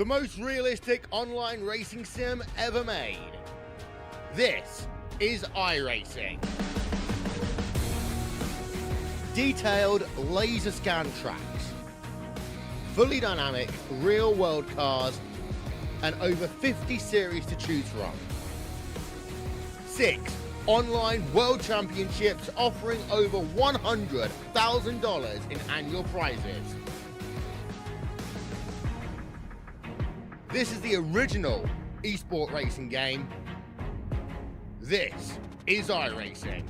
the most realistic online racing sim ever made. This is iRacing. Detailed laser scan tracks, fully dynamic real world cars, and over 50 series to choose from. 6 online world championships offering over $100,000 in annual prizes. This is the original esport racing game. This is iRacing.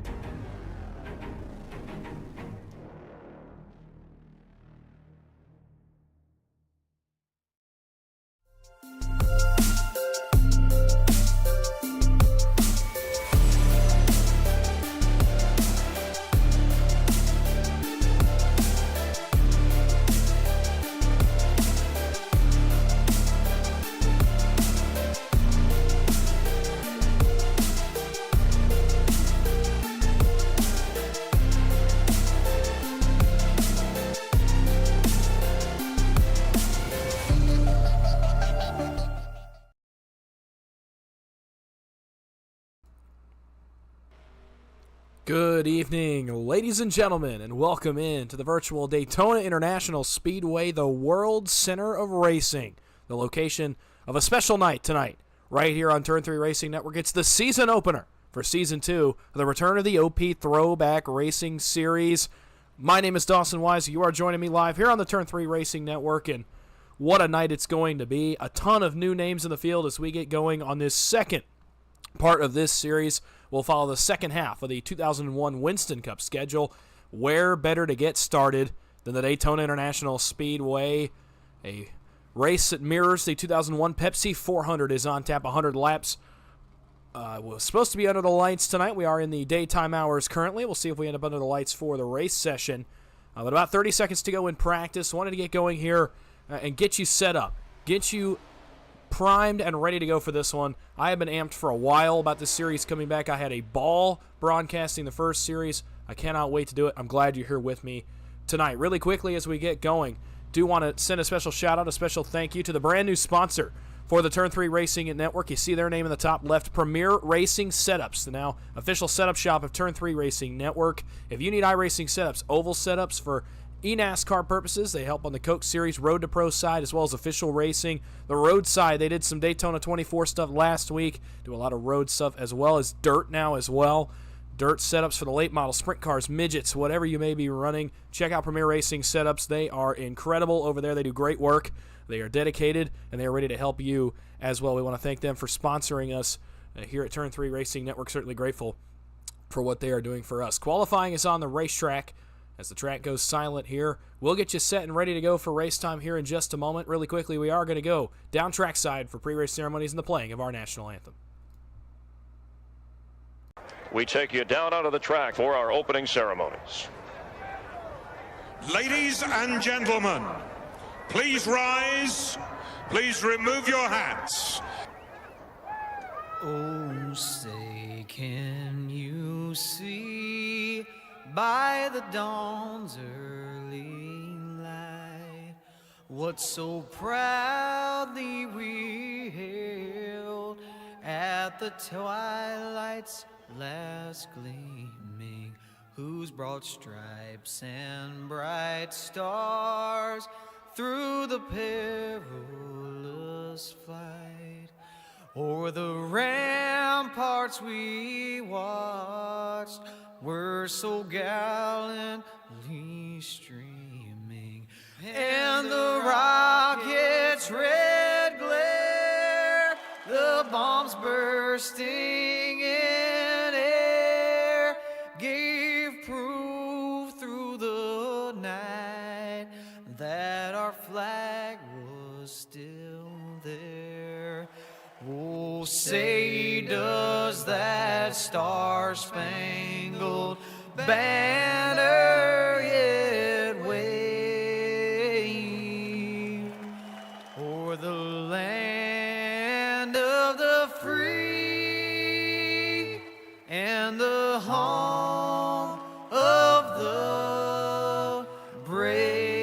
Good evening, ladies and gentlemen, and welcome in to the virtual Daytona International Speedway, the world center of racing, the location of a special night tonight, right here on Turn 3 Racing Network. It's the season opener for Season 2 of the return of the OP Throwback Racing Series. My name is Dawson Wise. You are joining me live here on the Turn 3 Racing Network, and what a night it's going to be. A ton of new names in the field as we get going on this second part of this series. We'll follow the second half of the 2001 Winston Cup schedule. Where better to get started than the Daytona International Speedway? A race that mirrors the 2001 Pepsi 400 is on tap, 100 laps. We're supposed to be under the lights tonight. We are in the daytime hours currently. We'll see if we end up under the lights for the race session. But about 30 seconds to go in practice. Wanted to get going here and get you set up, get you primed and ready to go for this one. I have been amped for a while about this series coming back. I had a ball broadcasting the first series. I cannot wait to do it. I'm glad you're here with me tonight. Really quickly as we get going, do want to send a special shout out, a special thank you to the brand new sponsor for the Turn 3 Racing Network. You see their name in the top left, Premier Racing Setups, the now official setup shop of Turn 3 Racing Network. If you need iRacing setups, oval setups for NASCAR purposes, they help on the Coke Series Road to Pro side as well as official racing. The road side, they did some Daytona 24 stuff last week, do a lot of road stuff as well as dirt now as well. Dirt setups for the late model, sprint cars, midgets, whatever you may be running. Check out Premier Racing Setups. They are incredible over there. They do great work. They are dedicated, and they are ready to help you as well. We want to thank them for sponsoring us here at Turn 3 Racing Network. Certainly grateful for what they are doing for us. Qualifying is on the racetrack. As the track goes silent here, we'll get you set and ready to go for race time here in just a moment. Really quickly, we are going to go down trackside for pre-race ceremonies and the playing of our national anthem. We take you down onto the track for our opening ceremonies. Ladies and gentlemen, please rise. Please remove your hats. Oh, say, can you see by the dawn's early light what so proudly we hailed at the twilight's last gleaming, whose broad stripes and bright stars through the perilous flight o'er the ramparts we watched were so gallantly streaming, and the rocket's red glare, the bombs bursting in air, gave proof through the night that our flag was still there. Oh, say does that star-spangled banner yet wave o'er the land of the free and the home of the brave?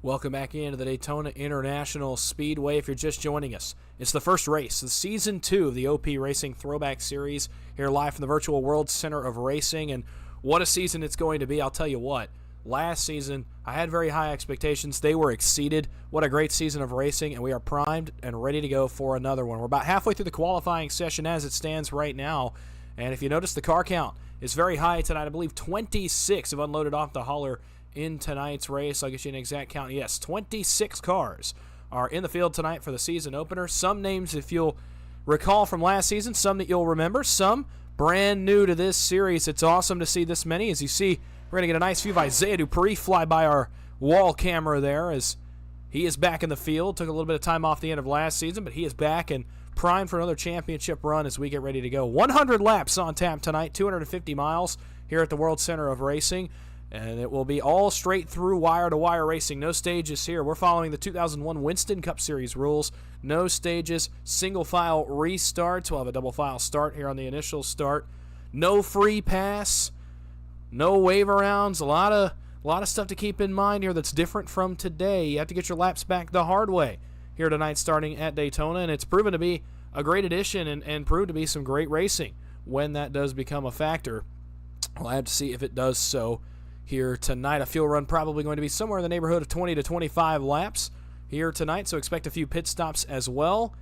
Welcome back into the Daytona International Speedway. If you're just joining us, it's the first race of Season 2 of the OP Racing Throwback Series here live from the Virtual World Center of Racing. And what a season it's going to be. I'll tell you what, last season I had very high expectations. They were exceeded. What a great season of racing, and we are primed and ready to go for another one. We're about halfway through the qualifying session as it stands right now. And if you notice, the car count is very high tonight. I believe 26 have unloaded off the hauler in tonight's race. I'll get you an exact count. Yes, 26 cars are in the field tonight for the season opener. Some names, if you'll recall from last season, some that you'll remember, some brand new to this series. It's awesome to see this many. As you see, we're going to get a nice view of Isaiah Dupree fly by our wall camera there as he is back in the field. Took a little bit of time off the end of last season, but he is back and primed for another championship run as we get ready to go. 100 laps on tap tonight, 250 miles here at the World Center of Racing. And it will be all straight through wire-to-wire racing. No stages here. We're following the 2001 Winston Cup Series rules. No stages, single-file restarts. We'll have a double-file start here on the initial start. No free pass. No wave-arounds. A lot of stuff to keep in mind here that's different from today. You have to get your laps back the hard way here tonight starting at Daytona. And it's proven to be a great addition and proved to be some great racing when that does become a factor. We'll have to see if it does so here tonight. A fuel run probably going to be somewhere in the neighborhood of 20 to 25 laps here tonight, so expect a few pit stops as well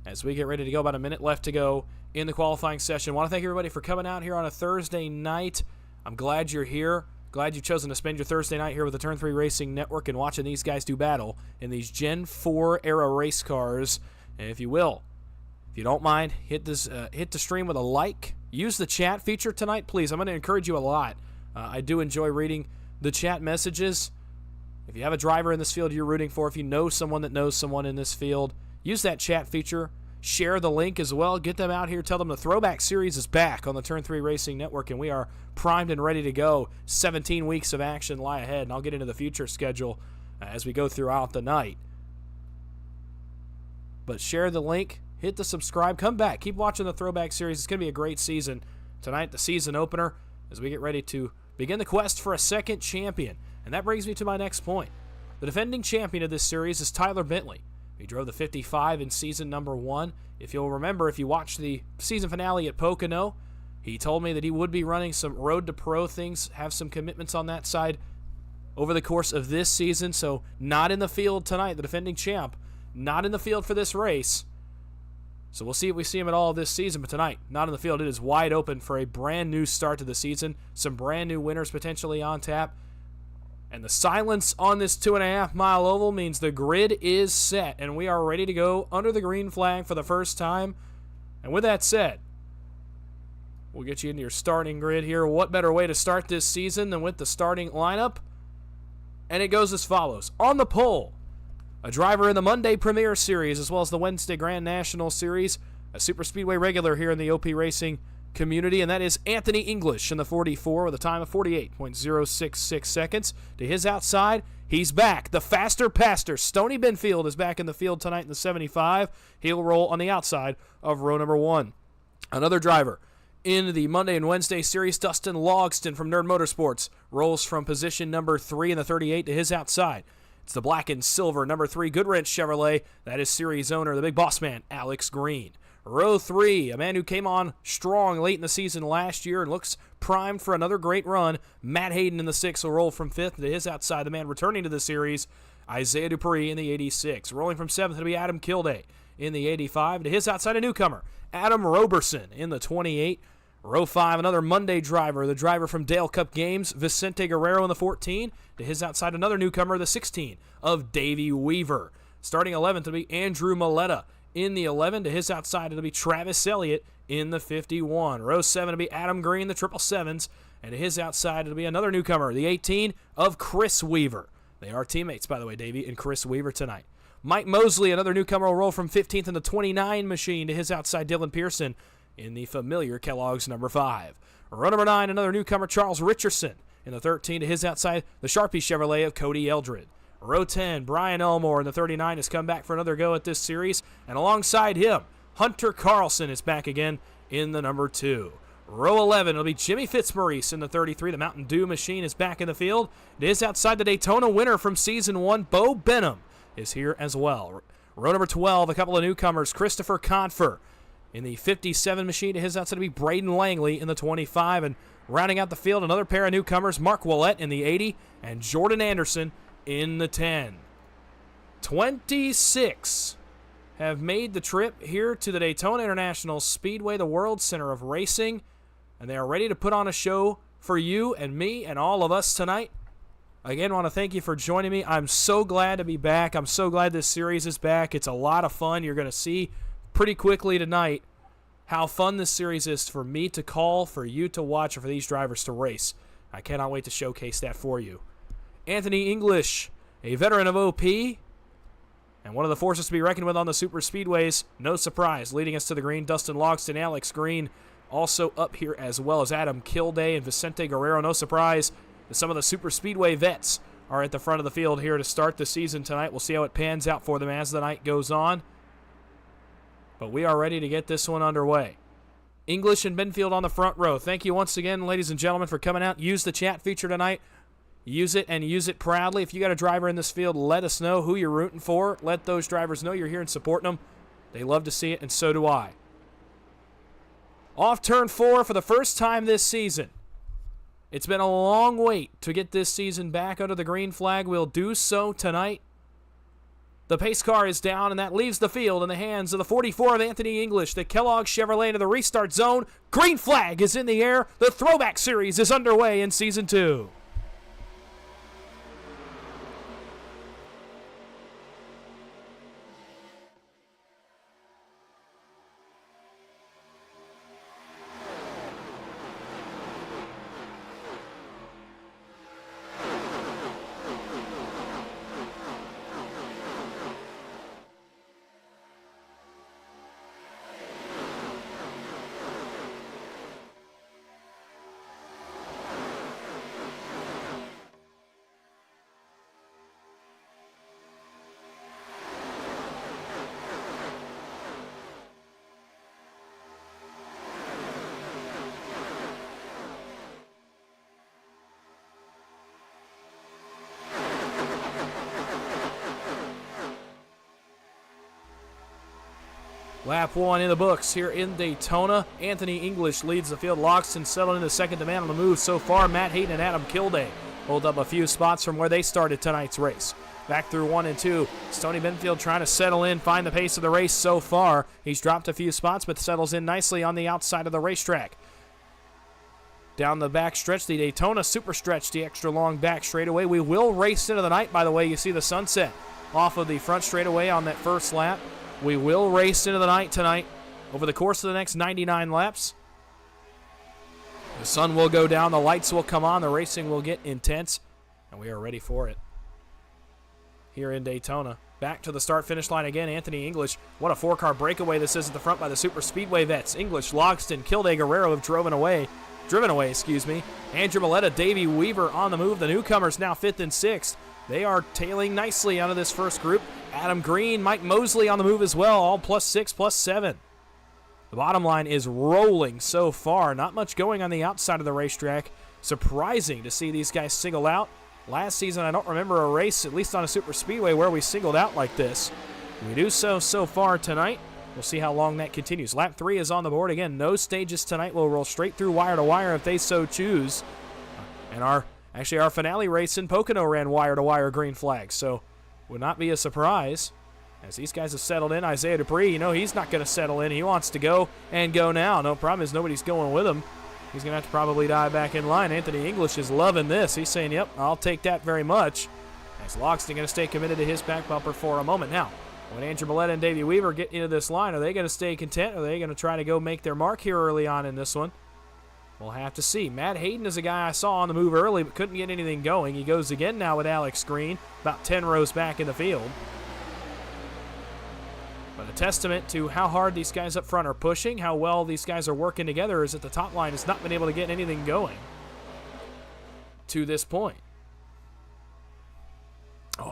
as we get ready to go. About a minute left to go in the qualifying session. I want to thank everybody for coming out here on a Thursday night. I'm glad you're here. Glad you've chosen to spend your Thursday night here with the Turn 3 Racing Network and watching these guys do battle in these Gen 4 era race cars. And if you will, if you don't mind, hit the stream with a like. Use the chat feature tonight, please. I'm going to encourage you a lot. I do enjoy reading the chat messages. If you have a driver in this field you're rooting for, if you know someone that knows someone in this field, use that chat feature. Share the link as well. Get them out here. Tell them the Throwback Series is back on the Turn 3 Racing Network, and we are primed and ready to go. 17 weeks of action lie ahead, and I'll get into the future schedule as we go throughout the night. But share the link. Hit the subscribe. Come back. Keep watching the Throwback Series. It's going to be a great season. Tonight, the season opener, as we get ready to begin the quest for a second champion. And that brings me to my next point. The defending champion of this series is Tyler Bentley. He drove the 55 in season number 1. If you'll remember, if you watched the season finale at Pocono, he told me that he would be running some road to pro things, have some commitments on that side over the course of this season. So not in the field tonight, the defending champ, not in the field for this race. So we'll see if we see him at all this season, but tonight, not in the field. It is wide open for a brand new start to the season. Some brand new winners potentially on tap. And the silence on this 2.5-mile oval means the grid is set, and we are ready to go under the green flag for the first time. And with that said, we'll get you into your starting grid here. What better way to start this season than with the starting lineup? And it goes as follows. On the pole, a driver in the Monday Premier Series as well as the Wednesday Grand National Series, a Super Speedway regular here in the OP Racing community, and that is Anthony English in the 44 with a time of 48.066 seconds. To his outside, he's back. The faster pastor, Stoney Benfield, is back in the field tonight in the 75. He'll roll on the outside of row number 1. Another driver in the Monday and Wednesday Series, Dustin Logston from Nerd Motorsports, rolls from position number 3 in the 38 to his outside. It's the black and silver number 3 Goodwrench Chevrolet. That is series owner, the big boss man, Alex Green. Row 3, a man who came on strong late in the season last year and looks primed for another great run. Matt Hayden in the 6 will roll from 5th to his outside. The man returning to the series, Isaiah Dupree in the 86. Rolling from 7th, it'll be Adam Kilday in the 85. To his outside, a newcomer, Adam Roberson in the 28. Row 5, another Monday driver, the driver from Dale Cup Games, Vicente Guerrero in the 14. To his outside, another newcomer, the 16 of Davey Weaver. Starting 11th, it'll be Andrew Maletta in the 11. To his outside, it'll be Travis Elliott in the 51. Row 7, it'll be Adam Green, the 777s. And to his outside, it'll be another newcomer, the 18 of Chris Weaver. They are teammates, by the way, Davey and Chris Weaver tonight. Mike Mosley, another newcomer, will roll from 15th in the 29 machine. To his outside, Dylan Pearson in the familiar Kellogg's number 5. Row number 9, another newcomer, Charles Richardson in the 13. To his outside, the Sharpie Chevrolet of Cody Eldred. Row 10, Brian Elmore in the 39 has come back for another go at this series. And alongside him, Hunter Carlson is back again in the number 2. Row 11, it'll be Jimmy Fitzmaurice in the 33. The Mountain Dew machine is back in the field. It is outside the Daytona winner from Season 1, Bo Benham, is here as well. Row number 12, a couple of newcomers, Christopher Confer in the 57 machine. His outside to be Braden Langley in the 25. And rounding out the field, another pair of newcomers, Mark Willett in the 80 and Jordan Anderson in the 10. 26 have made the trip here to the Daytona International Speedway, the World Center of Racing, and they are ready to put on a show for you and me and all of us tonight. Again, I want to thank you for joining me. I'm so glad to be back. I'm so glad this series is back. It's a lot of fun. You're going to see pretty quickly tonight how fun this series is for me to call, for you to watch, and for these drivers to race. I cannot wait to showcase that for you. Anthony English, a veteran of OP, and one of the forces to be reckoned with on the super speedways. No surprise, leading us to the green, Dustin Logston, Alex Green, also up here as well as Adam Kilday and Vicente Guerrero. No surprise that some of the super speedway vets are at the front of the field here to start the season tonight. We'll see how it pans out for them as the night goes on. But we are ready to get this one underway. English and Benfield on the front row. Thank you once again, ladies and gentlemen, for coming out. Use the chat feature tonight. Use it and use it proudly. If you got a driver in this field, let us know who you're rooting for. Let those drivers know you're here and supporting them. They love to see it, and so do I. Off turn 4 for the first time this season. It's been a long wait to get this season back under the green flag. We'll do so tonight. The pace car is down, and that leaves the field in the hands of the 44 of Anthony English. The Kellogg Chevrolet into the restart zone. Green flag is in the air. The Throwback Series is underway in Season 2. Lap 1 in the books here in Daytona. Anthony English leads the field. Logston settling into second to man on the move so far. Matt Hayden and Adam Kilday hold up a few spots from where they started tonight's race. Back through 1 and 2. Stoney Benfield trying to settle in, find the pace of the race so far. He's dropped a few spots, but settles in nicely on the outside of the racetrack. Down the back stretch, the Daytona super stretch, the extra long back straightaway. We will race into the night, by the way. You see the sunset off of the front straightaway on that first lap. We will race into the night tonight over the course of the next 99 laps. The sun will go down, the lights will come on, the racing will get intense, and we are ready for it here in Daytona. Back to the start-finish line again, Anthony English. What a four-car breakaway this is at the front by the Super Speedway vets. English, Logston, Kilday, Guerrero have driven away. Andrew Maletta, Davey Weaver on the move. The newcomers now 5th and 6th. They are tailing nicely out of this first group. Adam Green, Mike Mosley on the move as well, all +6, +7. The bottom line is rolling so far. Not much going on the outside of the racetrack. Surprising to see these guys single out. Last season, I don't remember a race, at least on a super speedway, where we singled out like this. We do so far tonight. We'll see how long that continues. Lap 3 is on the board. Again, no stages tonight. We'll roll straight through wire to wire if they so choose. And our finale race in Pocono ran wire-to-wire green flag, so would not be a surprise. As these guys have settled in, Isaiah Dupree, he's not going to settle in. He wants to go and go now. No problem is nobody's going with him. He's going to have to probably dive back in line. Anthony English is loving this. He's saying, yep, I'll take that very much. As Logston going to stay committed to his back bumper for a moment. Now, when Andrew Maletta and Davey Weaver get into this line, are they going to stay content? Or are they going to try to go make their mark here early on in this one? We'll have to see. Matt Hayden is a guy I saw on the move early but couldn't get anything going. He goes again now with Alex Green, about 10 rows back in the field. But a testament to how hard these guys up front are pushing, how well these guys are working together, is that the top line has not been able to get anything going to this point.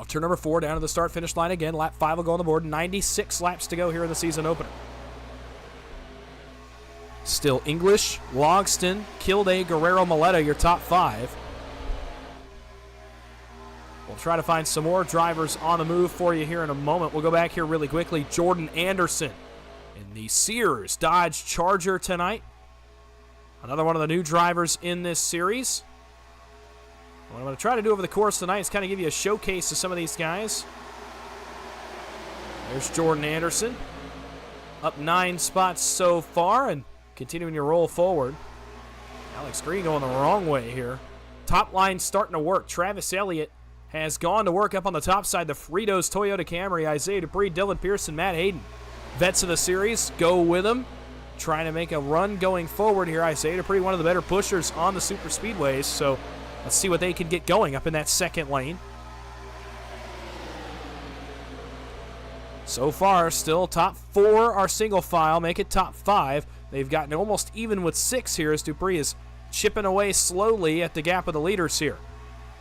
Turn number 4 down to the start-finish line again. Lap 5 will go on the board. 96 laps to go here in the season opener. Still English, Logston, Kilday, Guerrero, Maleta, your top 5. We'll try to find some more drivers on the move for you here in a moment. We'll go back here really quickly. Jordan Anderson in the Sears Dodge Charger tonight. Another one of the new drivers in this series. What I'm going to try to do over the course tonight is kind of give you a showcase of some of these guys. There's Jordan Anderson. Up 9 spots so far and continuing to roll forward. Alex Green going the wrong way here. Top line starting to work. Travis Elliott has gone to work up on the top side. The Fritos Toyota Camry. Isaiah Dupree, Dylan Pearson, Matt Hayden. Vets of the series go with him. Trying to make a run going forward here. Isaiah Dupree, one of the better pushers on the super speedways. So let's see what they can get going up in that second lane. So far, still top 4 are single file. Make it top 5. They've gotten almost even with 6 here as Dupree is chipping away slowly at the gap of the leaders here.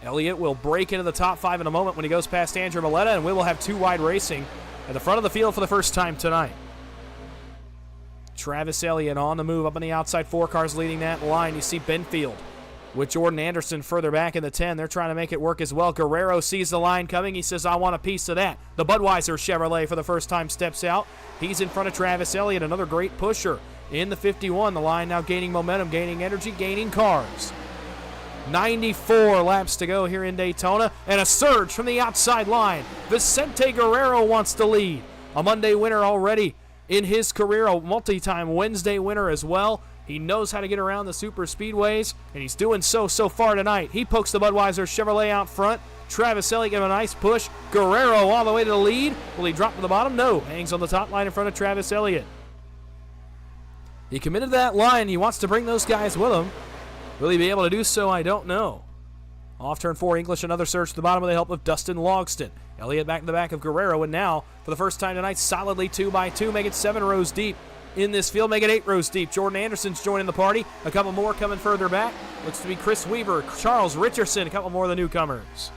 Elliott will break into the top 5 in a moment when he goes past Andrew Maleta, and we will have 2 wide racing at the front of the field for the first time tonight. Travis Elliott on the move up on the outside. 4 cars leading that line. You see Benfield with Jordan Anderson further back in the 10. They're trying to make it work as well. Guerrero sees the line coming. He says, I want a piece of that. The Budweiser Chevrolet for the first time steps out. He's in front of Travis Elliott, another great pusher in the 51. The line now gaining momentum, gaining energy, gaining cars. 94 laps to go here in Daytona, and a surge from the outside line. Vicente Guerrero wants to lead. A Monday winner already in his career, a multi-time Wednesday winner as well. He knows how to get around the super speedways, and he's doing so far tonight. He pokes the Budweiser Chevrolet out front. Travis Elliott giving a nice push. Guerrero all the way to the lead. Will he drop to the bottom? No. Hangs on the top line in front of Travis Elliott. He committed to that line. He wants to bring those guys with him. Will he be able to do so? I don't know. Off turn 4, English, another surge to the bottom with the help of Dustin Logston. Elliott back in the back of Guerrero, and now, for the first time tonight, solidly 2 by 2, make it 7 rows deep in this field, make it 8 rows deep. Jordan Anderson's joining the party. A couple more coming further back. Looks to be Chris Weaver, Charles Richardson, a couple more of the newcomers.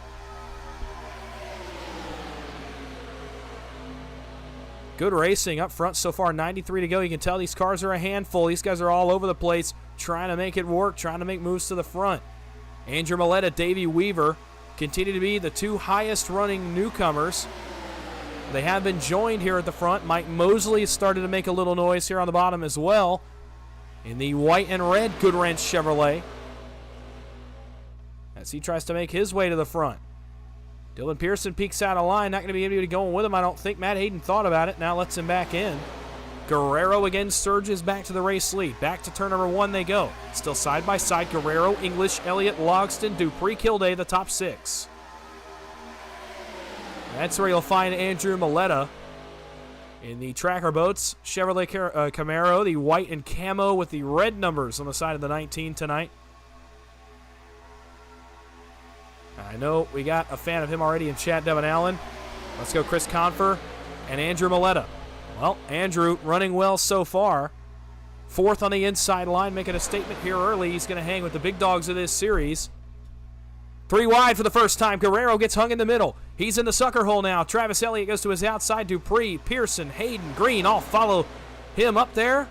Good racing up front so far, 93 to go. You can tell these cars are a handful. These guys are all over the place, trying to make it work, trying to make moves to the front. Andrew Maleta, Davey Weaver continue to be the 2 highest running newcomers. They have been joined here at the front. Mike Mosley has started to make a little noise here on the bottom as well. In the white and red Goodwrench Chevrolet, as he tries to make his way to the front. Dylan Pearson peeks out of line. Not going to be able to go with him, I don't think. Matt Hayden thought about it. Now lets him back in. Guerrero again surges back to the race lead. Back to turn number 1 they go. Still side by side. Guerrero, English, Elliott, Logston, Dupree, Kilday, the top 6. That's where you'll find Andrew Maleta in the Tracker Boats Chevrolet Camaro, the white and camo with the red numbers on the side of the 19 tonight. I know we got a fan of him already in chat, Devin Allen. Let's go Chris Confer and Andrew Maleta. Well, Andrew running well so far. 4th on the inside line, making a statement here early. He's going to hang with the big dogs of this series. 3 wide for the first time. Guerrero gets hung in the middle. He's in the sucker hole now. Travis Elliott goes to his outside. Dupree, Pearson, Hayden, Green all follow him up there.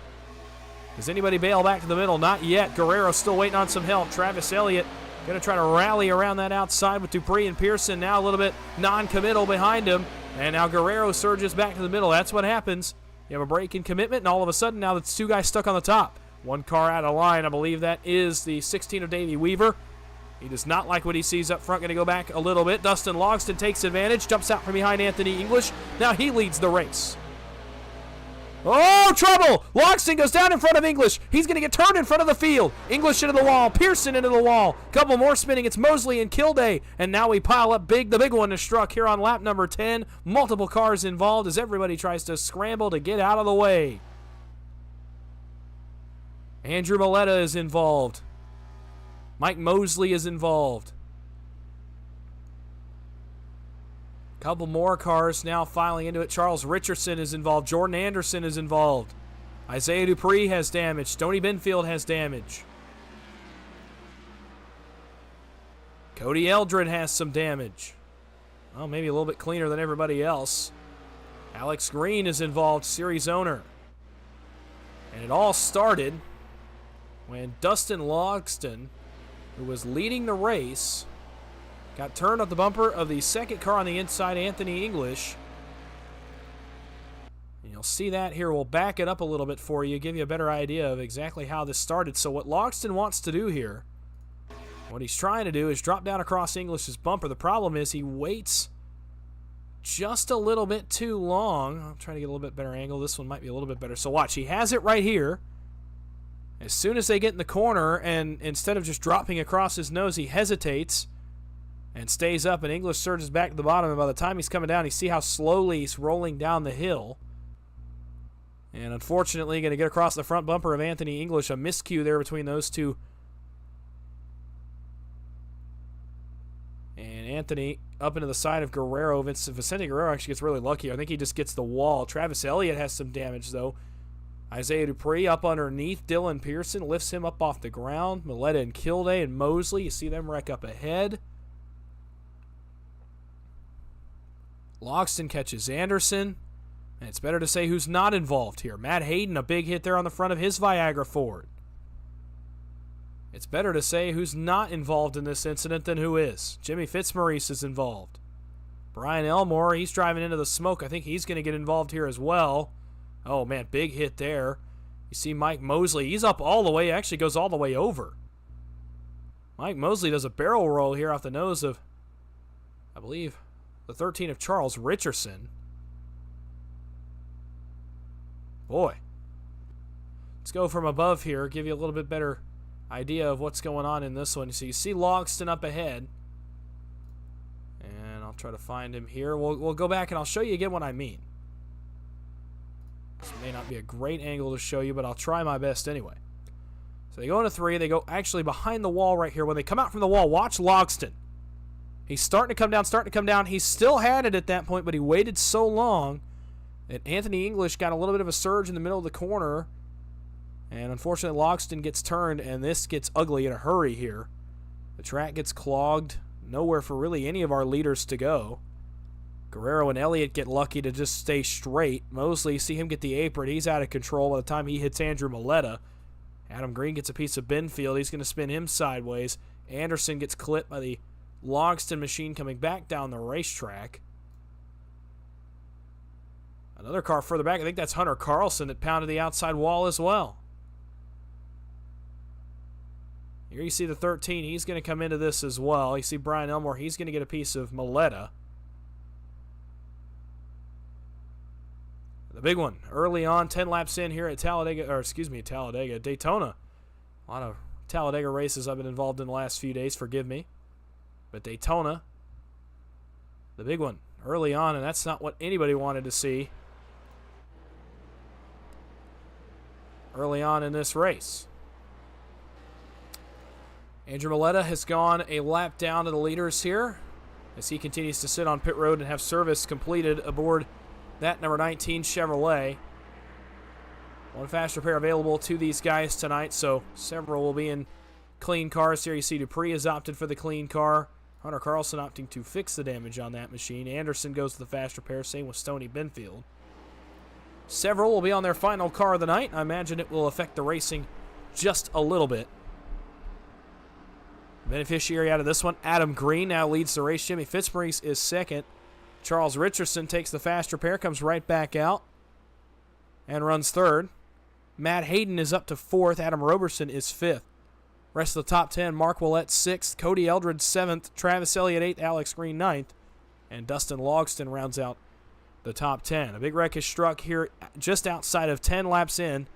Does anybody bail back to the middle? Not yet. Guerrero still waiting on some help. Travis Elliott going to try to rally around that outside with Dupree and Pearson now a little bit non-committal behind him. And now Guerrero surges back to the middle. That's what happens. You have a break in commitment, and all of a sudden now it's 2 guys stuck on the top. 1 car out of line. I believe that is the 16 of Davey Weaver. He does not like what he sees up front. Going to go back a little bit. Dustin Logston takes advantage. Jumps out from behind Anthony English. Now he leads the race. Oh, trouble! Logston goes down in front of English. He's going to get turned in front of the field. English into the wall. Pearson into the wall. Couple more spinning. It's Mosley and Kilday. And now we pile up big. The big one is struck here on lap number 10. Multiple cars involved as everybody tries to scramble to get out of the way. Andrew Maleta is involved. Mike Mosley is involved. Couple more cars now filing into it. Charles Richardson is involved. Jordan Anderson is involved. Isaiah Dupree has damage. Stoney Benfield has damage. Cody Eldred has some damage. Well, maybe a little bit cleaner than everybody else. Alex Green is involved, series owner. And it all started when Dustin Logston, who was leading the race, got turned off the bumper of the second car on the inside, Anthony English. And you'll see that here. We'll back it up a little bit for you, give you a better idea of exactly how this started. So what Logston wants to do here, what he's trying to do is drop down across English's bumper. The problem is he waits just a little bit too long. I'm trying to get a little bit better angle. This one might be a little bit better. So watch, he has it right here. As soon as they get in the corner, and instead of just dropping across his nose, he hesitates and stays up, and English surges back to the bottom, and by the time he's coming down, you see how slowly he's rolling down the hill. And unfortunately, going to get across the front bumper of Anthony English. A miscue there between those two. And Anthony up into the side of Guerrero. Vicente Guerrero actually gets really lucky. I think he just gets the wall. Travis Elliott has some damage, though. Isaiah Dupree up underneath. Dylan Pearson lifts him up off the ground. Milletta and Kilday and Mosley, you see them wreck up ahead. Logston catches Anderson. And it's better to say who's not involved here. Matt Hayden, a big hit there on the front of his Viagra Ford. It's better to say who's not involved in this incident than who is. Jimmy Fitzmaurice is involved. Brian Elmore, he's driving into the smoke. I think he's going to get involved here as well. Oh, man, big hit there. You see Mike Mosley. He's up all the way. Actually goes all the way over. Mike Mosley does a barrel roll here off the nose of, I believe, the 13 of Charles Richardson. Boy. Let's go from above here. Give you a little bit better idea of what's going on in this one. So you see Logston up ahead. And I'll try to find him here. We'll go back and I'll show you again what I mean. This may not be a great angle to show you, but I'll try my best anyway. So they go into 3. They go actually behind the wall right here. When they come out from the wall, watch Logston. He's starting to come down, He still had it at that point, but he waited so long that Anthony English got a little bit of a surge in the middle of the corner. And unfortunately, Logston gets turned, and this gets ugly in a hurry here. The track gets clogged. Nowhere for really any of our leaders to go. Guerrero and Elliott get lucky to just stay straight. Mosley, see him get the apron. He's out of control by the time he hits Andrew Milletta. Adam Green gets a piece of Benfield. He's going to spin him sideways. Anderson gets clipped by the Logston machine coming back down the racetrack. Another car further back. I think that's Hunter Carlson that pounded the outside wall as well. Here you see the 13. He's going to come into this as well. You see Brian Elmore. He's going to get a piece of Milletta. The big one early on, 10 laps in here at Daytona. A lot of Talladega races I've been involved in the last few days. Forgive me. But Daytona, the big one early on, and that's not what anybody wanted to see early on in this race. Andrew Milletta has gone a lap down to the leaders here as he continues to sit on pit road and have service completed aboard that number 19 Chevrolet. One fast repair available to these guys tonight, so several will be in clean cars here. You see Dupree has opted for the clean car. Hunter Carlson opting to fix the damage on that machine. Anderson goes to the fast repair, same with Stoney Benfield. Several will be on their final car of the night. I imagine it will affect the racing just a little bit. Beneficiary out of this one, Adam Green now leads the race. Jimmy Fitzmaurice is second. Charles Richardson takes the fast repair, comes right back out, and runs third. Matt Hayden is up to fourth. Adam Roberson is fifth. Rest of the top 10, Mark Willett sixth, Cody Eldred seventh, Travis Elliott eighth, Alex Green ninth, and Dustin Logston rounds out the top 10. A big wreck is struck here just outside of 10 laps in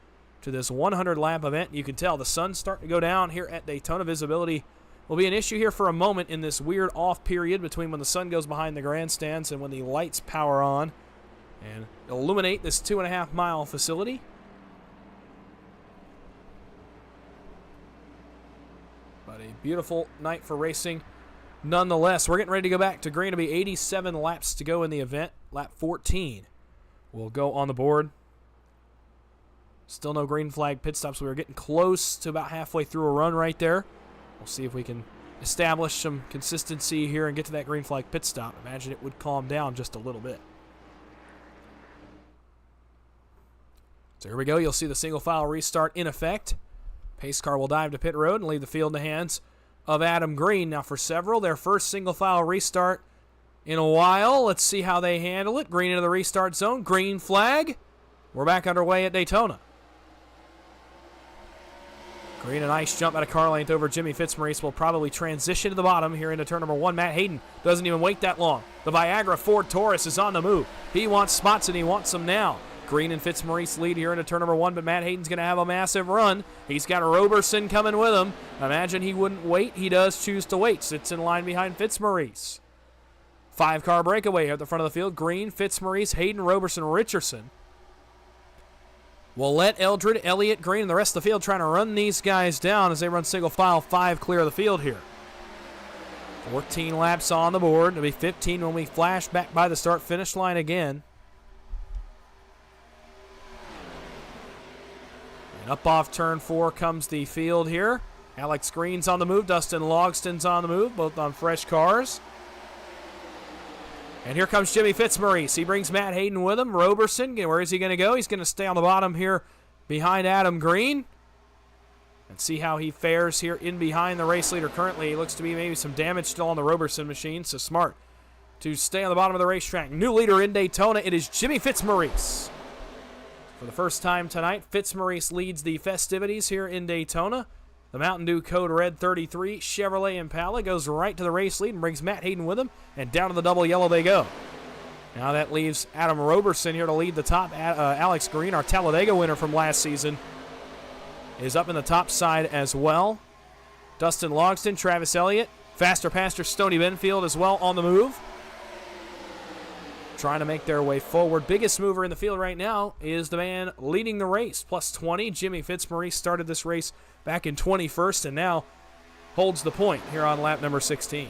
to this 100-lap event. You can tell the sun's starting to go down here at Daytona. Visibility will be an issue here for a moment in this weird off period between when the sun goes behind the grandstands and when the lights power on and illuminate this 2.5-mile facility. But a beautiful night for racing nonetheless. We're getting ready to go back to green. It'll be 87 laps to go in the event. Lap 14 will go on the board. Still no green flag pit stops. We were getting close to about halfway through a run right there. We'll see if we can establish some consistency here and get to that green flag pit stop. Imagine it would calm down just a little bit. So here we go. You'll see the single file restart in effect. Pace car will dive to pit road and leave the field in the hands of Adam Green. Now for several, their first single file restart in a while. Let's see how they handle it. Green into the restart zone. Green flag. We're back underway at Daytona. Green, a nice jump out of car length over Jimmy Fitzmaurice, will probably transition to the bottom here into turn number 1. Matt Hayden doesn't even wait that long. The Viagra Ford Taurus is on the move. He wants spots and he wants them now. Green and Fitzmaurice lead here into turn number 1, but Matt Hayden's going to have a massive run. He's got Roberson coming with him. Imagine he wouldn't wait. He does choose to wait. Sits in line behind Fitzmaurice. 5-car breakaway here at the front of the field. Green, Fitzmaurice, Hayden, Roberson, Richardson. We'll let Eldred, Elliott, Green, and the rest of the field trying to run these guys down as they run single file 5 clear of the field here. 14 laps on the board. It'll be 15 when we flash back by the start-finish line again. And up off turn 4 comes the field here. Alex Green's on the move. Dustin Logston's on the move, both on fresh cars. And here comes Jimmy Fitzmaurice. He brings Matt Hayden with him. Roberson, where is he going to go? He's going to stay on the bottom here behind Adam Green. And see how he fares here in behind the race leader currently. He looks to be maybe some damage still on the Roberson machine, so smart to stay on the bottom of the racetrack. New leader in Daytona, it is Jimmy Fitzmaurice. For the first time tonight, Fitzmaurice leads the festivities here in Daytona. The Mountain Dew Code Red 33 Chevrolet Impala goes right to the race lead and brings Matt Hayden with him, and down to the double yellow they go. Now that leaves Adam Roberson here to lead the top. Alex Green, our Talladega winner from last season, is up in the top side as well. Dustin Logston, Travis Elliott, Faster Pastor Stoney Benfield as well on the move, trying to make their way forward. Biggest mover in the field right now is the man leading the race, plus 20. Jimmy Fitzmaurice started this race back in 21st and now holds the point here on lap number 16.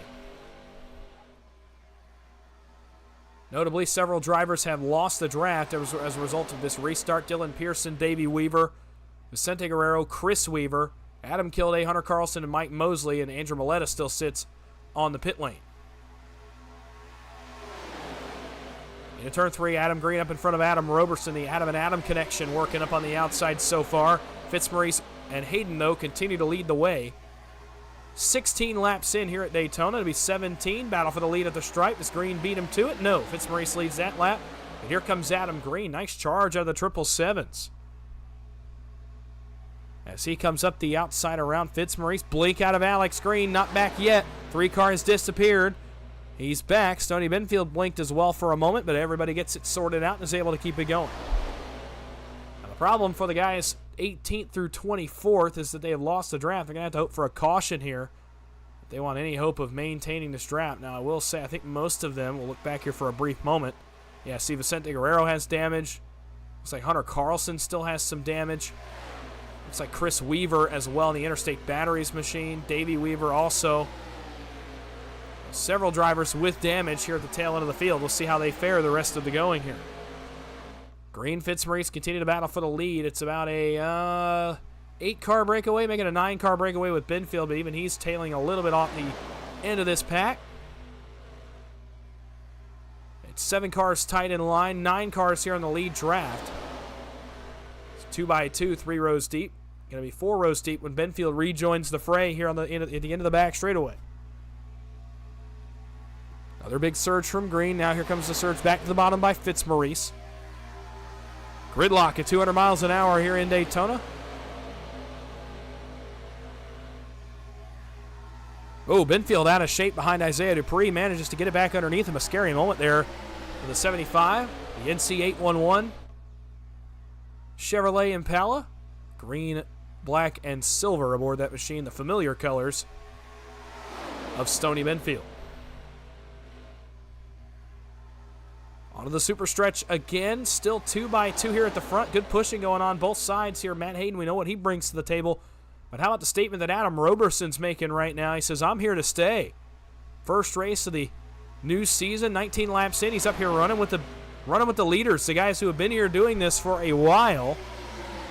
Notably, several drivers have lost the draft as a result of this restart. Dylan Pearson, Davey Weaver, Vicente Guerrero, Chris Weaver, Adam Kilday, Hunter Carlson, and Mike Mosley, and Andrew Milletta still sits on the pit lane. In turn 3, Adam Green up in front of Adam Roberson. The Adam and Adam connection working up on the outside so far. Fitzmaurice and Hayden, though, continue to lead the way. 16 laps in here at Daytona. It'll be 17. Battle for the lead at the stripe. Does Green beat him to it? No. Fitzmaurice leads that lap. And here comes Adam Green. Nice charge out of the 777s. As he comes up the outside around Fitzmaurice. Blink out of Alex Green. Not back yet. 3 cars disappeared. He's back. Stoney Benfield blinked as well for a moment, but everybody gets it sorted out and is able to keep it going. Now, the problem for the guys 18th through 24th is that they have lost the draft. They're going to have to hope for a caution here if they want any hope of maintaining this draft. Now, I will say, I think most of them, we'll look back here for a brief moment. Yeah, see, Vicente Guerrero has damage. Looks like Hunter Carlson still has some damage. Looks like Chris Weaver as well in the Interstate Batteries machine. Davey Weaver also. Several drivers with damage here at the tail end of the field. We'll see how they fare the rest of the going here. Green, Fitzmaurice continue to battle for the lead. It's about a 8-car breakaway, making a 9-car breakaway with Benfield, but even he's tailing a little bit off the end of this pack. It's 7 cars tight in line, 9 cars here in the lead draft. It's 2x2, 3 rows deep. Going to be 4 rows deep when Benfield rejoins the fray here on at the end of the back straightaway. Another big surge from Green. Now here comes the surge back to the bottom by Fitzmaurice. Gridlock at 200 miles an hour here in Daytona. Oh, Benfield out of shape behind Isaiah Dupree. Manages to get it back underneath him. A scary moment there for the 75. The NC811 Chevrolet Impala. Green, black, and silver aboard that machine. The familiar colors of Stoney Benfield. Onto the super stretch again. Still 2x2 here at the front. Good pushing going on both sides here. Matt Hayden, we know what he brings to the table. But how about the statement that Adam Roberson's making right now? He says, I'm here to stay. First race of the new season, 19 laps in. He's up here running with the leaders, the guys who have been here doing this for a while.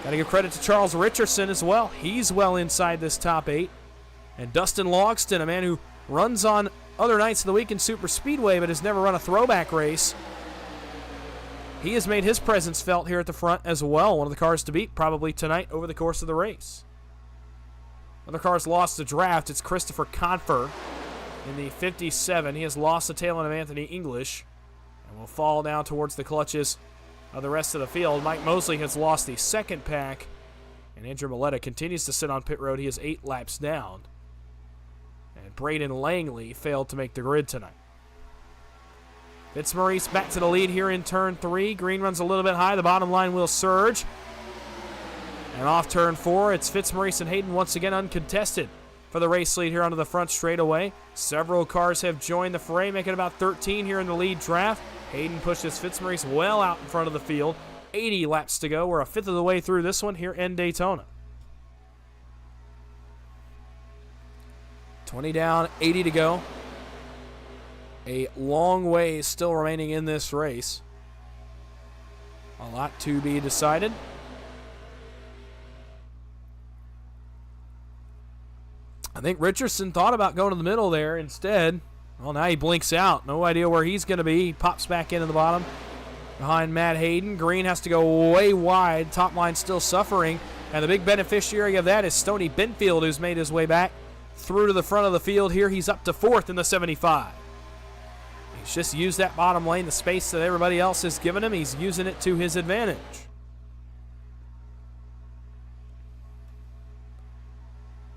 Got to give credit to Charles Richardson as well. He's well inside this top 8. And Dustin Logston, a man who runs on other nights of the week in Super Speedway but has never run a throwback race. he has made his presence felt here at the front as well. One of the cars to beat probably tonight over the course of the race. Other cars lost the draft. It's Christopher Confer in the 57. He has lost the tail end of Anthony English and will fall down towards the clutches of the rest of the field. Mike Mosley has lost the second pack, and Andrew Maletta continues to sit on pit road. He is 8 laps down. And Braden Langley failed to make the grid tonight. Fitzmaurice back to the lead here in turn 3. Green runs a little bit high. The bottom line will surge. And off turn 4, it's Fitzmaurice and Hayden once again uncontested for the race lead here onto the front straightaway. Several cars have joined the fray, making about 13 here in the lead draft. Hayden pushes Fitzmaurice well out in front of the field. 80 laps to go. We're a fifth of the way through this one here in Daytona. 20 down, 80 to go. A long way still remaining in this race. A lot to be decided. I think Richardson thought about going to the middle there instead. Well, now he blinks out. No idea where he's going to be. He pops back into the bottom behind Matt Hayden. Green has to go way wide. Top line still suffering. And the big beneficiary of that is Stoney Benfield, who's made his way back through to the front of the field here. He's up to 4th in the 75. He's just used that bottom lane, the space that everybody else has given him. He's using it to his advantage.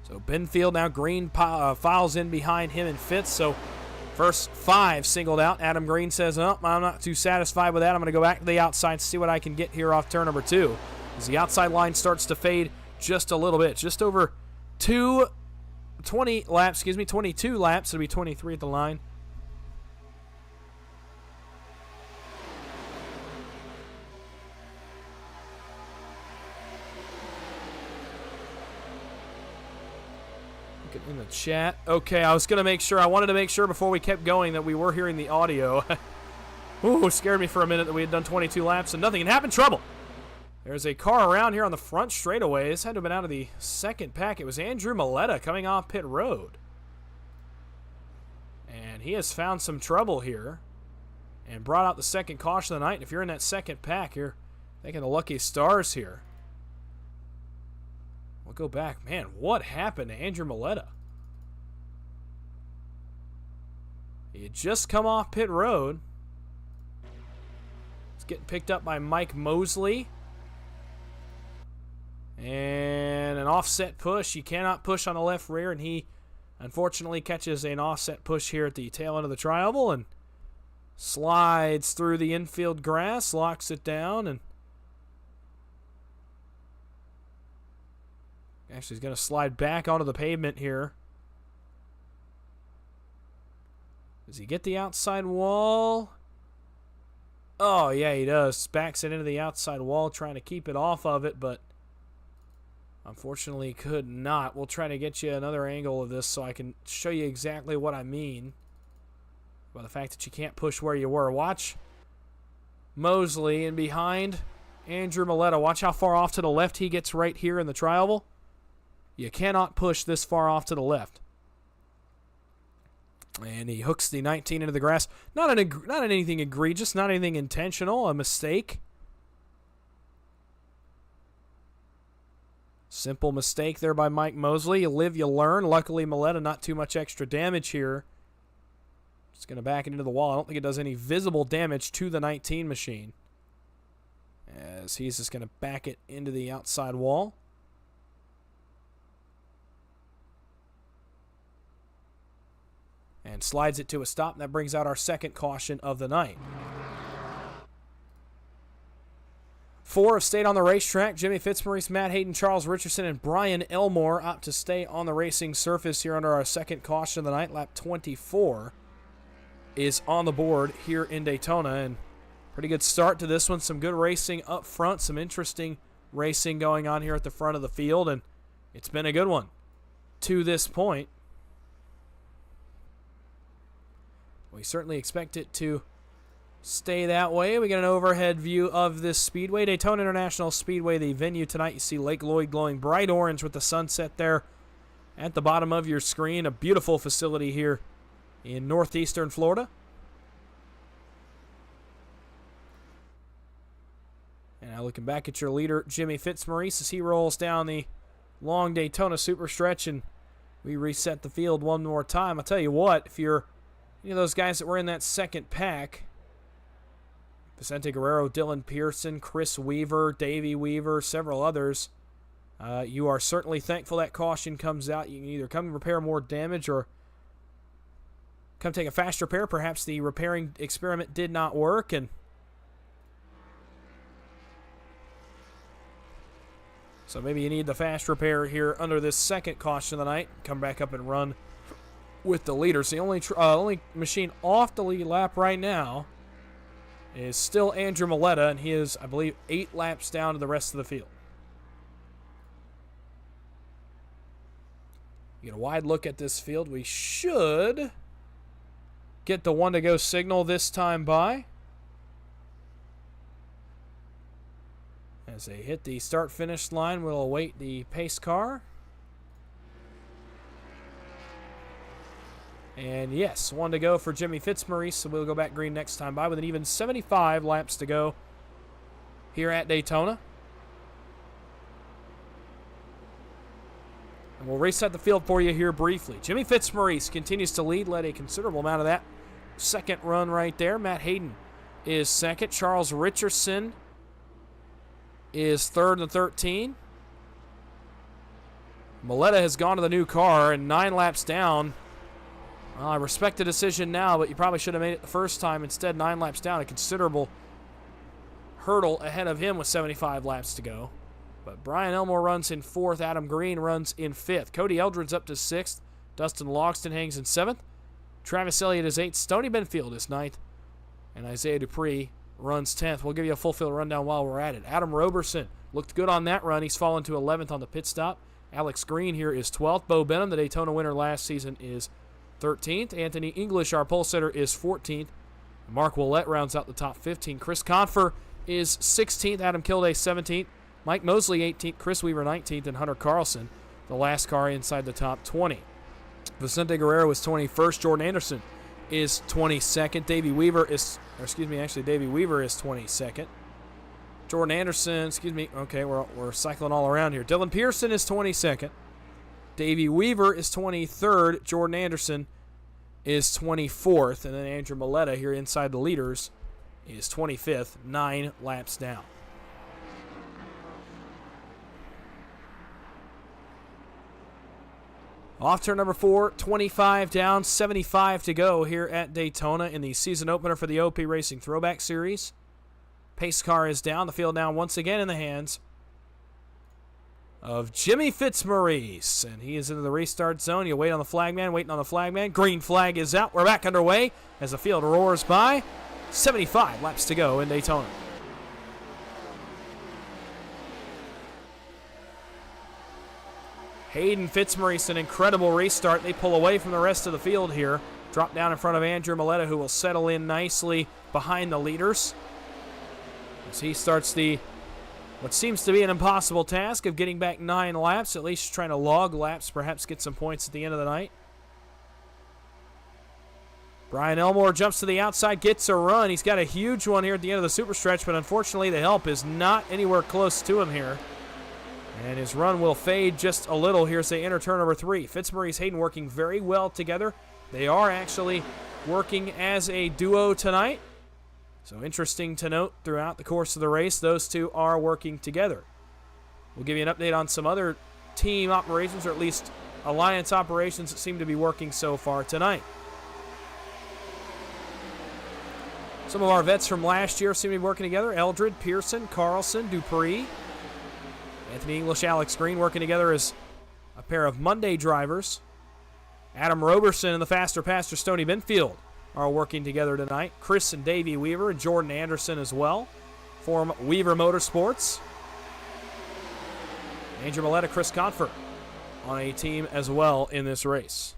So Benfield, now Green files in behind him and Fitz. So first 5 singled out. Adam Green says, oh, I'm not too satisfied with that. I'm going to go back to the outside, see what I can get here off turn number 2. As the outside line starts to fade just a little bit. Just over 22 laps. It'll be 23 at the line. In the chat. Okay, I wanted to make sure before we kept going that we were hearing the audio. Ooh, scared me for a minute that we had done 22 laps and nothing had happened. Trouble. There's a car around here on the front straightaway. This had to have been out of the second pack. It was Andrew Maletta coming off pit road. And he has found some trouble here and brought out the second caution of the night. And if you're in that second pack, you're thinking the lucky stars here. We'll go back. Man, what happened to Andrew Maletta? He had just come off pit road. It's getting picked up by Mike Mosley. And an offset push. You cannot push on the left rear, and he unfortunately catches an offset push here at the tail end of the tri-oval and slides through the infield grass, locks it down, and actually he's going to slide back onto the pavement here. Does he get the outside wall? Oh, yeah, he does. Backs it into the outside wall, trying to keep it off of it, but unfortunately could not. We'll try to get you another angle of this so I can show you exactly what I mean by the fact that you can't push where you were. Watch Mosley in behind Andrew Maletta. Watch how far off to the left he gets right here in the tri-oval. You cannot push this far off to the left. And he hooks the 19 into the grass. Not anything egregious, not anything intentional, a mistake. Simple mistake there by Mike Mosley. You live, you learn. Luckily, Maletta, not too much extra damage here. Just going to back it into the wall. I don't think it does any visible damage to the 19 machine, as he's just going to back it into the outside wall. And slides it to a stop. And that brings out our second caution of the night. 4 have stayed on the racetrack. Jimmy Fitzmaurice, Matt Hayden, Charles Richardson, and Brian Elmore opt to stay on the racing surface here under our second caution of the night. Lap 24 is on the board here in Daytona. And pretty good start to this one. Some good racing up front. Some interesting racing going on here at the front of the field. And it's been a good one to this point. We certainly expect it to stay that way. We get an overhead view of this speedway. Daytona International Speedway, the venue tonight. You see Lake Lloyd glowing bright orange with the sunset there at the bottom of your screen. A beautiful facility here in northeastern Florida. Now looking back at your leader, Jimmy Fitzmaurice, as he rolls down the long Daytona super stretch, and we reset the field one more time. I'll tell you what, if you're any of those guys that were in that second pack, Vicente Guerrero, Dylan Pearson, Chris Weaver, Davey Weaver, several others, you are certainly thankful that caution comes out. You can either come and repair more damage or come take a fast repair. Perhaps the repairing experiment did not work, and so maybe you need the fast repair here under this second caution of the night. Come back up and run with the leaders. The only machine off the lead lap right now is still Andrew Maletta, and he is, I believe, 8 laps down to the rest of the field. You get a wide look at this field. We should get the 1 to go signal this time by. As they hit the start-finish line, we'll await the pace car. And yes, 1 to go for Jimmy Fitzmaurice, so we'll go back green next time by with an even 75 laps to go here at Daytona. And we'll reset the field for you here briefly. Jimmy Fitzmaurice continues to lead, led a considerable amount of that second run right there. Matt Hayden is second. Charles Richardson is third and 13. Maletta has gone to the new car and 9 laps down. Well, I respect the decision now, but you probably should have made it the first time. Instead, 9 laps down, a considerable hurdle ahead of him with 75 laps to go. But Brian Elmore runs in 4th. Adam Green runs in 5th. Cody Eldred's up to 6th. Dustin Logston hangs in 7th. Travis Elliott is 8th. Stoney Benfield is 9th. And Isaiah Dupree runs 10th. We'll give you a full field rundown while we're at it. Adam Roberson looked good on that run. He's fallen to 11th on the pit stop. Alex Green here is 12th. Bo Benham, the Daytona winner last season, is 13th. Anthony English, our pole sitter, is 14th. Mark Willett rounds out the top 15. Chris Confer is 16th. Adam Kilday, 17th. Mike Mosley, 18th. Chris Weaver, 19th. And Hunter Carlson, the last car inside the top 20. Vicente Guerrero is 21st. Jordan Anderson is 22nd. Davey Weaver is 22nd. Jordan Anderson, okay, we're cycling all around here. Dylan Pearson is 22nd. Davey Weaver is 23rd. Jordan Anderson is 24th. And then Andrew Maletta here inside the leaders is 25th, 9 laps down. Off turn number 4, 25 down, 75 to go here at Daytona in the season opener for the OP Racing Throwback Series. Pace car is down. The field now once again in the hands of Jimmy Fitzmaurice. And he is into the restart zone. You wait on the flagman, waiting on the flagman. Green flag is out. We're back underway as the field roars by. 75 laps to go in Daytona. Hayden Fitzmaurice, an incredible restart. They pull away from the rest of the field here. Drop down in front of Andrew Maletta, who will settle in nicely behind the leaders as he starts what seems to be an impossible task of getting back 9 laps, at least trying to log laps, perhaps get some points at the end of the night. Brian Elmore jumps to the outside, gets a run. He's got a huge one here at the end of the super stretch, but unfortunately the help is not anywhere close to him here. And his run will fade just a little here as they enter turn number 3. Fitzmaurice, Hayden working very well together. They are actually working as a duo tonight. So interesting to note throughout the course of the race, those two are working together. We'll give you an update on some other team operations, or at least alliance operations that seem to be working so far tonight. Some of our vets from last year seem to be working together. Eldred, Pearson, Carlson, Dupree. Anthony English, Alex Green working together as a pair of Monday drivers. Adam Roberson and the faster passer Stoney Benfield are working together tonight. Chris and Davey Weaver and Jordan Anderson as well form Weaver Motorsports. Andrew Maletta, Chris Confer on a team as well in this race.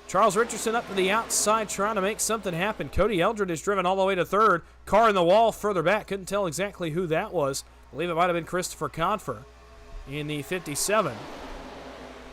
Charles Richardson up to the outside trying to make something happen. Cody Eldred is driven all the way to 3rd. Car in the wall further back. Couldn't tell exactly who that was. I believe it might have been Christopher Confer in the 57.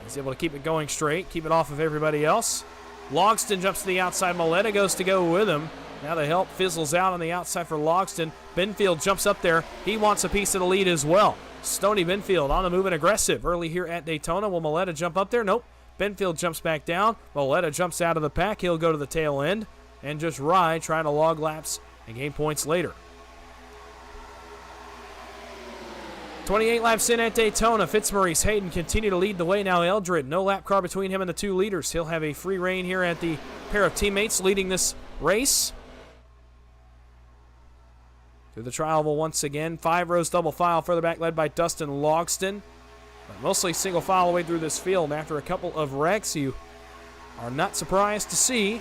He's able to keep it going straight, keep it off of everybody else. Logston jumps to the outside. Maletta goes to go with him. Now the help fizzles out on the outside for Logston. Benfield jumps up there. He wants a piece of the lead as well. Stony Benfield on the move and aggressive early here at Daytona. Will Maletta jump up there? Nope. Benfield jumps back down. Maletta jumps out of the pack. He'll go to the tail end and just ride, trying to log laps and gain points later. 28 laps in at Daytona. Fitzmaurice, Hayden continue to lead the way. Now Eldred, no lap car between him and the two leaders. He'll have a free reign here at the pair of teammates leading this race. Through the trial oval once again. 5 rows double file further back led by Dustin Logston. But mostly single file all the way through this field. After a couple of wrecks, you are not surprised to see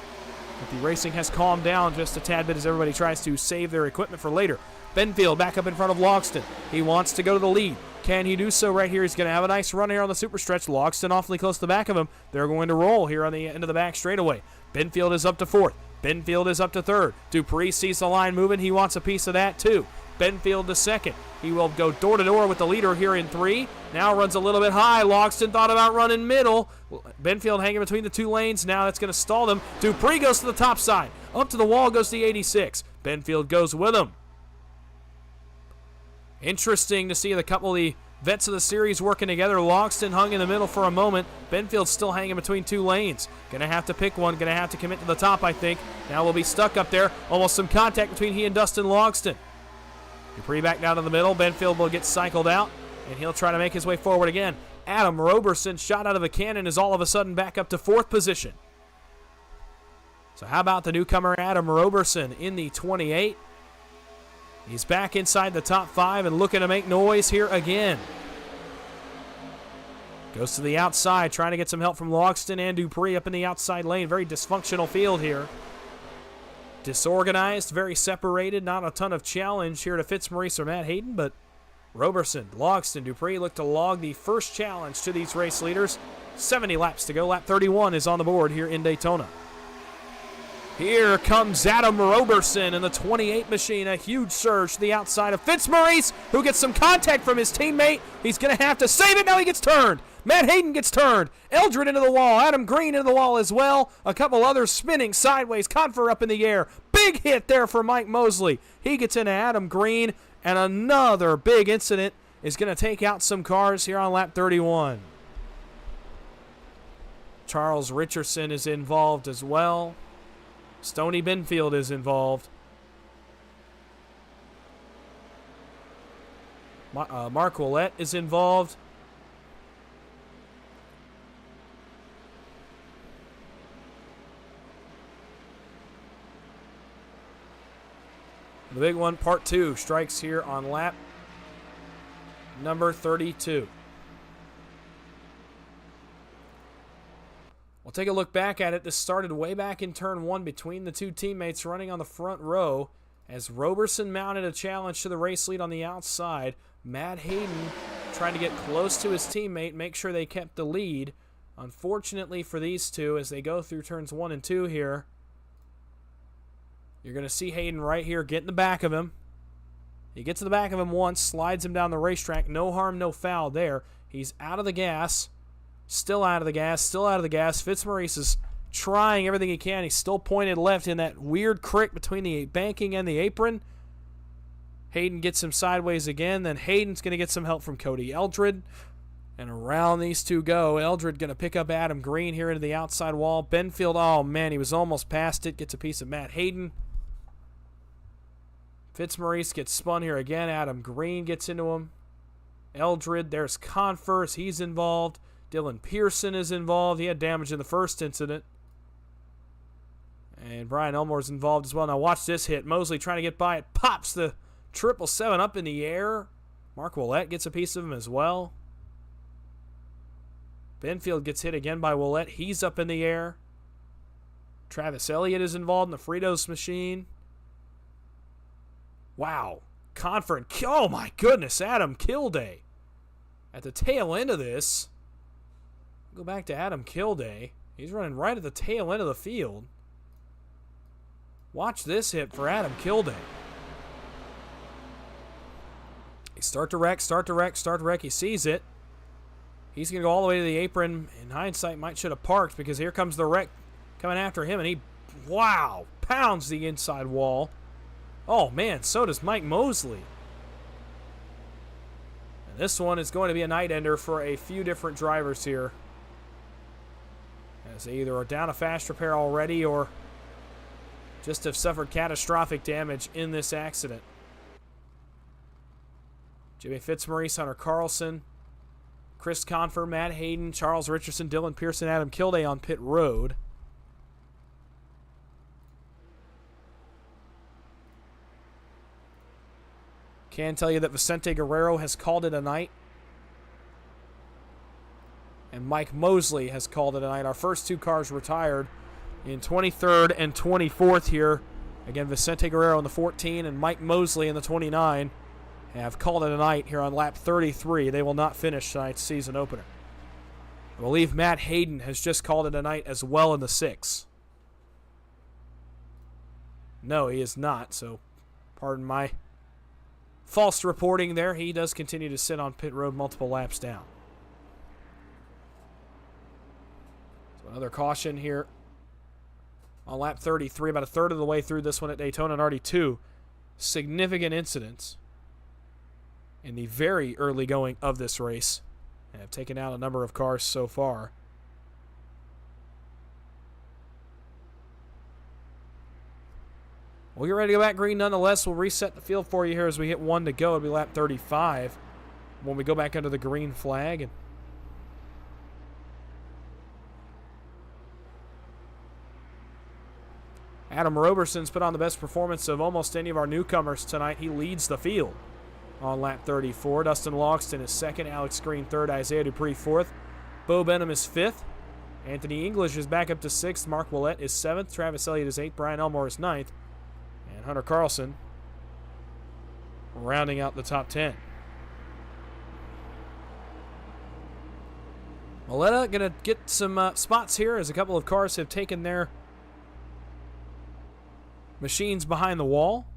that the racing has calmed down just a tad bit as everybody tries to save their equipment for later. Benfield back up in front of Logston. He wants to go to the lead. Can he do so right here? He's going to have a nice run here on the super stretch. Logston awfully close to the back of him. They're going to roll here on the end of the back straightaway. Benfield is up to 4th. Benfield is up to 3rd. Dupree sees the line moving. He wants a piece of that too. Benfield to 2nd. He will go door to door with the leader here in 3. Now runs a little bit high. Logston thought about running middle. Benfield hanging between the 2 lanes. Now that's going to stall them. Dupree goes to the top side. Up to the wall goes the 86. Benfield goes with him. Interesting to see the couple of the vets of the series working together. Logston hung in the middle for a moment. Benfield's still hanging between 2 lanes. Going to have to pick one. Going to have to commit to the top, I think. Now we'll be stuck up there. Almost some contact between he and Dustin Logston. Dupree back down to the middle. Benfield will get cycled out, and he'll try to make his way forward again. Adam Roberson, shot out of a cannon, is all of a sudden back up to 4th position. So how about the newcomer Adam Roberson in the 28? He's back inside the top 5 and looking to make noise here again. Goes to the outside, trying to get some help from Logston and Dupree up in the outside lane. Very dysfunctional field here. Disorganized, very separated, not a ton of challenge here to Fitzmaurice or Matt Hayden, but Roberson, Logston, Dupree look to log the first challenge to these race leaders. 70 laps to go. Lap 31 is on the board here in Daytona. Here comes Adam Roberson in the 28 machine. A huge surge to the outside of Fitzmaurice, who gets some contact from his teammate. He's going to have to save it. Now he gets turned. Matt Hayden gets turned. Eldred into the wall. Adam Green into the wall as well. A couple others spinning sideways. Confer up in the air. Big hit there for Mike Mosley. He gets into Adam Green, and another big incident is going to take out some cars here on lap 31. Charles Richardson is involved as well. Stony Benfield is involved. Mark Willett is involved. The big one, part 2, strikes here on lap number 32. We'll take a look back at it. This started way back in turn 1 between the 2 teammates running on the front row as Roberson mounted a challenge to the race lead on the outside. Matt Hayden trying to get close to his teammate, make sure they kept the lead. Unfortunately for these two, as they go through turns 1 and 2 here, you're going to see Hayden right here get in the back of him. He gets to the back of him once, slides him down the racetrack. No harm, no foul there. He's out of the gas. Still out of the gas, still out of the gas. Fitzmaurice is trying everything he can. He's still pointed left in that weird crick between the banking and the apron. Hayden gets him sideways again. Then Hayden's going to get some help from Cody Eldred. And around these two go. Eldred going to pick up Adam Green here into the outside wall. Benfield, oh man, he was almost past it. Gets a piece of Matt Hayden. Fitzmaurice gets spun here again. Adam Green gets into him. Eldred, there's Converse. He's involved. Dylan Pearson is involved. He had damage in the first incident. And Brian Elmore's involved as well. Now watch this hit. Mosley trying to get by it. Pops the 777 up in the air. Mark Willett gets a piece of him as well. Benfield gets hit again by Willett. He's up in the air. Travis Elliott is involved in the Fritos machine. Wow. Oh my goodness. Adam Kilday. At the tail end of this. Go back to Adam Kilday. He's running right at the tail end of the field. Watch this hit for Adam Kilday. He start to wreck. He sees it. He's going to go all the way to the apron. In hindsight, might should have parked because here comes the wreck coming after him, and he wow, pounds the inside wall. Oh, man, so does Mike Mosley. And this one is going to be a night ender for a few different drivers here, as they either are down a fast repair already or just have suffered catastrophic damage in this accident. Jimmy Fitzmaurice, Hunter Carlson, Chris Confer, Matt Hayden, Charles Richardson, Dylan Pearson, Adam Kilday on pit road. Can tell you that Vicente Guerrero has called it a night, and Mike Mosley has called it a night. Our first two cars retired in 23rd and 24th here. Again, Vicente Guerrero in the 14 and Mike Mosley in the 29 have called it a night here on lap 33. They will not finish tonight's season opener. I believe Matt Hayden has just called it a night as well in the 6. No, he is not, so pardon my false reporting there. He does continue to sit on pit road multiple laps down. So another caution here on lap 33, about a third of the way through this one at Daytona, and already 2 significant incidents in the very early going of this race, and have taken out a number of cars so far. We'll get ready to go back green nonetheless. We'll reset the field for you here as we hit 1 to go. It'll be lap 35 when we go back under the green flag. And Adam Roberson's put on the best performance of almost any of our newcomers tonight. He leads the field on lap 34. Dustin Logston is second. Alex Green third. Isaiah Dupree fourth. Bo Benham is fifth. Anthony English is back up to sixth. Mark Willett is seventh. Travis Elliott is eighth. Brian Elmore is ninth. And Hunter Carlson rounding out the top 10. Maletta going to get some spots here as a couple of cars have taken their machines behind the wall.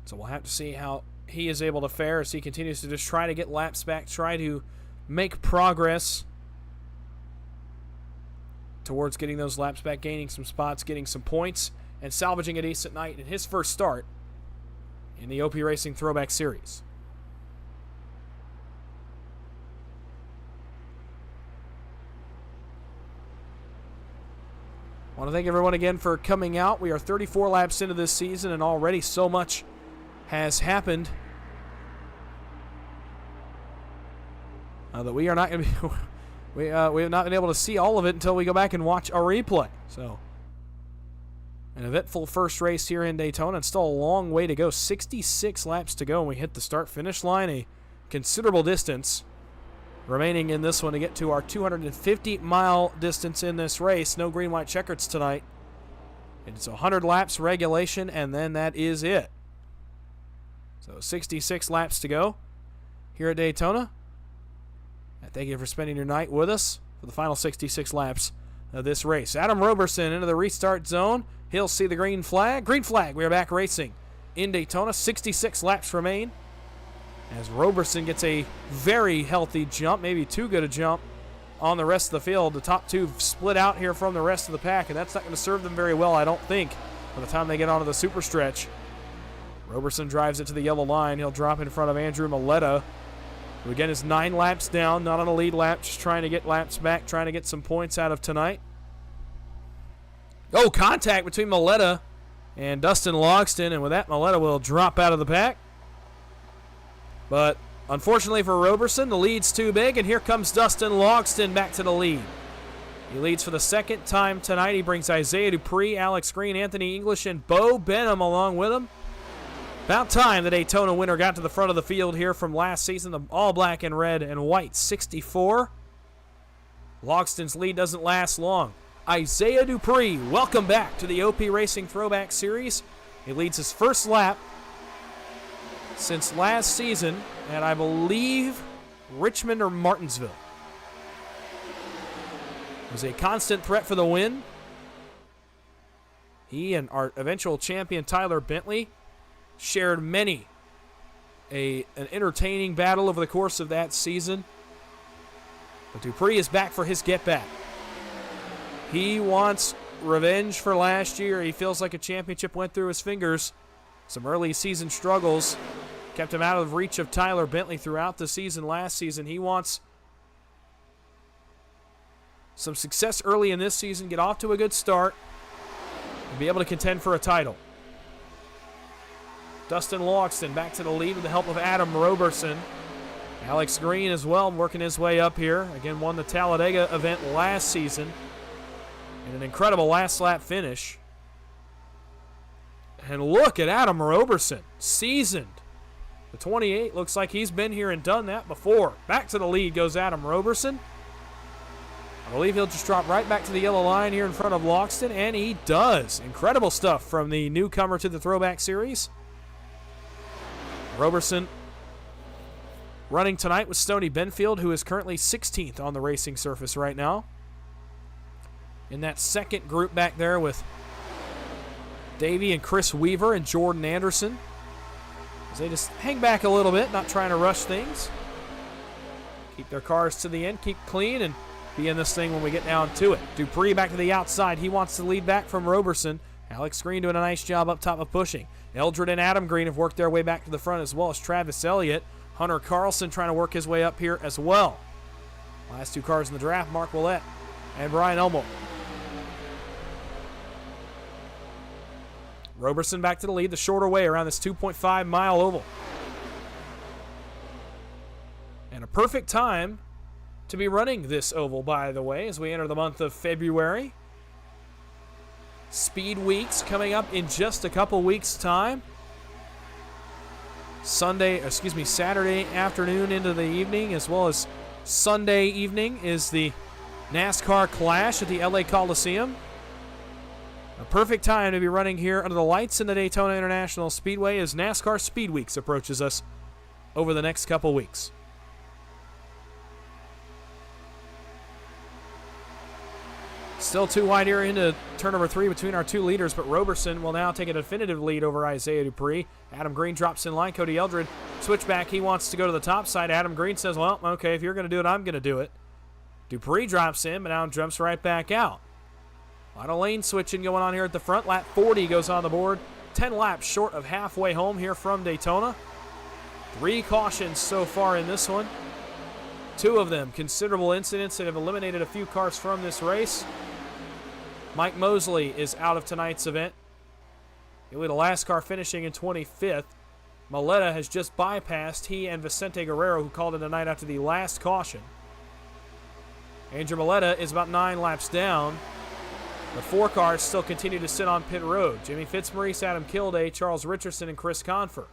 So we'll have to see how he is able to fare as he continues to just try to get laps back, try to make progress towards getting those laps back, gaining some spots, getting some points, and salvaging a decent night in his first start in the OP Racing Throwback Series. I want to thank everyone again for coming out. We are 34 laps into this season, and already so much has happened that we are not going to be we have not been able to see all of it until we go back and watch a replay. So an eventful first race here in Daytona, and still a long way to go. 66 laps to go, and we hit the start-finish line. A considerable distance remaining in this one to get to our 250-mile distance in this race. No green, white checkers tonight. It's 100 laps regulation, and then that is it. So 66 laps to go here at Daytona. And thank you for spending your night with us for the final 66 laps of this race. Adam Roberson into the restart zone. He'll see the green flag. Green flag, we are back racing in Daytona. 66 laps remain as Roberson gets a very healthy jump, maybe too good a jump on the rest of the field. The top two split out here from the rest of the pack, and that's not going to serve them very well, I don't think, by the time they get onto the super stretch. Roberson drives it to the yellow line. He'll drop in front of Andrew Maletta, who again is 9 laps down, not on a lead lap, just trying to get laps back, trying to get some points out of tonight. Oh, contact between Maletta and Dustin Logston, and with that, Maletta will drop out of the pack. But unfortunately for Roberson, the lead's too big, and here comes Dustin Logston back to the lead. He leads for the second time tonight. He brings Isaiah Dupree, Alex Green, Anthony English, and Bo Benham along with him. About time the Daytona winner got to the front of the field here from last season, the all black and red and white 64. Logston's lead doesn't last long. Isaiah Dupree, welcome back to the OP Racing Throwback Series. He leads his first lap since last season at, I believe, Richmond or Martinsville. Was a constant threat for the win. He and our eventual champion Tyler Bentley shared many an entertaining battle over the course of that season. But Dupree is back for his get-back. He wants revenge for last year. He feels like a championship went through his fingers. Some early season struggles kept him out of reach of Tyler Bentley throughout the season last season. He wants some success early in this season, get off to a good start, and be able to contend for a title. Dustin Logston back to the lead with the help of Adam Roberson. Alex Green as well working his way up here. Again, won the Talladega event last season in an incredible last lap finish. And look at Adam Roberson, seasoned. The 28 looks like he's been here and done that before. Back to the lead goes Adam Roberson. I believe he'll just drop right back to the yellow line here in front of Logston, and he does. Incredible stuff from the newcomer to the Throwback Series. Roberson running tonight with Stoney Benfield, who is currently 16th on the racing surface right now. In that second group back there with Davey and Chris Weaver and Jordan Anderson, as they just hang back a little bit, not trying to rush things. Keep their cars to the end, keep clean, and be in this thing when we get down to it. Dupree back to the outside. He wants to lead back from Roberson. Alex Green doing a nice job up top of pushing. Eldred and Adam Green have worked their way back to the front, as well as Travis Elliott. Hunter Carlson trying to work his way up here as well. Last two cars in the draft, Mark Willett and Brian Elmo. Roberson back to the lead, the shorter way around this 2.5-mile oval. And a perfect time to be running this oval, by the way, as we enter the month of February. Speed Weeks coming up in just a couple weeks' time. Saturday afternoon into the evening, as well as Sunday evening, is the NASCAR Clash at the LA Coliseum. A perfect time to be running here under the lights in the Daytona International Speedway as NASCAR Speed Weeks approaches us over the next couple weeks. Still too wide here into turn number 3 between our two leaders, but Roberson will now take a definitive lead over Isaiah Dupree. Adam Green drops in line. Cody Eldred, switchback. He wants to go to the top side. Adam Green says, well, okay, if you're going to do it, I'm going to do it. Dupree drops in, but now jumps right back out. A lot of lane switching going on here at the front. Lap 40 goes on the board. 10 laps short of halfway home here from Daytona. 3 cautions so far in this one. 2 of them considerable incidents that have eliminated a few cars from this race. Mike Mosley is out of tonight's event. He'll be the last car finishing in 25th. Maletta has just bypassed he and Vicente Guerrero, who called it a night after the last caution. Andrew Maletta is about 9 laps down. The 4 cars still continue to sit on pit road. Jimmy Fitzmaurice, Adam Kilday, Charles Richardson, and Chris Confer.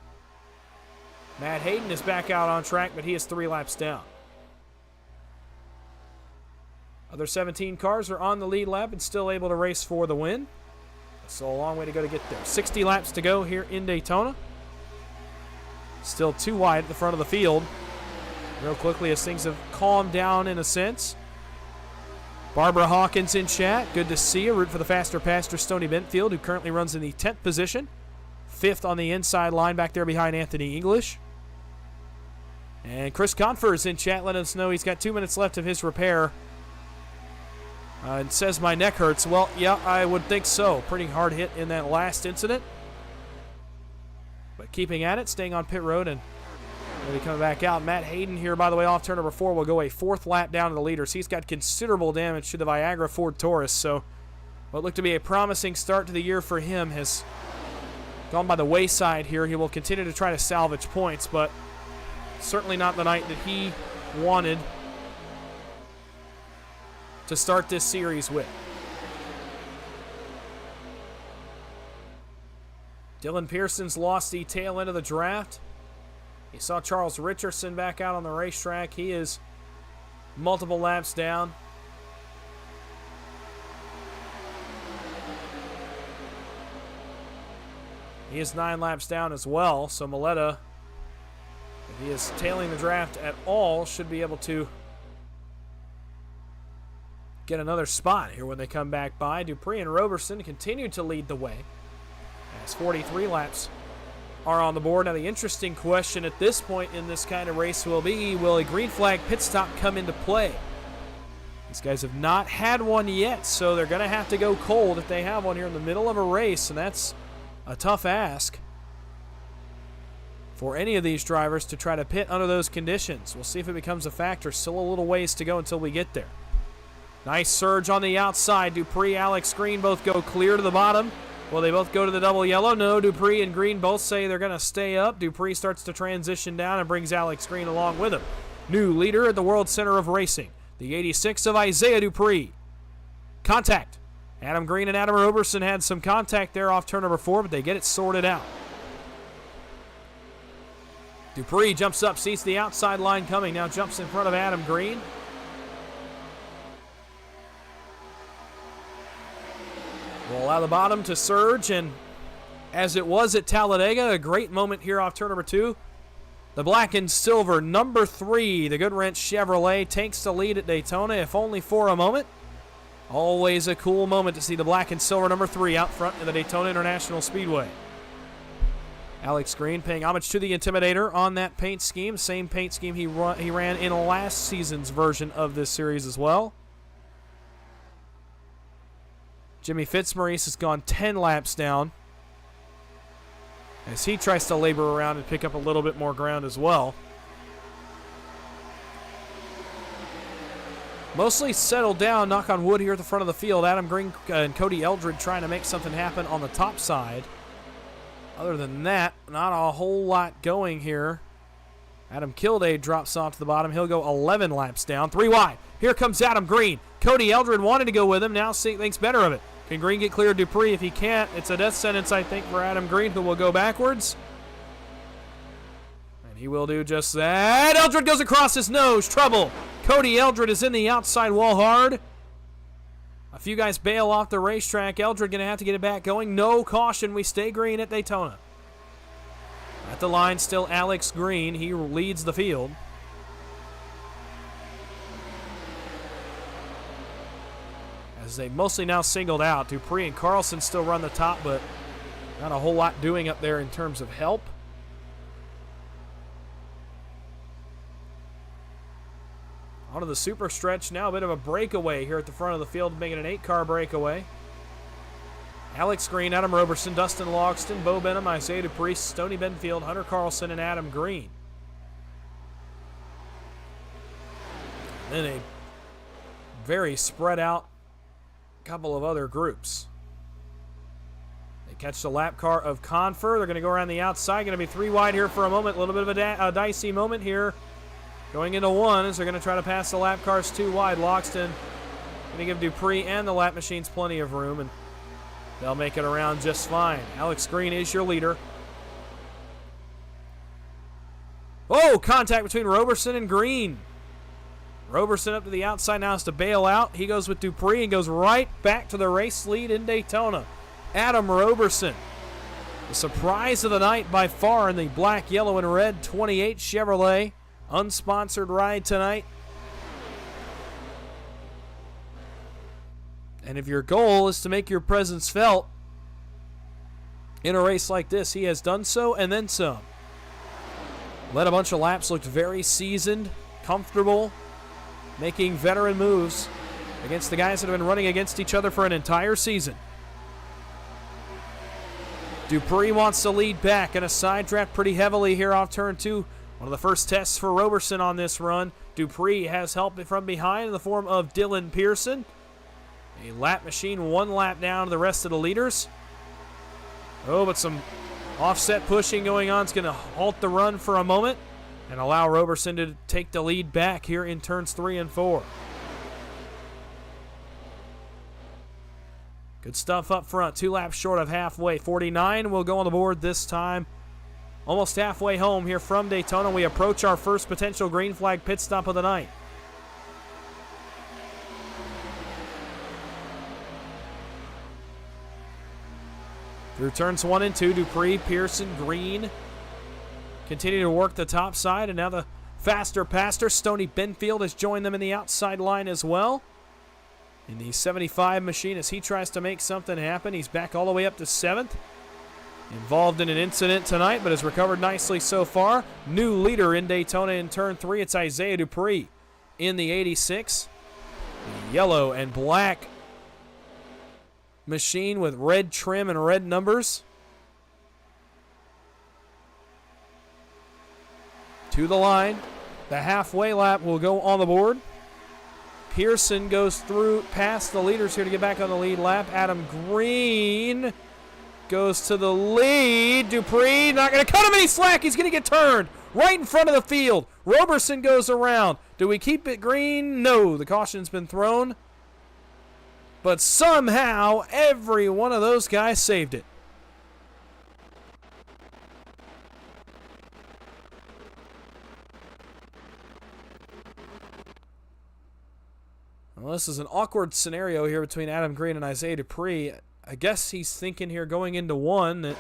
Matt Hayden is back out on track, but he is 3 laps down. Other 17 cars are on the lead lap and still able to race for the win. So a long way to go to get there. 60 laps to go here in Daytona. Still too wide at the front of the field. Real quickly as things have calmed down in a sense. Barbara Hawkins in chat. Good to see you. Root for the faster pastor Stoney Benfield, who currently runs in the 10th position. 5th on the inside line back there behind Anthony English. And Chris Confer is in chat letting us know he's got 2 minutes left of his repair. And says my neck hurts. Well, yeah, I would think so. Pretty hard hit in that last incident. But keeping at it, staying on pit road and really coming back out. Matt Hayden here, by the way, off turn number 4 will go a 4th lap down to the leaders. He's got considerable damage to the Viagra Ford Taurus, so what looked to be a promising start to the year for him has gone by the wayside here. He will continue to try to salvage points, but certainly not the night that he wanted to start this series with. Dylan Pearson's lost the tail end of the draft. He saw Charles Richardson back out on the racetrack. He is multiple laps down. He is 9 laps down as well, so Maletta, if he is tailing the draft at all, should be able to get another spot here when they come back by. Dupree and Roberson continue to lead the way as 43 laps are on the board. Now the interesting question at this point in this kind of race will be, will a green flag pit stop come into play? These guys have not had one yet, so they're going to have to go cold if they have one here in the middle of a race, and that's a tough ask for any of these drivers to try to pit under those conditions. We'll see if it becomes a factor. Still a little ways to go until we get there. Nice surge on the outside. Dupree, Alex Green both go clear to the bottom. Will they both go to the double yellow? No, Dupree and Green both say they're going to stay up. Dupree starts to transition down and brings Alex Green along with him. New leader at the World Center of Racing, the 86 of Isaiah Dupree. Contact. Adam Green and Adam Roberson had some contact there off turn number 4, but they get it sorted out. Dupree jumps up, sees the outside line coming, now jumps in front of Adam Green. We'll allow the bottom to surge, and as it was at Talladega, a great moment here off turn number 2. The black and silver, number 3, the Goodwrench Chevrolet, takes the lead at Daytona, if only for a moment. Always a cool moment to see the black and silver number 3 out front in the Daytona International Speedway. Alex Green paying homage to the Intimidator on that paint scheme. Same paint scheme he ran in last season's version of this series as well. Jimmy Fitzmaurice has gone 10 laps down as he tries to labor around and pick up a little bit more ground as well. Mostly settled down, knock on wood here at the front of the field. Adam Green and Cody Eldred trying to make something happen on the top side. Other than that, not a whole lot going here. Adam Kilday drops off to the bottom. He'll go 11 laps down. 3 wide. Here comes Adam Green. Cody Eldred wanted to go with him. Now thinks better of it. Can Green get clear of Dupree? If he can't, it's a death sentence, I think, for Adam Green, who will go backwards. And he will do just that. Eldred goes across his nose. Trouble. Cody Eldred is in the outside wall hard. A few guys bail off the racetrack. Eldred going to have to get it back going. No caution. We stay green at Daytona. At the line, still Alex Green. He leads the field. As they mostly now singled out. Dupree and Carlson still run the top, but not a whole lot doing up there in terms of help. Onto the super stretch now, a bit of a breakaway here at the front of the field, making an 8-car breakaway. Alex Green, Adam Roberson, Dustin Logston, Bo Benham, Isaiah Dupree, Stoney Benfield, Hunter Carlson, and Adam Green. Then a very spread out couple of other groups. They catch the lap car of Confer. They're going to go around the outside. Going to be 3 wide here for a moment. A little bit of a dicey moment here. Going into 1 as they're going to try to pass the lap cars 2 wide. Logston going to give Dupree and the lap machines plenty of room, and they'll make it around just fine. Alex Green is your leader. Oh, contact between Roberson and Green. Roberson up to the outside now has to bail out. He goes with Dupree and goes right back to the race lead in Daytona. Adam Roberson, the surprise of the night by far in the black, yellow, and red 28 Chevrolet. Unsponsored ride tonight. And if your goal is to make your presence felt in a race like this, he has done so and then some. Led a bunch of laps, looked very seasoned, comfortable, making veteran moves against the guys that have been running against each other for an entire season. Dupree wants to lead back and a side draft pretty heavily here off turn 2. One of the first tests for Roberson on this run. Dupree has help from behind in the form of Dylan Pearson. A lap machine 1 lap down to the rest of the leaders. Oh, but some offset pushing going on. It's going to halt the run for a moment and allow Roberson to take the lead back here in turns 3 and 4. Good stuff up front. 2 laps short of halfway. 49 will go on the board this time. Almost halfway home here from Daytona. We approach our first potential green flag pit stop of the night. Through turns 1 and 2, Dupree, Pearson, Green continue to work the top side, and now the faster passer, Stoney Benfield, has joined them in the outside line as well. In the 75 machine as he tries to make something happen. He's back all the way up to 7th. Involved in an incident tonight, but has recovered nicely so far. New leader in Daytona in turn 3. It's Isaiah Dupree in the 86. The yellow and black machine with red trim and red numbers. To the line. The halfway lap will go on the board. Pearson goes through past the leaders here to get back on the lead lap. Adam Green goes to the lead. Dupree not going to cut him any slack. He's going to get turned right in front of the field. Roberson goes around. Do we keep it green? No. The caution's been thrown. But somehow every one of those guys saved it. Well, this is an awkward scenario here between Adam Green and Isaiah Dupree. I guess he's thinking here going into one that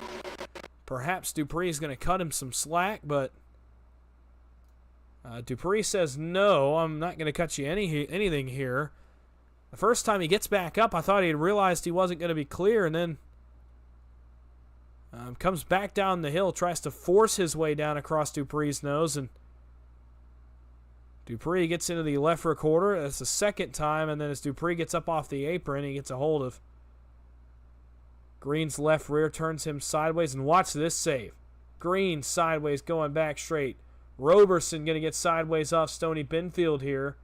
perhaps Dupree is going to cut him some slack, but Dupree says, no, I'm not going to cut you anything here. The first time he gets back up, I thought he had realized he wasn't going to be clear, and then comes back down the hill, tries to force his way down across Dupree's nose, and Dupree gets into the left rear quarter. That's the second time, and then as Dupree gets up off the apron, he gets a hold of Green's left rear, turns him sideways, and watch this save. Green sideways going back straight. Roberson going to get sideways off Stony Benfield here.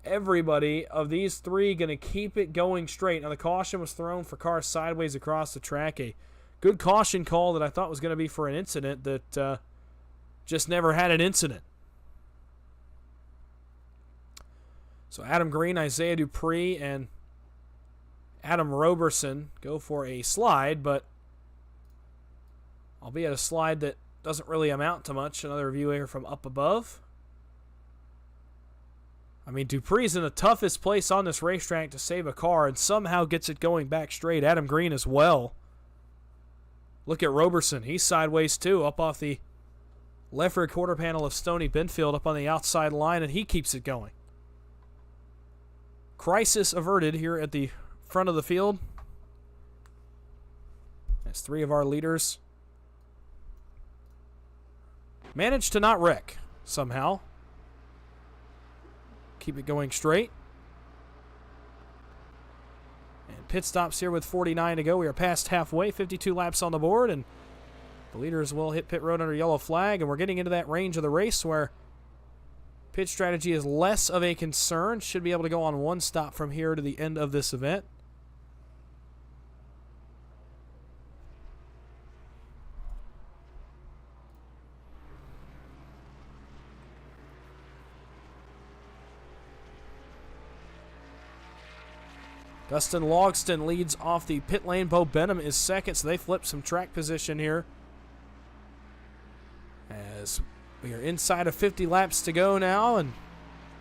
Everybody of these three going to keep it going straight. Now the caution was thrown for cars sideways across the track. A good caution call that I thought was going to be for an incident that just never had an incident. So Adam Green, Isaiah Dupree, and Adam Roberson go for a slide, but albeit a slide that doesn't really amount to much. Another view here from up above. I mean, Dupree's in the toughest place on this racetrack to save a car and somehow gets it going back straight. Adam Green as well. Look at Roberson. He's sideways too, up off the left rear quarter panel of Stony Benfield up on the outside line, and he keeps it going. Crisis averted here at the front of the field. As three of our leaders managed to not wreck somehow. Keep it going straight. And pit stops here with 49 to go. We are past halfway, 52 laps on the board, and the leaders will hit pit road under yellow flag, and we're getting into that range of the race where pit strategy is less of a concern. Should be able to go on one stop from here to the end of this event. Dustin Logston leads off the pit lane. Bo Benham is second, so they flip some track position here. As we are inside of 50 laps to go now, and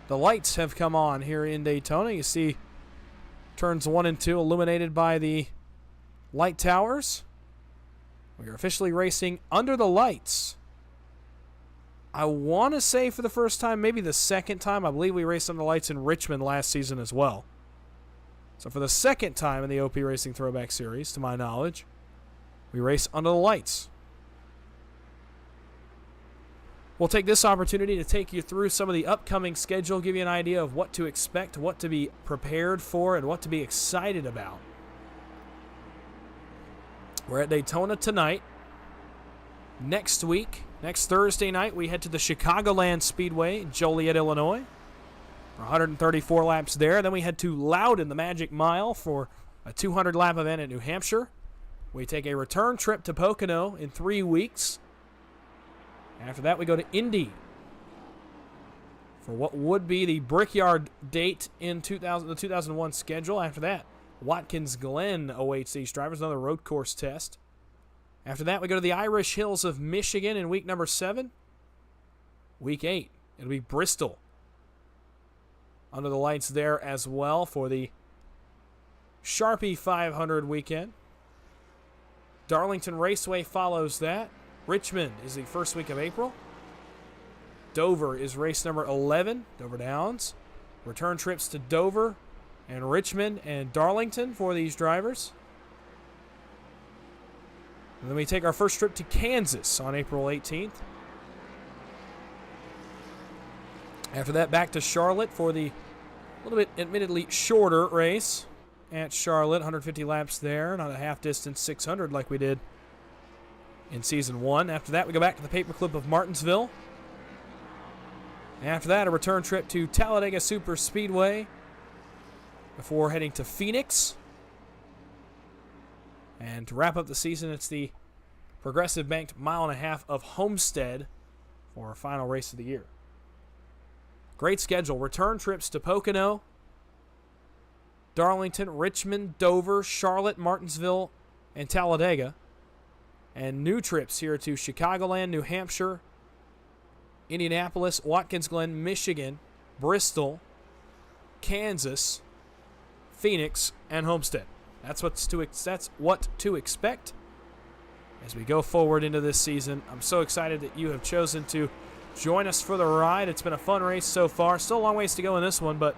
the lights have come on here in Daytona. You see turns 1 and 2 illuminated by the light towers. We are officially racing under the lights. I want to say for the first time, maybe the second time. I believe we raced under the lights in Richmond last season as well. So for the second time in the OP Racing Throwback Series, to my knowledge, we race under the lights. We'll take this opportunity to take you through some of the upcoming schedule, give you an idea of what to expect, what to be prepared for, and what to be excited about. We're at Daytona tonight. Next week, next Thursday night, we head to the Chicagoland Speedway in Joliet, Illinois. 134 laps there. Then we head to Loudon, the Magic Mile, for a 200-lap event at New Hampshire. We take a return trip to Pocono in 3 weeks. After that, we go to Indy for what would be the Brickyard date in the 2001 schedule. After that, Watkins Glen awaits these drivers, another road course test. After that, we go to the Irish Hills of Michigan in week number 7. Week 8, it'll be Bristol. Under the lights there as well for the Sharpie 500 weekend. Darlington Raceway follows that. Richmond is the first week of April. Dover is race number 11, Dover Downs. Return trips to Dover and Richmond and Darlington for these drivers. And then we take our first trip to Kansas on April 18th. After that, back to Charlotte for the A little bit, admittedly, shorter race at Charlotte. 150 laps there. Not a half distance 600 like we did in Season 1. After that, we go back to the paperclip of Martinsville. After that, a return trip to Talladega Super Speedway before heading to Phoenix. And to wrap up the season, it's the Progressive Banked mile and a half of Homestead for our final race of the year. Great schedule. Return trips to Pocono, Darlington, Richmond, Dover, Charlotte, Martinsville, and Talladega. And new trips here to Chicagoland, New Hampshire, Indianapolis, Watkins Glen, Michigan, Bristol, Kansas, Phoenix, and Homestead. That's what to expect as we go forward into this season. I'm so excited that you have chosen to join us for the ride. It's been a fun race so far. Still a long ways to go in this one, but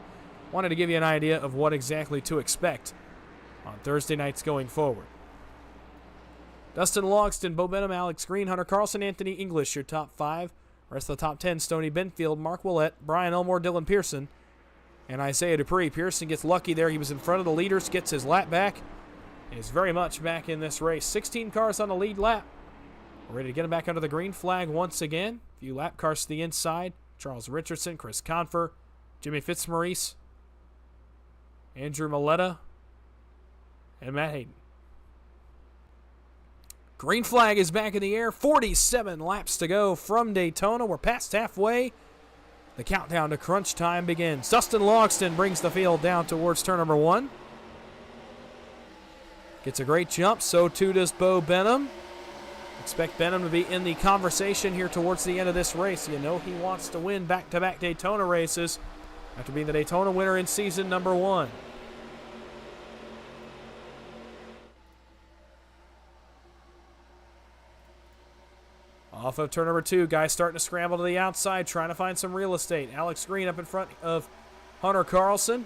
wanted to give you an idea of what exactly to expect on Thursday nights going forward. Dustin Logston, Bo Benham, Alex Green, Hunter Carlson, Anthony English, your top 5. Rest of the top 10, Stoney Benfield, Mark Willett, Brian Elmore, Dylan Pearson, and Isaiah Dupree. Pearson gets lucky there. He was in front of the leaders, gets his lap back, and is very much back in this race. 16 cars on the lead lap. We're ready to get him back under the green flag once again. A few lap cars to the inside. Charles Richardson, Chris Confer, Jimmy Fitzmaurice, Andrew Maletta, and Matt Hayden. Green flag is back in the air. 47 laps to go from Daytona. We're past halfway. The countdown to crunch time begins. Dustin Logston brings the field down towards turn number 1. Gets a great jump. So too does Bo Benham. Expect Benham to be in the conversation here towards the end of this race. You know he wants to win back-to-back Daytona races after being the Daytona winner in season number 1. Off of turn number 2, guys starting to scramble to the outside, trying to find some real estate. Alex Green up in front of Hunter Carlson.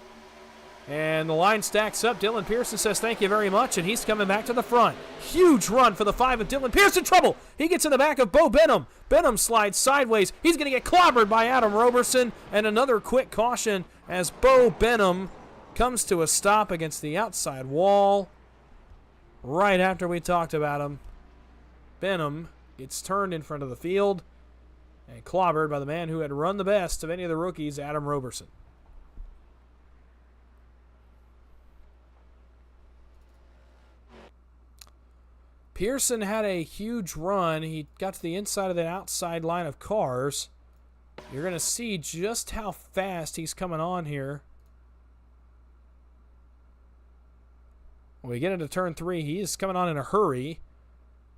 And the line stacks up. Dylan Pearson says thank you very much, and he's coming back to the front. Huge run for the 5 of Dylan Pearson. Trouble. He gets in the back of Bo Benham. Benham slides sideways. He's going to get clobbered by Adam Roberson. And another quick caution as Bo Benham comes to a stop against the outside wall. Right after we talked about him, Benham gets turned in front of the field and clobbered by the man who had run the best of any of the rookies, Adam Roberson. Pearson had a huge run. He got to the inside of the outside line of cars. You're going to see just how fast he's coming on here. When we get into turn 3, he is coming on in a hurry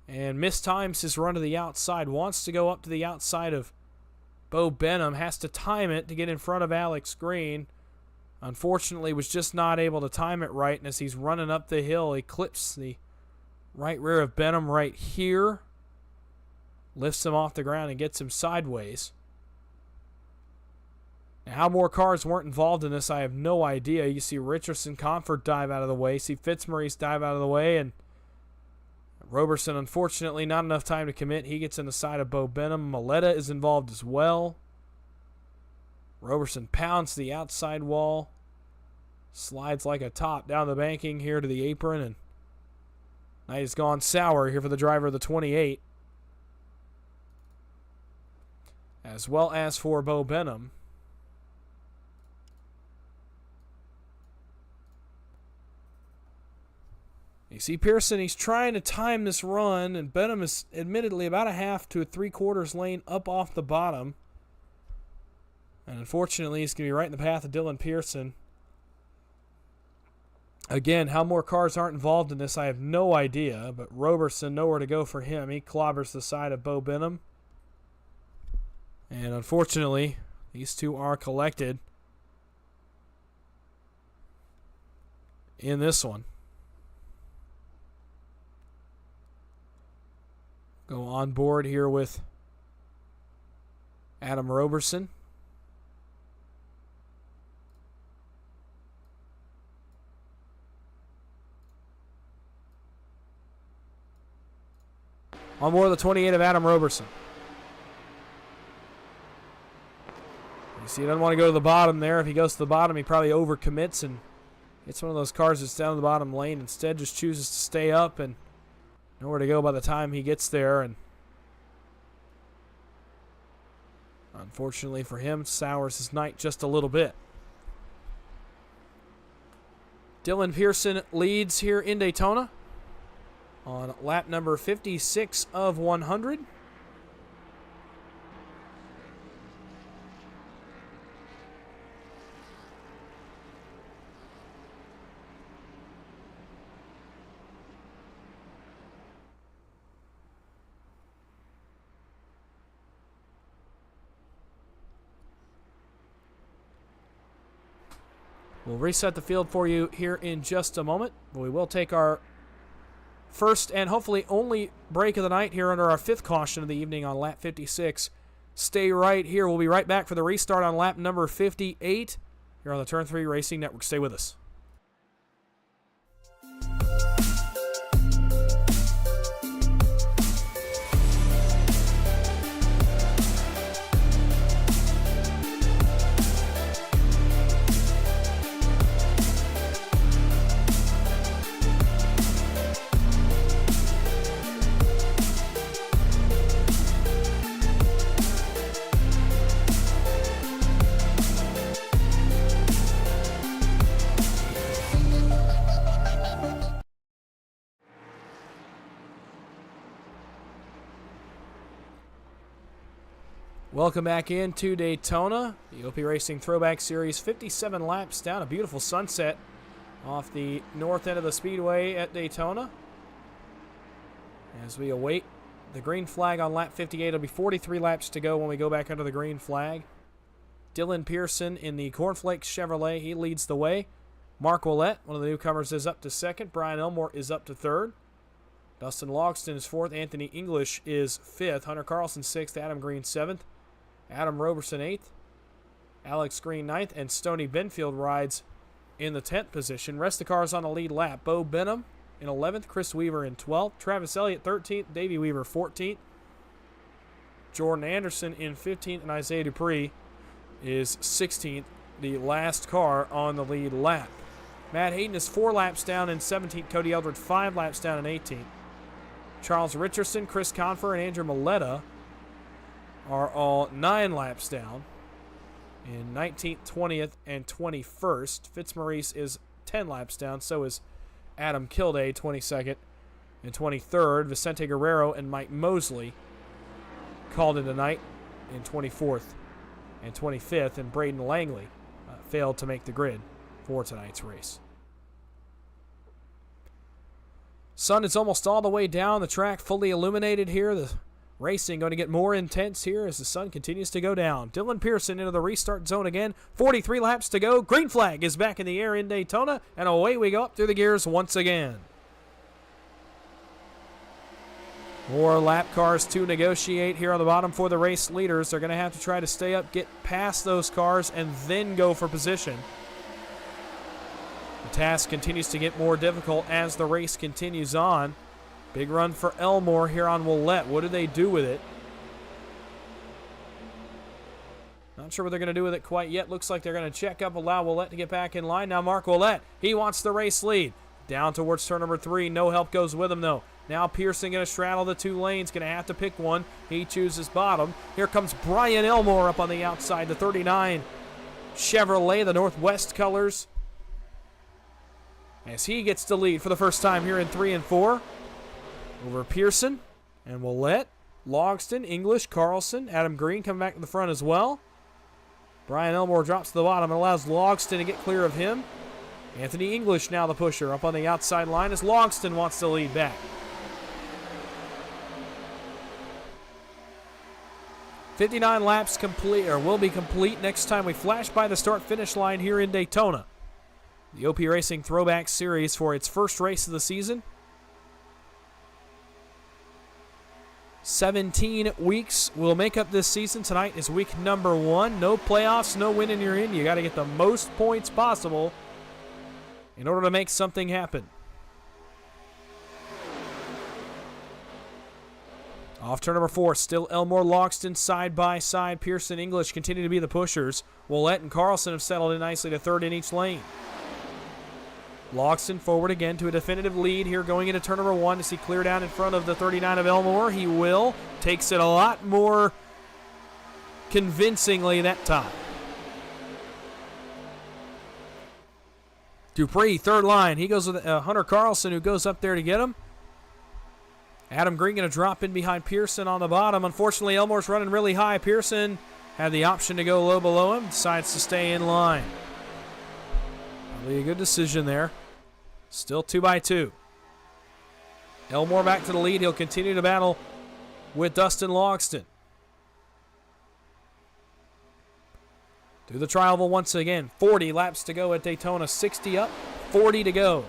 and mistimes his run to the outside. Wants to go up to the outside of Bo Benham. Has to time it to get in front of Alex Green. Unfortunately, was just not able to time it right. And as he's running up the hill, he clips the right rear of Benham right here. Lifts him off the ground and gets him sideways. Now, how more cars weren't involved in this, I have no idea. You see Richardson, Comfort dive out of the way. See Fitzmaurice dive out of the way. And Roberson, unfortunately, not enough time to commit. He gets in the side of Bo Benham. Maletta is involved as well. Roberson pounds the outside wall. Slides like a top down the banking here to the apron. And night has gone sour here for the driver of the 28. As well as for Bo Benham. You see Pearson, he's trying to time this run, and Benham is admittedly about a half to a 3/4 lane up off the bottom. And unfortunately, he's going to be right in the path of Dylan Pearson. Again, how more cars aren't involved in this, I have no idea, but Roberson, nowhere to go for him. He clobbers the side of Bo Benham. And unfortunately, these two are collected in this one. Go on board here with Adam Roberson. On board the 28 of Adam Roberson. You See, he doesn't want to go to the bottom there. If he goes to the bottom, he probably overcommits and gets one of those cars that's down the bottom lane. Instead, just chooses to stay up and nowhere to go by the time he gets there. And unfortunately for him, sours his night just a little bit. Dylan Pearson leads here in Daytona on lap number 56 of 100. We'll reset the field for you here in just a moment. We will take our first and hopefully only break of the night here under our 5th caution of the evening on lap 56. Stay right here. We'll be right back for the restart on lap number 58 here on the Turn 3 Racing Network. Stay with us. Welcome back into Daytona, the OP Racing Throwback Series, 57 laps down, a beautiful sunset off the north end of the speedway at Daytona. As we await the green flag on lap 58, it'll be 43 laps to go when we go back under the green flag. Dylan Pearson in the Cornflakes Chevrolet, he leads the way. Mark Willett, one of the newcomers, is up to 2nd. Brian Elmore is up to 3rd. Dustin Logston is 4th. Anthony English is 5th. Hunter Carlson 6th. Adam Green 7th. Adam Roberson 8th, Alex Green 9th, and Stoney Benfield rides in the 10th position. Rest of the cars on the lead lap. Bo Benham in 11th, Chris Weaver in 12th, Travis Elliott 13th, Davey Weaver 14th, Jordan Anderson in 15th, and Isaiah Dupree is 16th, the last car on the lead lap. Matt Hayden is 4 laps down in 17th, Cody Eldred 5 laps down in 18th. Charles Richardson, Chris Confer, and Andrew Maletta are all 9 laps down in 19th, 20th, and 21st. Fitzmaurice is 10 laps down. So is Adam Kilday, 22nd and 23rd. Vicente Guerrero and Mike Mosley called in tonight in 24th and 25th. And Braden Langley failed to make the grid for tonight's race. Sun is almost all the way down. The track fully illuminated here. The racing going to get more intense here as the sun continues to go down. Dylan Pearson into the restart zone again. 43 laps to go. Green flag is back in the air in Daytona, and away we go up through the gears once again. More lap cars to negotiate here on the bottom for the race leaders. They're going to have to try to stay up, get past those cars, and then go for position. The task continues to get more difficult as the race continues on. Big run for Elmore here on Willett. What do they do with it? Not sure what they're going to do with it quite yet. Looks like they're going to check up, allow Willett to get back in line. Now Mark Willett, he wants the race lead. Down towards turn number 3. No help goes with him, though. Now Pearson going to straddle the 2 lanes. Going to have to pick one. He chooses bottom. Here comes Brian Elmore up on the outside. The 39 Chevrolet, the Northwest colors. As he gets the lead for the first time here in 3 and 4. Over Pearson and Willett, Logston, English, Carlson, Adam Green coming back to the front as well. Brian Elmore drops to the bottom and allows Logston to get clear of him. Anthony English now the pusher up on the outside line as Logston wants to lead back. 59 laps complete, or will be complete next time we flash by the start-finish line here in Daytona. The OP Racing Throwback Series for its first race of the season. 17 weeks will make up this season. Tonight is week number 1. No playoffs, no winning you're in. You got to get the most points possible in order to make something happen. Off turn number 4, still Elmore, Logston side by side. Pearson, English continue to be the pushers. Willett and Carlson have settled in nicely to third in each lane. Logston forward again to a definitive lead here going into turn number 1. Does he clear down in front of the 39 of Elmore? He will. Takes it a lot more convincingly that time. Dupree, third line. He goes with Hunter Carlson, who goes up there to get him. Adam Green going to drop in behind Pearson on the bottom. Unfortunately, Elmore's running really high. Pearson had the option to go low below him. Decides to stay in line. Probably a good decision there. Still 2x2. Elmore back to the lead. He'll continue to battle with Dustin Logston. Do the trial once again. 40 laps to go at Daytona. 60 up, 40 to go.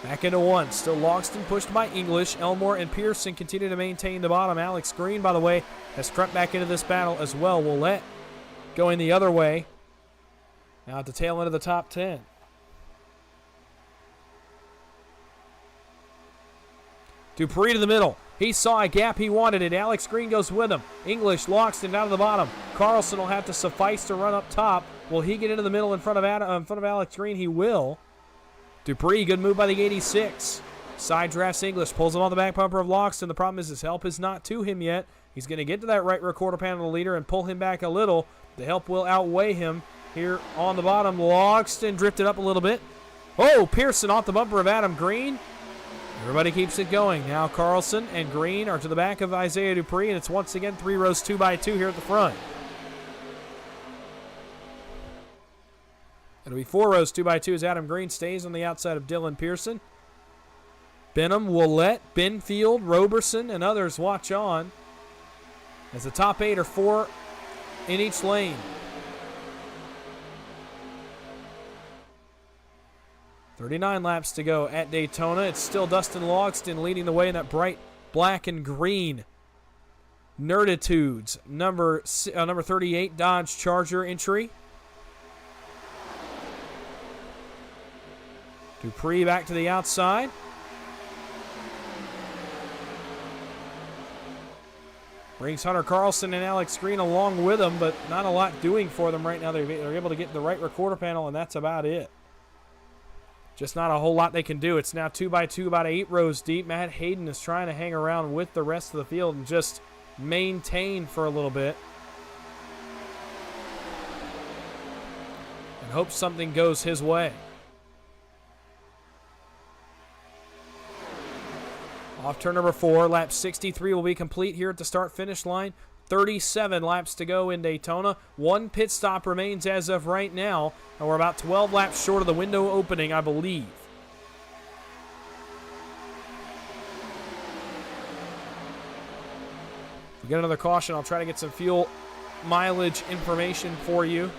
Back into 1. Still Logston pushed by English. Elmore and Pearson continue to maintain the bottom. Alex Green, by the way, has crept back into this battle as well. Willett going the other way. Now at the tail end of the top 10. Dupree to the middle. He saw a gap. He wanted it. Alex Green goes with him. English, Logston down to the bottom. Carlson will have to suffice to run up top. Will he get into the middle in front of Alex Green? He will. Dupree, good move by the 86. Side drafts English, pulls him on the back bumper of Logston. The problem is his help is not to him yet. He's going to get to that right rear quarter panel leader and pull him back a little. The help will outweigh him here on the bottom. Logston drifted up a little bit. Oh, Pearson off the bumper of Adam Green. Everybody keeps it going. Now Carlson and Green are to the back of Isaiah Dupree, and it's once again 3 rows 2x2 here at the front. It'll be 4 rows 2x2 as Adam Green stays on the outside of Dylan Pearson. Benham, Willett, Benfield, Roberson, and others watch on as the top 8 are 4 in each lane. .39 laps to go at Daytona. It's still Dustin Logston leading the way in that bright black and green Nerditudes number 38 Dodge Charger entry. Dupree back to the outside. Brings Hunter Carlson and Alex Green along with them, but not a lot doing for them right now. They're able to get the right rear quarter panel, and that's about it. Just not a whole lot they can do. It's now 2x2, about 8 rows deep. Matt Hayden is trying to hang around with the rest of the field and just maintain for a little bit. And hope something goes his way. Off turn number 4, lap 63 will be complete here at the start-finish line. 37 laps to go in Daytona. 1 pit stop remains as of right now, and we're about 12 laps short of the window opening, I believe. If we get another caution, I'll try to get some fuel mileage information for you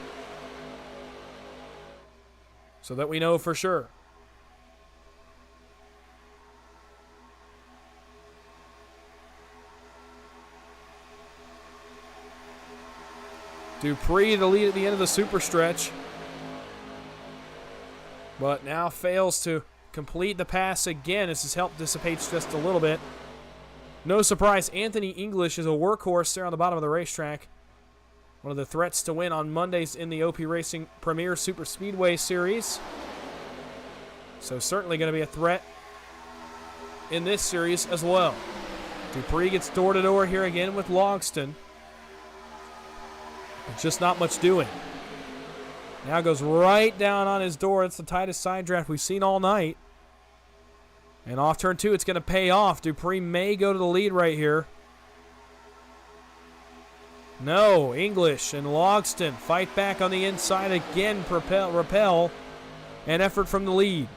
so that we know for sure. Dupree the lead at the end of the super stretch, but now fails to complete the pass again as his help dissipates just a little bit. No surprise, Anthony English is a workhorse there on the bottom of the racetrack. One of the threats to win on Mondays in the OP Racing Premier Super Speedway Series. So certainly going to be a threat in this series as well. Dupree gets door to door here again with Logston. It's just not much doing. Now goes right down on his door. It's the tightest side draft we've seen all night. And off turn 2, it's going to pay off. Dupree may go to the lead right here. No, English and Logston fight back on the inside again. Repel an effort from the lead.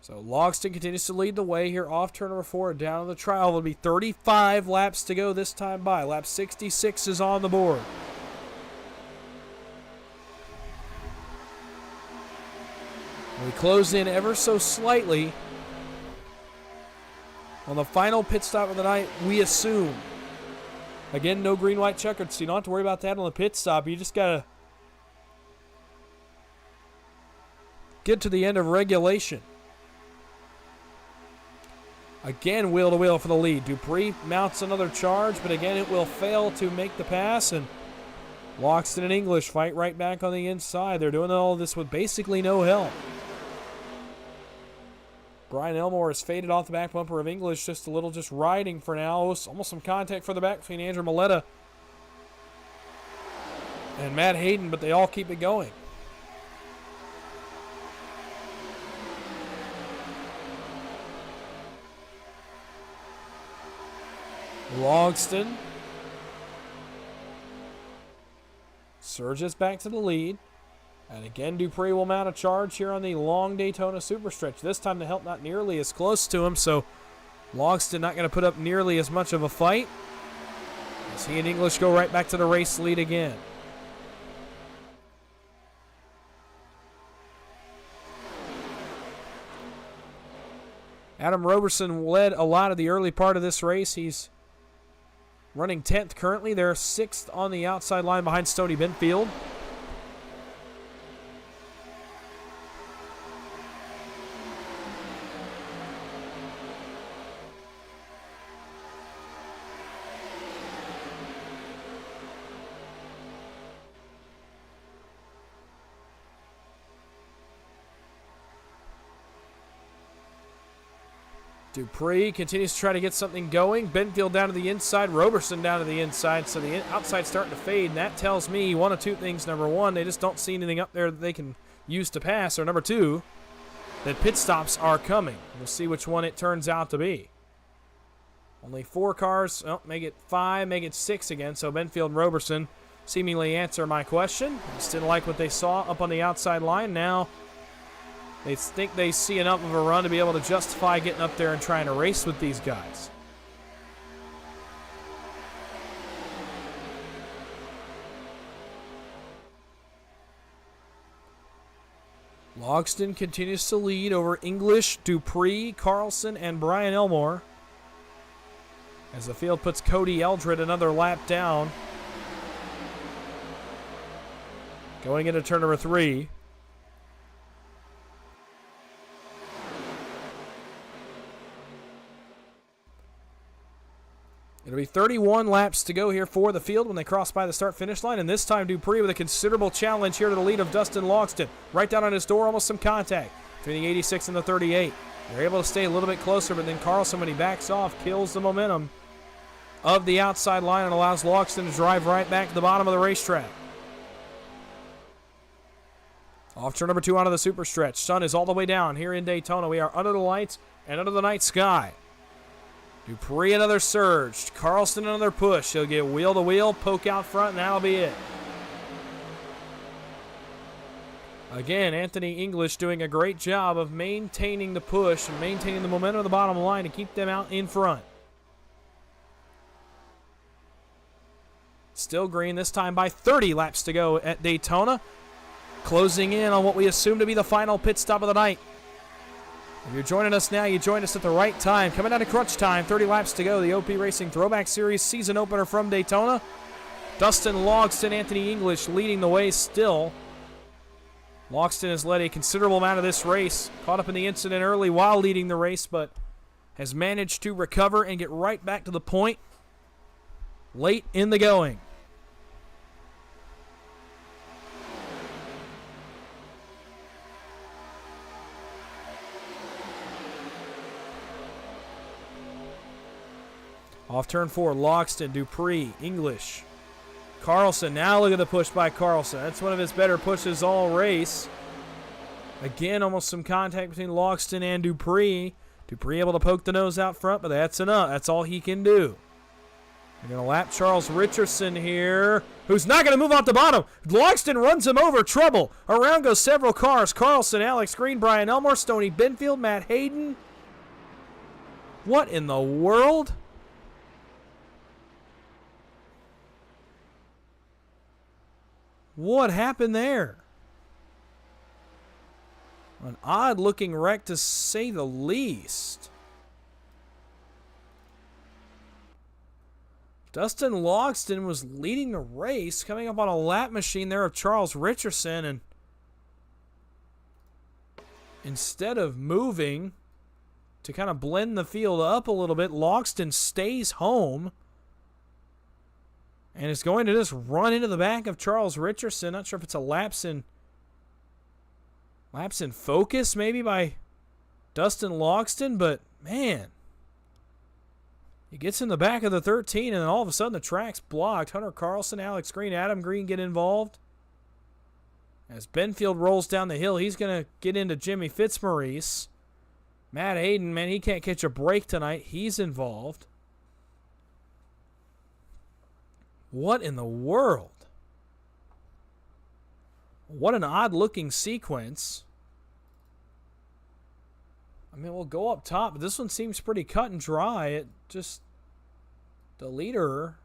So Logston continues to lead the way here off turn number 4 down to the trial. There'll be 35 laps to go this time by. Lap 66 is on the board. We close in ever so slightly on the final pit stop of the night, we assume. Again, no green, white checkered, so you don't have to worry about that on the pit stop. You just got to get to the end of regulation. Again, wheel to wheel for the lead. Dupree mounts another charge, but again, it will fail to make the pass, and Loxton and English fight right back on the inside. They're doing all this with basically no help. Brian Elmore has faded off the back bumper of English, just a little just riding for now. Almost some contact for the back between Andrew Maletta and Matt Hayden, but they all keep it going. Logston surges back to the lead. And again, Dupree will mount a charge here on the long Daytona Superstretch. This time the help not nearly as close to him, so Logston not going to put up nearly as much of a fight, as he and English go right back to the race lead again. Adam Roberson led a lot of the early part of this race. He's running 10th currently. They're 6th on the outside line behind Stoney Benfield. Dupree continues to try to get something going. Benfield down to the inside. Roberson down to the inside. So the outside's starting to fade, and that tells me one of two things. Number one, they just don't see anything up there that they can use to pass. Or number two, that pit stops are coming. We'll see which one it turns out to be. Only 4 cars. Oh, make it 5, make it 6 again. So Benfield and Roberson seemingly answer my question. Just didn't like what they saw up on the outside line. Now they think they see enough of a run to be able to justify getting up there and trying to race with these guys. Logston continues to lead over English, Dupree, Carlson, and Brian Elmore, as the field puts Cody Eldred another lap down. Going into turn number 3. It'll be 31 laps to go here for the field when they cross by the start-finish line, and this time Dupree with a considerable challenge here to the lead of Dustin Logston. Right down on his door, almost some contact between the 86 and the 38. They're able to stay a little bit closer, but then Carlson, when he backs off, kills the momentum of the outside line and allows Logston to drive right back to the bottom of the racetrack. Off turn number 2 onto the super stretch. Sun is all the way down here in Daytona. We are under the lights and under the night sky. Dupree another surge. Carlson another push. He'll get wheel to wheel, poke out front, and that'll be it. Again, Anthony English doing a great job of maintaining the push and maintaining the momentum of the bottom line to keep them out in front. Still green, this time by 30 laps to go at Daytona. Closing in on what we assume to be the final pit stop of the night. If you're joining us now, you joined us at the right time. Coming down to crunch time, 30 laps to go. The OP Racing Throwback Series season opener from Daytona. Dustin Logston, Anthony English leading the way still. Logston has led a considerable amount of this race. Caught up in the incident early while leading the race, but has managed to recover and get right back to the point late in the going. Off turn 4, Logston, Dupree, English, Carlson. Now look at the push by Carlson. That's one of his better pushes all race. Again, almost some contact between Logston and Dupree. Dupree able to poke the nose out front, but that's enough. That's all he can do. They're going to lap Charles Richardson here, who's not going to move off the bottom. Logston runs him over. Trouble. Around goes several cars. Carlson, Alex Green, Brian Elmore, Stoney Benfield, Matt Hayden. What in the world? What happened there? An odd-looking wreck, to say the least. Dustin Logston was leading the race, coming up on a lap machine there of Charles Richardson, and instead of moving to kind of blend the field up a little bit, Logston stays home and is going to just run into the back of Charles Richardson. Not sure if it's a lapse in focus maybe by Dustin Logston, but man, he gets in the back of the 13 and then all of a sudden the track's blocked. Hunter Carlson, Alex Green, Adam Green get involved. As Benfield rolls down the hill, he's going to get into Jimmy Fitzmaurice. Matt Hayden, man, he can't catch a break tonight. He's involved. What in the world? What an odd-looking sequence. I mean, we'll go up top, but this one seems pretty cut and dry. It just, the leader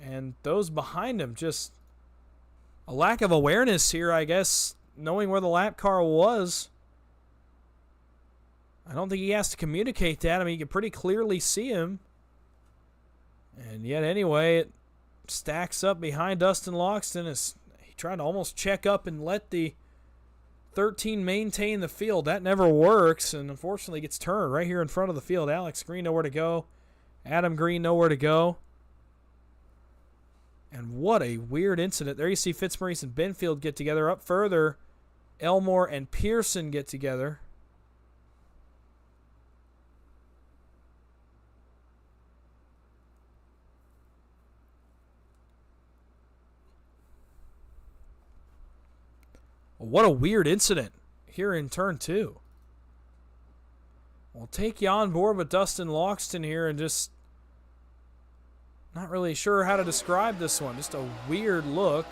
and those behind him, just a lack of awareness here, I guess, knowing where the lap car was. I don't think he has to communicate that. I mean, you can pretty clearly see him. And yet, anyway, it stacks up behind Dustin Logston as he tried to almost check up and let the 13 maintain the field. That never works, and unfortunately gets turned right here in front of the field. Alex Green nowhere to go. Adam Green nowhere to go. And what a weird incident. There you see Fitzmaurice and Benfield get together. Up further, Elmore and Pearson get together. What a weird incident here in turn 2. We'll take you on board with Dustin Logston here and just not really sure how to describe this one. Just a weird look.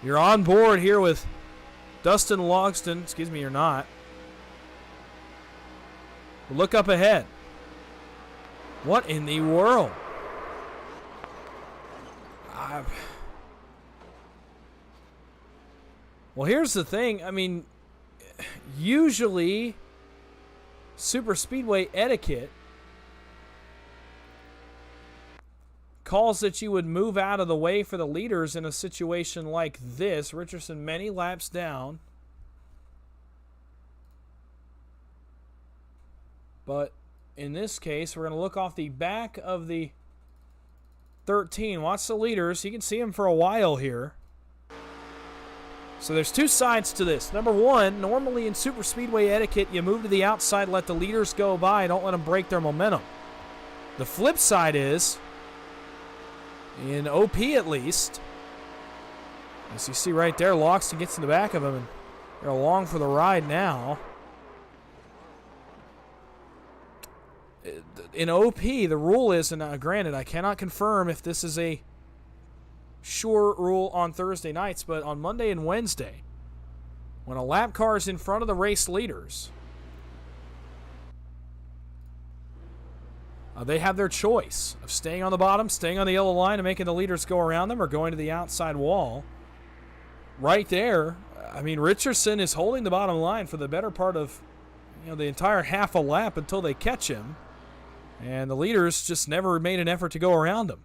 You're on board here with Dustin Logston. Excuse me, you're not. Look up ahead. What in the world? Well, here's the thing. I mean, usually super speedway etiquette calls that you would move out of the way for the leaders in a situation like this. Richardson many laps down. But in this case, we're going to look off the back of the 13. Watch the leaders. You can see them for a while here. So there's two sides to this. Number one, normally in super speedway etiquette, you move to the outside, let the leaders go by, don't let them break their momentum. The flip side is, in OP at least, as you see right there, Logston gets in the back of him, and they're along for the ride now. In OP, the rule is, and granted, I cannot confirm if this is a sure rule on Thursday nights, but on Monday and Wednesday, when a lap car is in front of the race leaders, they have their choice of staying on the bottom, staying on the yellow line and making the leaders go around them, or going to the outside wall. Right there, I mean, Richardson is holding the bottom line for the better part of, the entire half a lap until they catch him. And the leaders just never made an effort to go around him.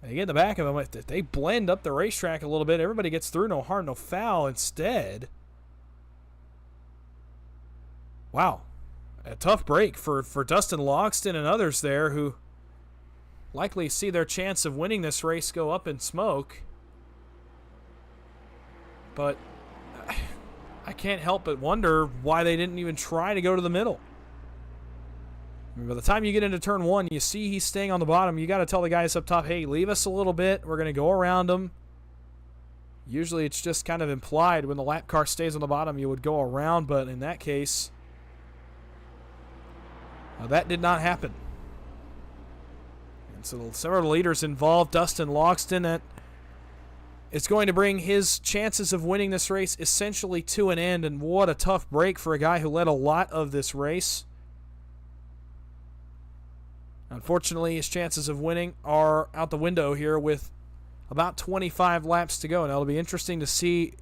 They get in the back of him. If they blend up the racetrack a little bit, everybody gets through, no harm, no foul. Instead, wow, a tough break for Dustin Logston and others there who likely see their chance of winning this race go up in smoke. But I can't help but wonder why they didn't even try to go to the middle. I mean, by the time you get into turn 1, you see he's staying on the bottom. You got to tell the guys up top, hey, leave us a little bit. We're going to go around him. Usually it's just kind of implied when the lap car stays on the bottom, you would go around. But in that case, that did not happen. And so several leaders involved. Dustin Logston, that it's going to bring his chances of winning this race essentially to an end. And what a tough break for a guy who led a lot of this race. Unfortunately, his chances of winning are out the window here with about 25 laps to go. Now, it'll be interesting to see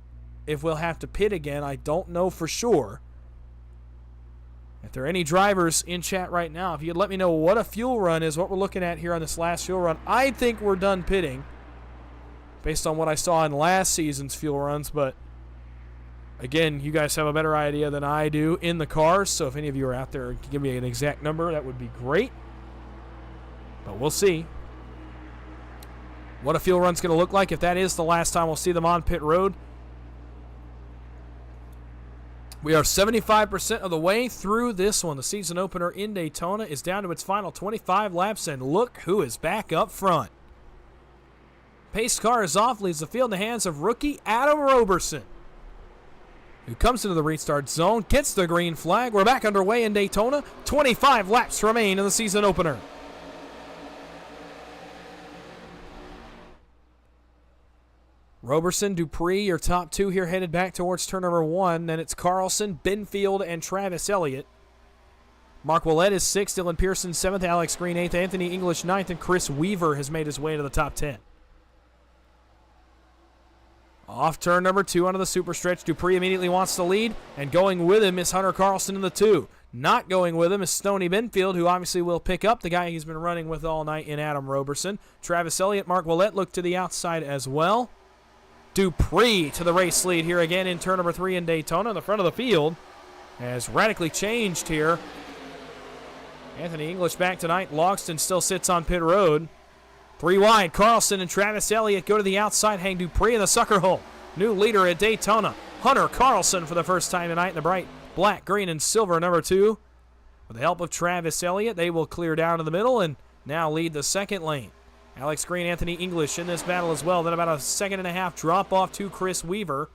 if we'll have to pit again. I don't know for sure. there are any drivers in chat right now, if you'd let me know what a fuel run is, what we're looking at here on this last fuel run. I think we're done pitting based on what I saw in last season's fuel runs, but again, you guys have a better idea than I do in the cars, so if any of you are out there and can give me an exact number, that would be great. But we'll see what a fuel run's going to look like. If that is the last time we'll see them on pit road. We are 75% of the way through this one. The season opener in Daytona is down to its final 25 laps, and look who is back up front. Pace car is off, leaves the field in the hands of rookie Adam Roberson, who comes into the restart zone, gets the green flag. We're back underway in Daytona. 25 laps remain in the season opener. Roberson, Dupree, your top two here headed back towards turn number 1. Then it's Carlson, Benfield, and Travis Elliott. Mark Willett is 6th, Dylan Pearson 7th, Alex Green 8th, Anthony English 9th, and Chris Weaver has made his way into the top 10. Off turn number 2 onto the super stretch. Dupree immediately wants to lead, and going with him is Hunter Carlson in the 2. Not going with him is Stoney Benfield, who obviously will pick up the guy he's been running with all night in Adam Roberson. Travis Elliott, Mark Willett look to the outside as well. Dupree to the race lead here again in turn number 3 in Daytona. The front of the field has radically changed here. Anthony English back tonight. Logston still sits on pit road. 3 wide. Carlson and Travis Elliott go to the outside. Hang Dupree in the sucker hole. New leader at Daytona, Hunter Carlson, for the first time tonight in the bright black, green, and silver number 2. With the help of Travis Elliott, they will clear down to the middle and now lead the second lane. Alex Green, Anthony English in this battle as well. Then about a second and a half drop off to Chris Weaver,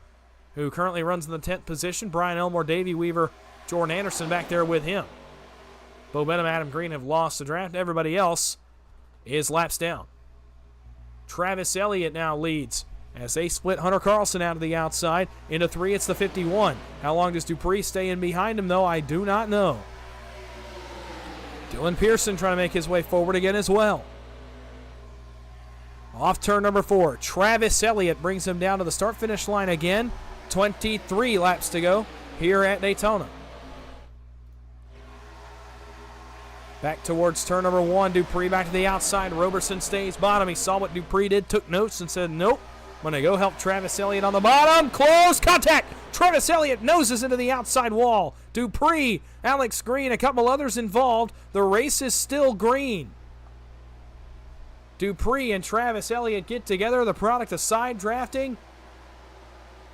who currently runs in the 10th position. Brian Elmore, Davey Weaver, Jordan Anderson back there with him. Bo Benham, Adam Green have lost the draft. Everybody else is laps down. Travis Elliott now leads as they split Hunter Carlson out of the outside. Into 3, it's the 51. How long does Dupree stay in behind him, though? I do not know. Dylan Pearson trying to make his way forward again as well. Off turn number 4, Travis Elliott brings him down to the start-finish line again. 23 laps to go here at Daytona. Back towards turn number 1, Dupree back to the outside. Roberson stays bottom. He saw what Dupree did, took notes, and said, nope, I'm going to go help Travis Elliott on the bottom. Close contact. Travis Elliott noses into the outside wall. Dupree, Alex Green, a couple others involved. The race is still green. Dupree and Travis Elliott get together, the product of side drafting.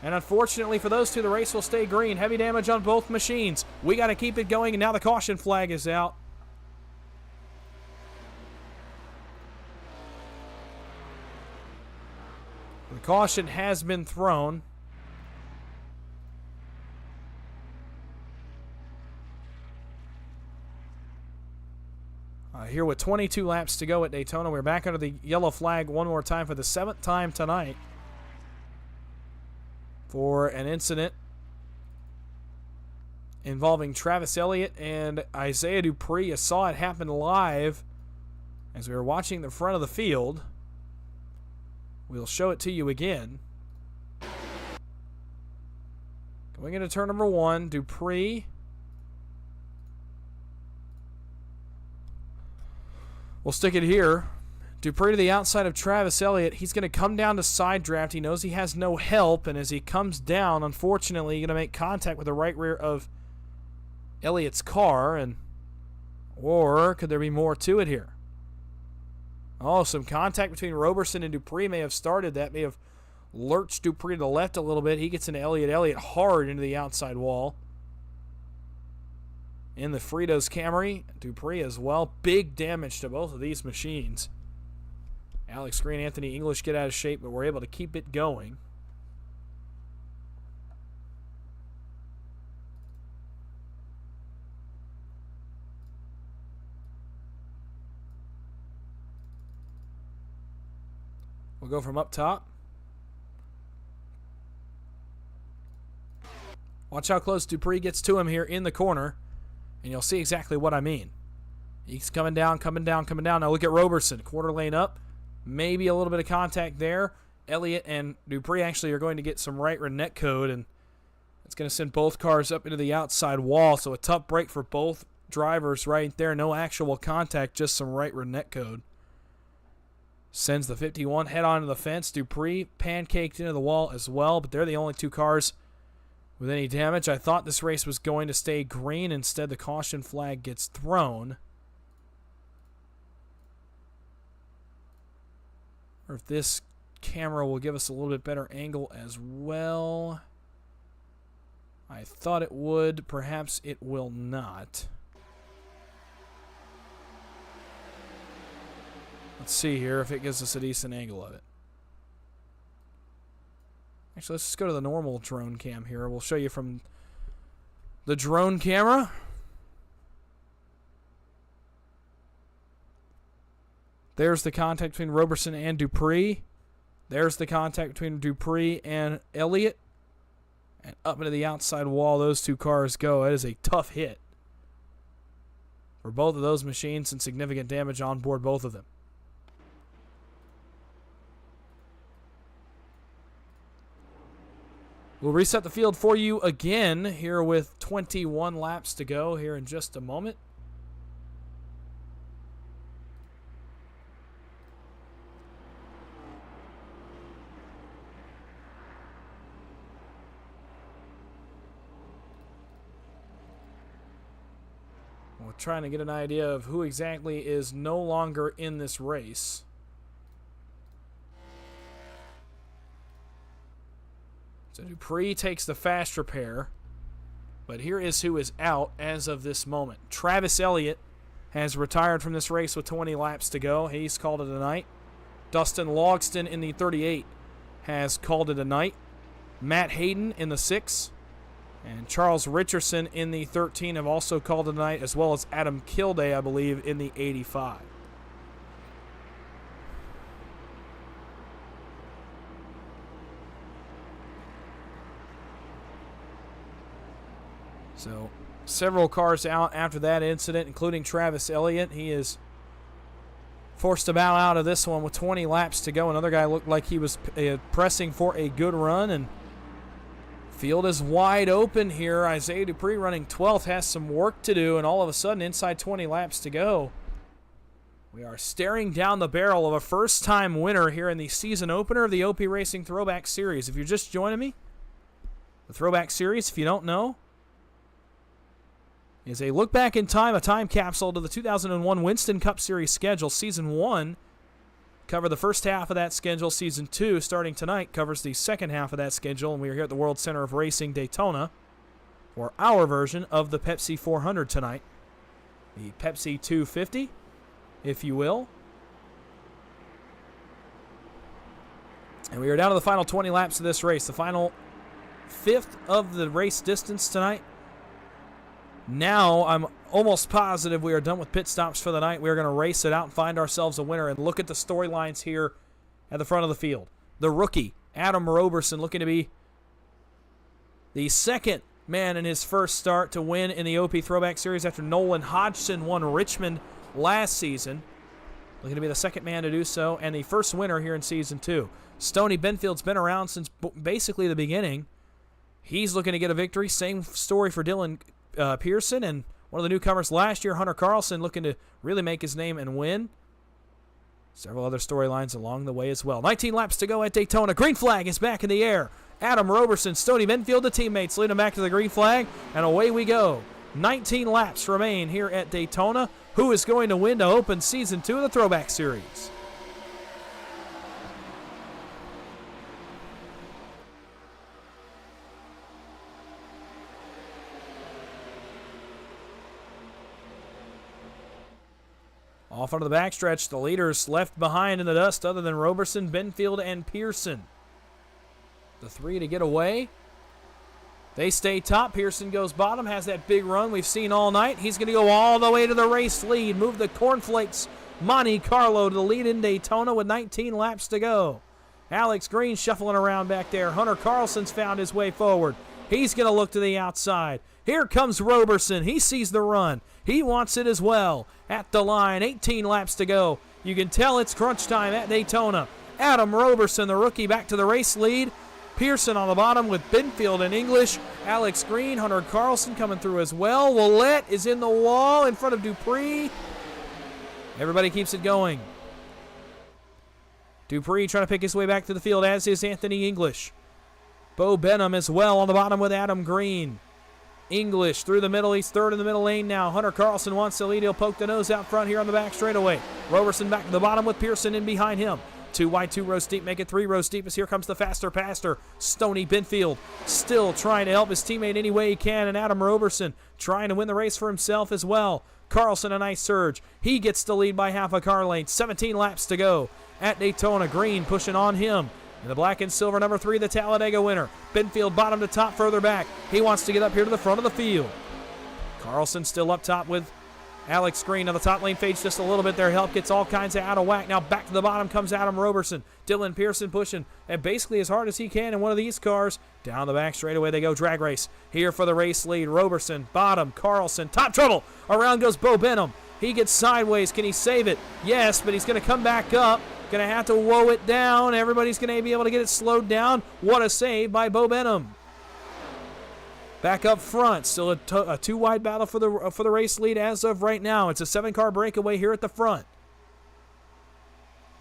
And unfortunately for those two, the race will stay green. Heavy damage on both machines. We got to keep it going, and now the caution flag is out. The caution has been thrown. Here with 22 laps to go at Daytona, we're back under the yellow flag one more time for the 7th time tonight for an incident involving Travis Elliott and Isaiah Dupree. You saw it happen live as we were watching the front of the field. We'll show it to you again. Going into turn number 1, Dupree. We'll stick it here. Dupree to the outside of Travis Elliott. He's going to come down to side draft. He knows he has no help, and as he comes down, unfortunately, he's going to make contact with the right rear of Elliott's car. Or could there be more to it here? Oh, some contact between Roberson and Dupree may have started that, may have lurched Dupree to the left a little bit. He gets into Elliott. Elliott hard into the outside wall. In the Fritos Camry, Dupree as well. Big damage to both of these machines. Alex Green, Anthony English get out of shape, but we're able to keep it going. We'll go from up top. Watch how close Dupree gets to him here in the corner, and you'll see exactly what I mean. He's coming down, coming down, coming down. Now look at Roberson. Quarter lane up. Maybe a little bit of contact there. Elliott and Dupree actually are going to get some right rear net code, and It's going to send both cars up into the outside wall, so a tough break for both drivers right there. No actual contact, just some right rear net code. Sends the 51 head on to the fence. Dupree pancaked into the wall as well, but they're the only two cars with any damage. I thought this race was going to stay green. Instead, the caution flag gets thrown. Or if this camera will give us a little bit better angle as well. I thought it would. Perhaps it will not. Let's see here if it gives us a decent angle of it. Actually, let's just go to the normal drone cam here. We'll show you from the drone camera. There's the contact between Roberson and Dupree. There's the contact between Dupree and Elliott. And up into the outside wall, those two cars go. It is a tough hit for both of those machines and significant damage on board both of them. We'll reset the field for you again here with 21 laps to go here in just a moment. We're trying to get an idea of who exactly is no longer in this race. So Dupree takes the fast repair, but here is who is out as of this moment. Travis Elliott has retired from this race with 20 laps to go. He's called it a night. Dustin Logston in the 38 has called it a night. Matt Hayden in the 6 and Charles Richardson in the 13 have also called it a night, as well as Adam Kilday, I believe, in the 85. So, several cars out after that incident, including Travis Elliott. He is forced to bow out of this one with 20 laps to go. Another guy looked like he was pressing for a good run, and field is wide open here. Isaiah Dupree running 12th has some work to do, and all of a sudden, inside 20 laps to go, we are staring down the barrel of a first-time winner here in the season opener of the OP Racing Throwback Series. If you're just joining me, the Throwback Series, if you don't know, is a look back in time, a time capsule to the 2001 Winston Cup Series schedule. Season 1 covered the first half of that schedule. Season 2, starting tonight, covers the second half of that schedule, and we are here at the World Center of Racing Daytona for our version of the Pepsi 400 tonight. The Pepsi 250, if you will. And we are down to the final 20 laps of this race, the final fifth of the race distance tonight. Now, I'm almost positive we are done with pit stops for the night. We're going to race it out and find ourselves a winner. And look at the storylines here at the front of the field. The rookie, Adam Roberson, looking to be the second man in his first start to win in the OP Throwback Series after Nolan Hodgson won Richmond last season. Looking to be the second man to do so, and the first winner here in Season 2. Stoney Benfield's been around since basically the beginning. He's looking to get a victory. Same story for Dylan Pearson, and one of the newcomers last year, Hunter Carlson, looking to really make his name and win. Several other storylines along the way as well. 19 laps to go at Daytona. Green flag is back in the air. Adam Roberson, Stoney Benfield, the teammates, lead him back to the green flag, and away we go. 19 laps remain here at Daytona. Who is going to win to open Season 2 of the Throwback Series? Off onto the backstretch, the leaders left behind in the dust other than Roberson, Benfield, and Pearson. The three to get away. They stay top. Pearson goes bottom, has that big run we've seen all night. He's going to go all the way to the race lead, move the Cornflakes Monte Carlo to the lead in Daytona with 19 laps to go. Alex Green shuffling around back there. Hunter Carlson's found his way forward. He's going to look to the outside. Here comes Roberson. He sees the run. He wants it as well. At the line, 18 laps to go. You can tell it's crunch time at Daytona. Adam Roberson, the rookie, back to the race lead. Pearson on the bottom with Benfield and English. Alex Green, Hunter Carlson coming through as well. Willett is in the wall in front of Dupree. Everybody keeps it going. Dupree trying to pick his way back to the field, as is Anthony English. Bo Benham as well on the bottom with Adam Green. English through the middle. He's third in the middle lane now. Hunter Carlson wants to lead. He'll poke the nose out front here on the back straightaway. Roberson back to the bottom with Pearson in behind him. 2 wide, 2 rows deep, make it 3 rows deep as here comes the faster passer, Stoney Benfield, still trying to help his teammate any way he can, and Adam Roberson trying to win the race for himself as well. Carlson, a nice surge. He gets the lead by half a car length. 17 laps to go at Daytona. Green pushing on him. And the black and silver number 3, the Talladega winner. Benfield bottom to top further back. He wants to get up here to the front of the field. Carlson still up top with Alex Green. On the top lane fades just a little bit. Their help gets all kinds of out of whack. Now back to the bottom comes Adam Roberson. Dylan Pearson pushing and basically as hard as he can in one of these cars. Down the back straightaway they go, drag race. Here for the race lead. Roberson, bottom, Carlson, top trouble. Around goes Bo Benham. He gets sideways. Can he save it? Yes, but he's going to come back up. Going to have to woe it down. Everybody's going to be able to get it slowed down. What a save by Bo Benham. Back up front, still a 2-wide battle for the race lead as of right now. It's a 7-car breakaway here at the front.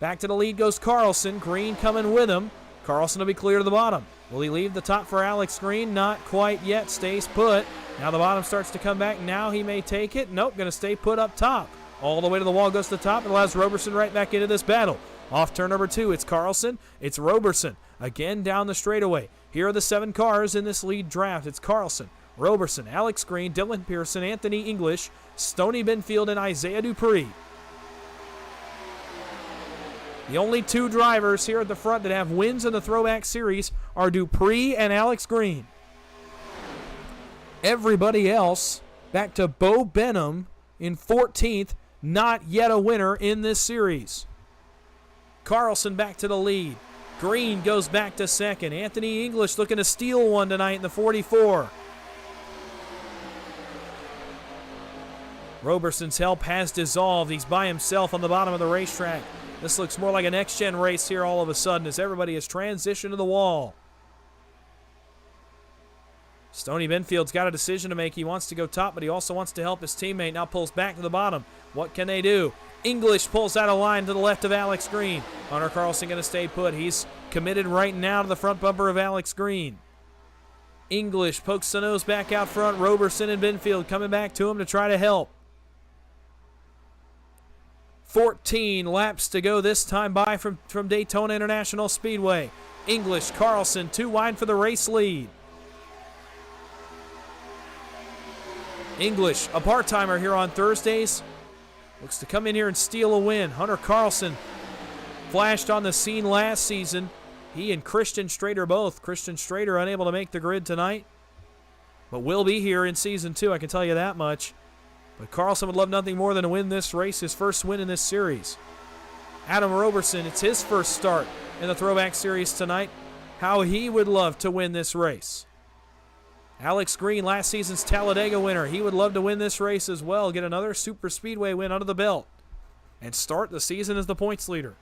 Back to the lead goes Carlson. Green coming with him. Carlson will be clear to the bottom. Will he leave the top for Alex Green? Not quite yet. Stays put. Now the bottom starts to come back. Now he may take it. Nope, going to stay put up top. All the way to the wall goes to the top. It allows Roberson right back into this battle. Off turn number 2, it's Carlson. It's Roberson. Again down the straightaway. Here are the 7 cars in this lead draft. It's Carlson, Roberson, Alex Green, Dylan Pearson, Anthony English, Stoney Benfield, and Isaiah Dupree. The only 2 drivers here at the front that have wins in the Throwback Series are Dupree and Alex Green. Everybody else, back to Bo Benham in 14th, not yet a winner in this series. Carlson back to the lead. Green goes back to second. Anthony English looking to steal one tonight in the 44. Roberson's help has dissolved. He's by himself on the bottom of the racetrack. This looks more like a next-gen race here all of a sudden as everybody has transitioned to the wall. Stoney Benfield's got a decision to make. He wants to go top, but he also wants to help his teammate. Now pulls back to the bottom. What can they do? English pulls out a line to the left of Alex Green. Hunter Carlson going to stay put. He's committed right now to the front bumper of Alex Green. English pokes the nose back out front. Roberson and Benfield coming back to him to try to help. 14 laps to go this time by from Daytona International Speedway. English, Carlson, 2 wide for the race lead. English, a part-timer here on Thursdays, looks to come in here and steal a win. Hunter Carlson flashed on the scene last season. He and Christian Strader both. Christian Strader unable to make the grid tonight, but will be here in Season 2, I can tell you that much. But Carlson would love nothing more than to win this race, his first win in this series. Adam Roberson, it's his first start in the Throwback Series tonight. How he would love to win this race. Alex Green, last season's Talladega winner. He would love to win this race as well, get another Super Speedway win under the belt, and start the season as the points leader.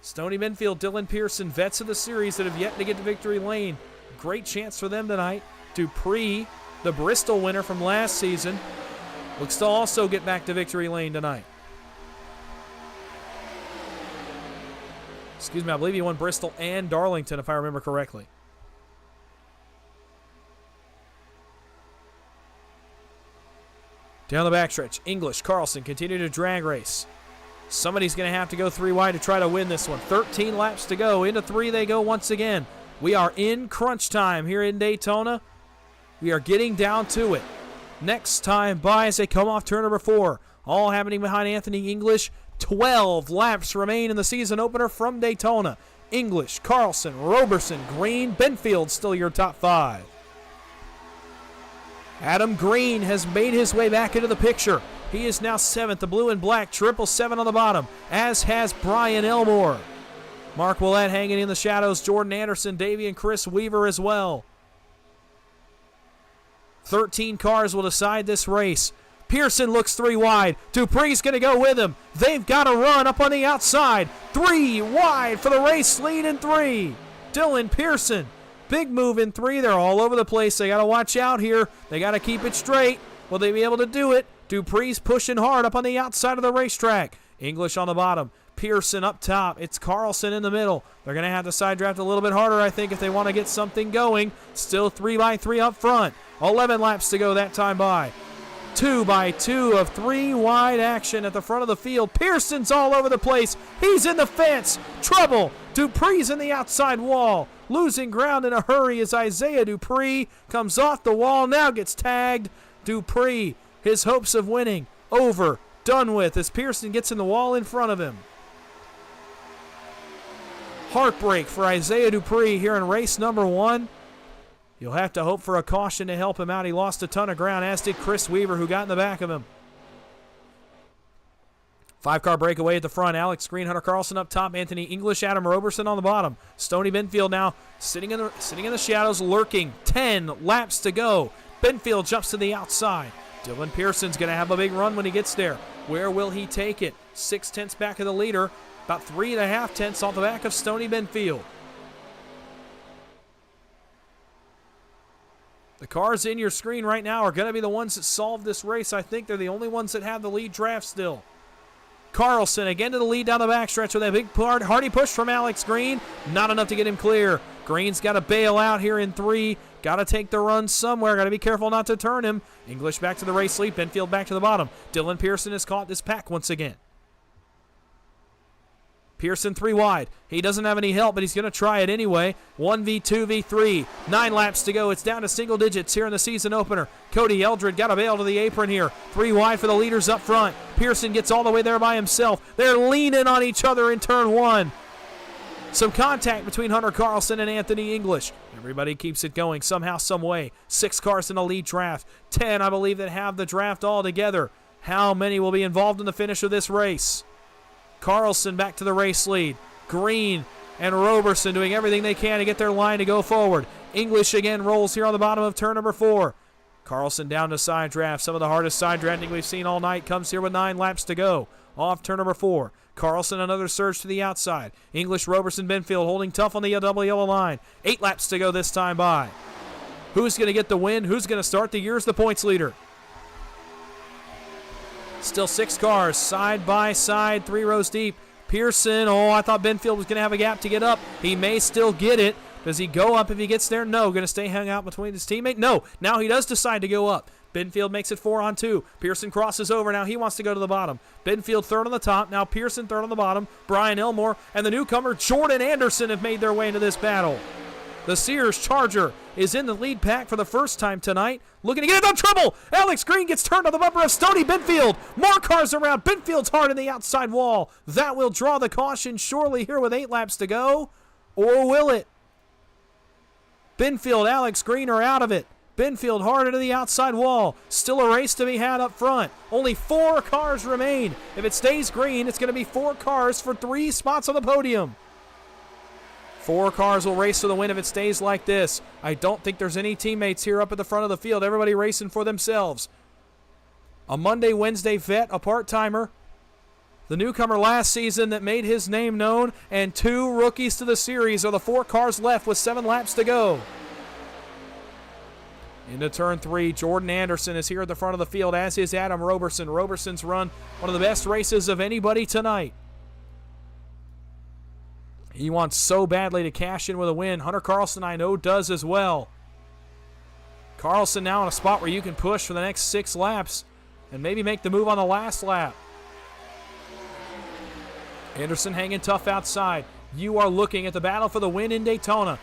Stoney Benfield, Dylan Pearson, vets of the series that have yet to get to victory lane. Great chance for them tonight. Dupree, the Bristol winner from last season, looks to also get back to victory lane tonight. Excuse me, I believe he won Bristol and Darlington, if I remember correctly. Down the backstretch, English, Carlson continue to drag race. Somebody's going to have to go 3 wide to try to win this one. 13 laps to go. Into 3 they go once again. We are in crunch time here in Daytona. We are getting down to it. Next time by as they come off turn number 4. All happening behind Anthony English. 12 laps remain in the season opener from Daytona. English, Carlson, Roberson, Green, Benfield still your top 5. Adam Green has made his way back into the picture. He is now 7th, the blue and black, 777 on the bottom, as has Brian Elmore. Mark Willett hanging in the shadows, Jordan Anderson, Davey and Chris Weaver as well. 13 cars will decide this race. Pearson looks 3 wide. Dupree's going to go with him. They've got a run up on the outside. 3 wide for the race lead in 3. Dylan Pearson. Big move in 3. They're all over the place. They got to watch out here. They got to keep it straight. Will they be able to do it? Dupree's pushing hard up on the outside of the racetrack. English on the bottom. Pearson up top. It's Carlson in the middle. They're going to have to side draft a little bit harder, I think, if they want to get something going. Still 3x3 up front. 11 laps to go that time by. 2x2 of 3 wide action at the front of the field. Pearson's all over the place. He's in the fence. Trouble. Dupree's in the outside wall. Losing ground in a hurry as Isaiah Dupree comes off the wall. Now gets tagged. Dupree, his hopes of winning over, done with as Pearson gets in the wall in front of him. Heartbreak for Isaiah Dupree here in race number 1. You'll have to hope for a caution to help him out. He lost a ton of ground, as did Chris Weaver, who got in the back of him. 5-car breakaway at the front. Alex Green, Hunter Carlson up top. Anthony English, Adam Roberson on the bottom. Stoney Benfield now sitting in the shadows, lurking. 10 laps to go. Benfield jumps to the outside. Dylan Pearson's going to have a big run when he gets there. Where will he take it? 6 tenths back of the leader. About 3.5 tenths off the back of Stoney Benfield. The cars in your screen right now are going to be the ones that solve this race. I think they're the only ones that have the lead draft still. Carlson again to the lead down the backstretch with a big hardy push from Alex Green. Not enough to get him clear. Green's got to bail out here in 3. Got to take the run somewhere. Got to be careful not to turn him. English back to the race lead. Benfield back to the bottom. Dylan Pearson has caught this pack once again. Pearson 3 wide. He doesn't have any help, but he's going to try it anyway. 1v2, v3. 9 laps to go. It's down to single digits here in the season opener. Cody Eldred got a bail to the apron here. 3 wide for the leaders up front. Pearson gets all the way there by himself. They're leaning on each other in turn 1. Some contact between Hunter Carlson and Anthony English. Everybody keeps it going somehow, some way. 6 cars in the lead draft. 10, I believe, that have the draft all together. How many will be involved in the finish of this race? Carlson back to the race lead. Green and Roberson doing everything they can to get their line to go forward. English again rolls here on the bottom of turn number 4. Carlson down to side draft. Some of the hardest side drafting we've seen all night comes here with 9 laps to go. Off turn number 4. Carlson another surge to the outside. English, Roberson, Benfield holding tough on the double yellow line. 8 laps to go this time by. Who's going to get the win? Who's going to start the year as the points leader? Still 6 cars, side by side, 3 rows deep. Pearson, I thought Benfield was going to have a gap to get up. He may still get it. Does he go up if he gets there? No. Going to stay hung out between his teammate? No. Now he does decide to go up. Benfield makes it 4 on 2. Pearson crosses over. Now he wants to go to the bottom. Benfield third on the top. Now Pearson third on the bottom. Brian Elmore and the newcomer Jordan Anderson have made their way into this battle. The Sears Charger is in the lead pack for the first time tonight. Looking to get it on trouble. Alex Green gets turned on the bumper of Stoney Benfield. More cars around. Benfield's hard in the outside wall. That will draw the caution surely here with 8 laps to go. Or will it? Benfield, Alex Green are out of it. Benfield hard into the outside wall. Still a race to be had up front. Only 4 cars remain. If it stays green, it's going to be 4 cars for 3 spots on the podium. 4 cars will race to the win if it stays like this. I don't think there's any teammates here up at the front of the field. Everybody racing for themselves. A Monday, Wednesday vet, a part-timer. The newcomer last season that made his name known, and 2 rookies to the series are the 4 cars left with 7 laps to go. Into turn 3, Jordan Anderson is here at the front of the field, as is Adam Roberson. Roberson's run one of the best races of anybody tonight. He wants so badly to cash in with a win. Hunter Carlson, I know, does as well. Carlson now in a spot where you can push for the next 6 laps and maybe make the move on the last lap. Anderson hanging tough outside. You are looking at the battle for the win in Daytona.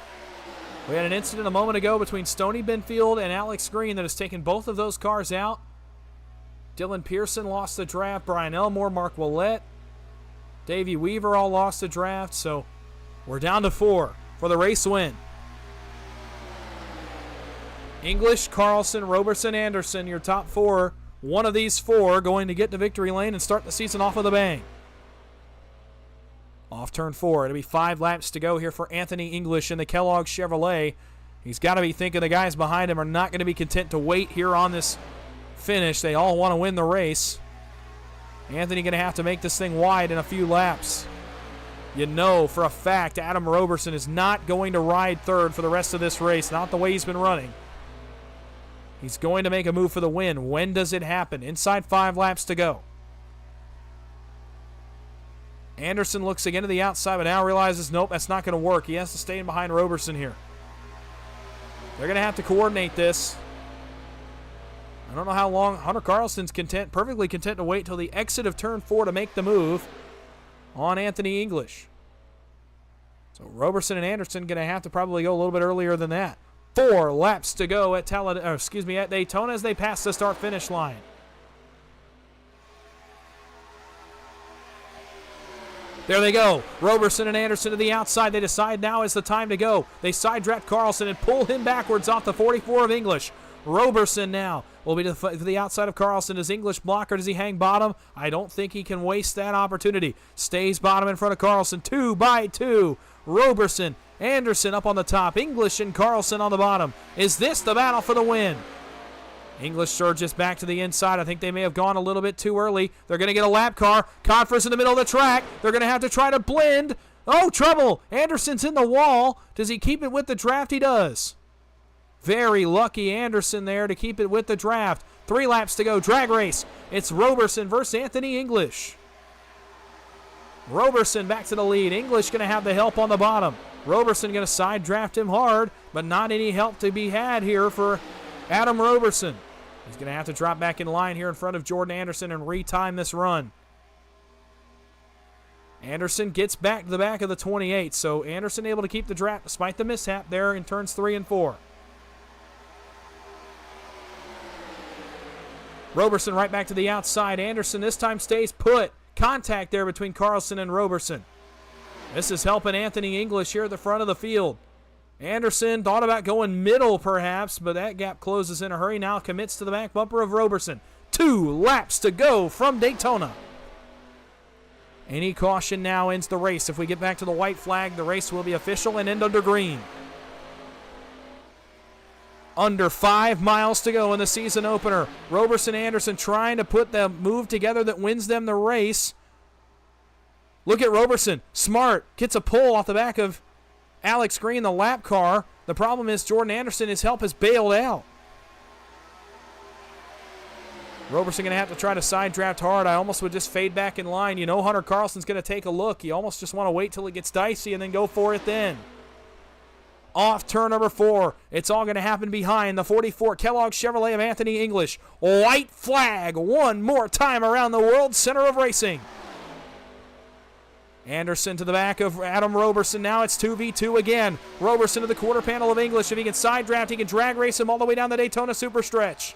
We had an incident a moment ago between Stoney Benfield and Alex Green that has taken both of those cars out. Dylan Pearson lost the draft. Brian Elmore, Mark Willett, Davey Weaver all lost the draft. So we're down to 4 for the race win. English, Carlson, Roberson, Anderson, your top 4. One of these 4 going to get to victory lane and start the season off with a bang. Off turn 4. It'll be 5 laps to go here for Anthony English in the Kellogg Chevrolet. He's got to be thinking the guys behind him are not going to be content to wait here on this finish. They all want to win the race. Anthony going to have to make this thing wide in a few laps. You know for a fact Adam Roberson is not going to ride third for the rest of this race, not the way he's been running. He's going to make a move for the win. When does it happen? Inside 5 laps to go. Anderson looks again to the outside, but now realizes, nope, that's not going to work. He has to stay in behind Roberson here. They're going to have to coordinate this. I don't know how long. Hunter Carlson's perfectly content to wait till the exit of turn 4 to make the move on Anthony English. So Roberson and Anderson going to have to probably go a little bit earlier than that. 4 laps to go at at Daytona as they pass the start-finish line. There they go. Roberson and Anderson to the outside. They decide now is the time to go. They side draft Carlson and pull him backwards off the 44 of English. Roberson now will be to the outside of Carlson. Does English block or does he hang bottom? I don't think he can waste that opportunity. Stays bottom in front of Carlson. 2 by 2. Roberson, Anderson up on the top. English and Carlson on the bottom. Is this the battle for the win? English surges back to the inside. I think they may have gone a little bit too early. They're going to get a lap car. Conference in the middle of the track. They're going to have to try to blend. Oh, trouble. Anderson's in the wall. Does he keep it with the draft? He does. Very lucky Anderson there to keep it with the draft. 3 laps to go. Drag race. It's Roberson versus Anthony English. Roberson back to the lead. English going to have the help on the bottom. Roberson going to side draft him hard, but not any help to be had here for Adam Roberson. He's going to have to drop back in line here in front of Jordan Anderson and retime this run. Anderson gets back to the back of the 28, so Anderson able to keep the draft despite the mishap there in turns 3 and 4. Roberson right back to the outside. Anderson this time stays put. Contact there between Carlson and Roberson. This is helping Anthony English here at the front of the field. Anderson thought about going middle perhaps, but that gap closes in a hurry. Now commits to the back bumper of Roberson. 2 laps to go from Daytona. Any caution now ends the race. If we get back to the white flag, the race will be official and end under green. Under 5 miles to go in the season opener. Roberson Anderson trying to put the move together that wins them the race. Look at Roberson. Smart. Gets a pull off the back of Alex Green, the lap car. The problem is Jordan Anderson, his help has bailed out. Roberson going to have to try to side draft hard. I almost would just fade back in line. You know Hunter Carlson's going to take a look. You almost just want to wait till it gets dicey and then go for it then. Off turn number 4. It's all going to happen behind the 44 Kellogg Chevrolet of Anthony English. White flag one more time around the World Center of Racing. Anderson to the back of Adam Roberson. Now it's 2v2 again. Roberson to the quarter panel of English. If he can side draft, he can drag race him all the way down the Daytona Superstretch.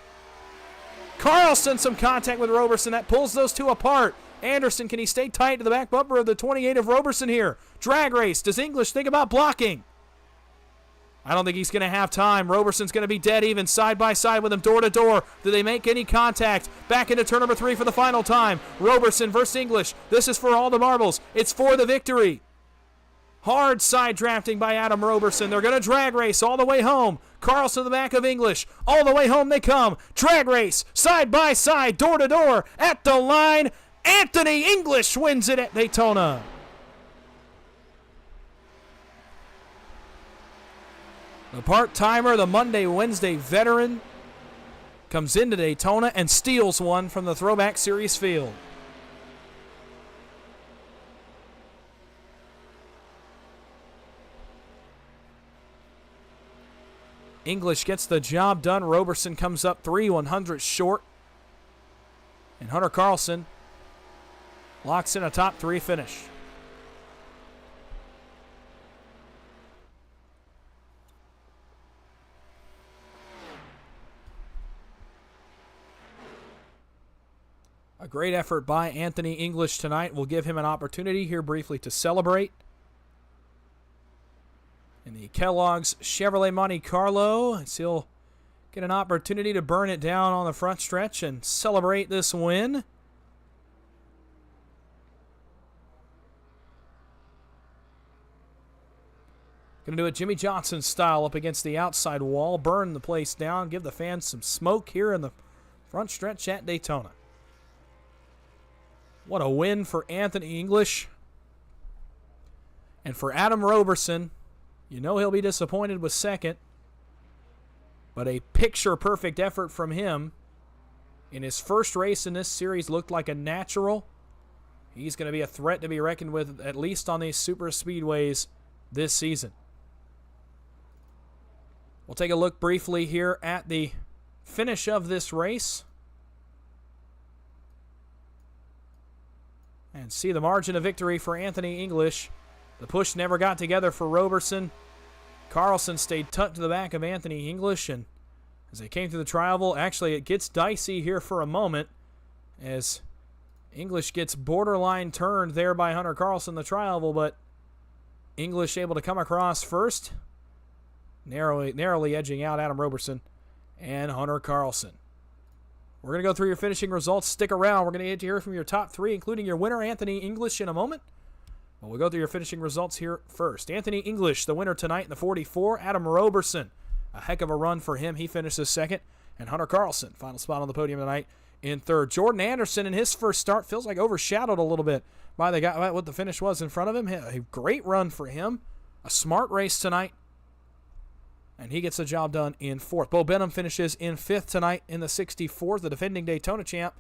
Carlson some contact with Roberson. That pulls those two apart. Anderson, can he stay tight to the back bumper of the 28 of Roberson here? Drag race. Does English think about blocking? I don't think he's going to have time. Roberson's going to be dead even side by side with him door to door. Do they make any contact? Back into turn number 3 for the final time. Roberson versus English. This is for all the marbles. It's for the victory. Hard side drafting by Adam Roberson. They're going to drag race all the way home. Carlson to the back of English. All the way home they come. Drag race side by side, door to door, at the line. Anthony English wins it at Daytona. The part-timer, the Monday-Wednesday veteran, comes into Daytona and steals one from the Throwback Series field. English gets the job done. Roberson comes up 3/100 short. And Hunter Carlson locks in a top 3 finish. A great effort by Anthony English tonight will give him an opportunity here briefly to celebrate. In the Kellogg's Chevrolet Monte Carlo, he'll get an opportunity to burn it down on the front stretch and celebrate this win. Going to do it Jimmy Johnson style up against the outside wall, burn the place down, give the fans some smoke here in the front stretch at Daytona. What a win for Anthony English. And for Adam Roberson, you know he'll be disappointed with second, but a picture-perfect effort from him. In his first race in this series, looked like a natural. He's going to be a threat to be reckoned with, at least on these super speedways this season. We'll take a look briefly here at the finish of this race and see the margin of victory for Anthony English. The push never got together for Roberson. Carlson stayed tucked to the back of Anthony English, and as they came through the tri-oval, actually it gets dicey here for a moment as English gets borderline turned there by Hunter Carlson, the tri-oval, but English able to come across first, narrowly edging out Adam Roberson and Hunter Carlson. We're going to go through your finishing results. Stick around. We're going to get to hear from your top three, including your winner, Anthony English, in a moment. But we'll go through your finishing results here first. Anthony English, the winner tonight in the 44. Adam Roberson, a heck of a run for him. He finishes second. And Hunter Carlson, final spot on the podium tonight in third. Jordan Anderson in his first start feels like overshadowed a little bit by the guy, what the finish was in front of him. A great run for him. A smart race tonight. And he gets the job done in fourth. Bo Benham finishes in fifth tonight in the 64. The defending Daytona champ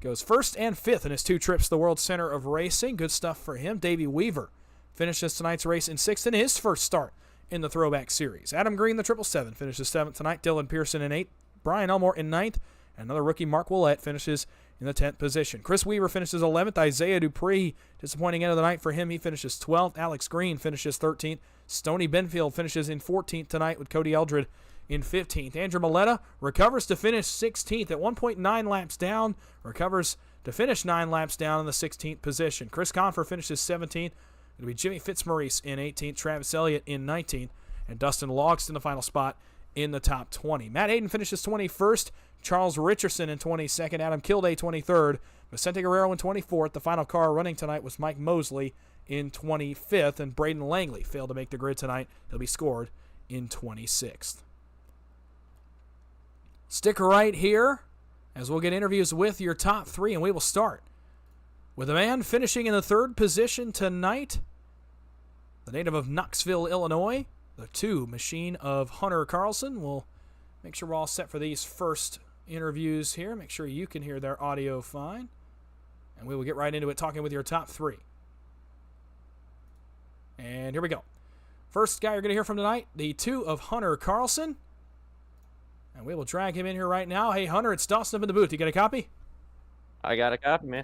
goes first and fifth in his 2 trips to the World Center of Racing. Good stuff for him. Davey Weaver finishes tonight's race in sixth in his first start in the Throwback Series. Adam Green, the 777, finishes seventh tonight. Dylan Pearson in eighth. Brian Elmore in ninth. And another rookie, Mark Willett, finishes in the 10th position. Chris Weaver finishes 11th. Isaiah Dupree, disappointing end of the night for him. He finishes 12th. Alex Green finishes 13th. Stoney Benfield finishes in 14th tonight with Cody Eldred in 15th. Andrew Maletta recovers to finish 16th at 1.9 laps down. Recovers to finish 9 laps down in the 16th position. Chris Confer finishes 17th. It'll be Jimmy Fitzmaurice in 18th. Travis Elliott in 19th. And Dustin Logston the final spot in the top 20. Matt Hayden finishes 21st. Charles Richardson in 22nd. Adam Kilday 23rd. Vicente Guerrero in 24th. The final car running tonight was Mike Mosley in 25th. And Braden Langley failed to make the grid tonight. He'll be scored in 26th. Stick right here as we'll get interviews with your top three, and we will start with a man finishing in the third position tonight, the native of Knoxville, Illinois, the 2 machine of Hunter Carlson. We'll make sure we're all set for these first interviews here. Make sure you can hear their audio fine, and we will get right into it talking with your top three. And here we go. First guy you're going to hear from tonight, the 2 of Hunter Carlson. And we will drag him in here right now. Hey, Hunter, it's Dawson up in the booth. You got a copy? I got a copy, man.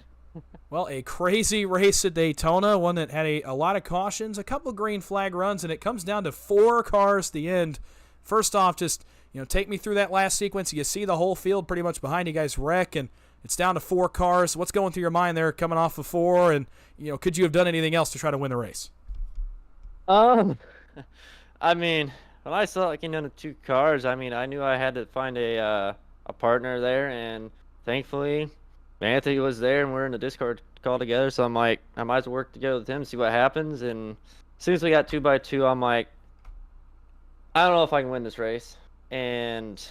Well, a crazy race at Daytona, one that had a lot of cautions, a couple green flag runs, and it comes down to 4 cars at the end. First off, just take me through that last sequence. You see the whole field pretty much behind you guys wreck, and it's down to 4 cars. What's going through your mind there coming off of 4, and could you have done anything else to try to win the race? I mean, when I saw it came down to 2 cars, I mean, I knew I had to find a partner there, and thankfully Anthony was there, and we're in the Discord call together, so I'm like, I might as well work together with him, see what happens. And as soon as we got 2x2, I'm like, I don't know if I can win this race. And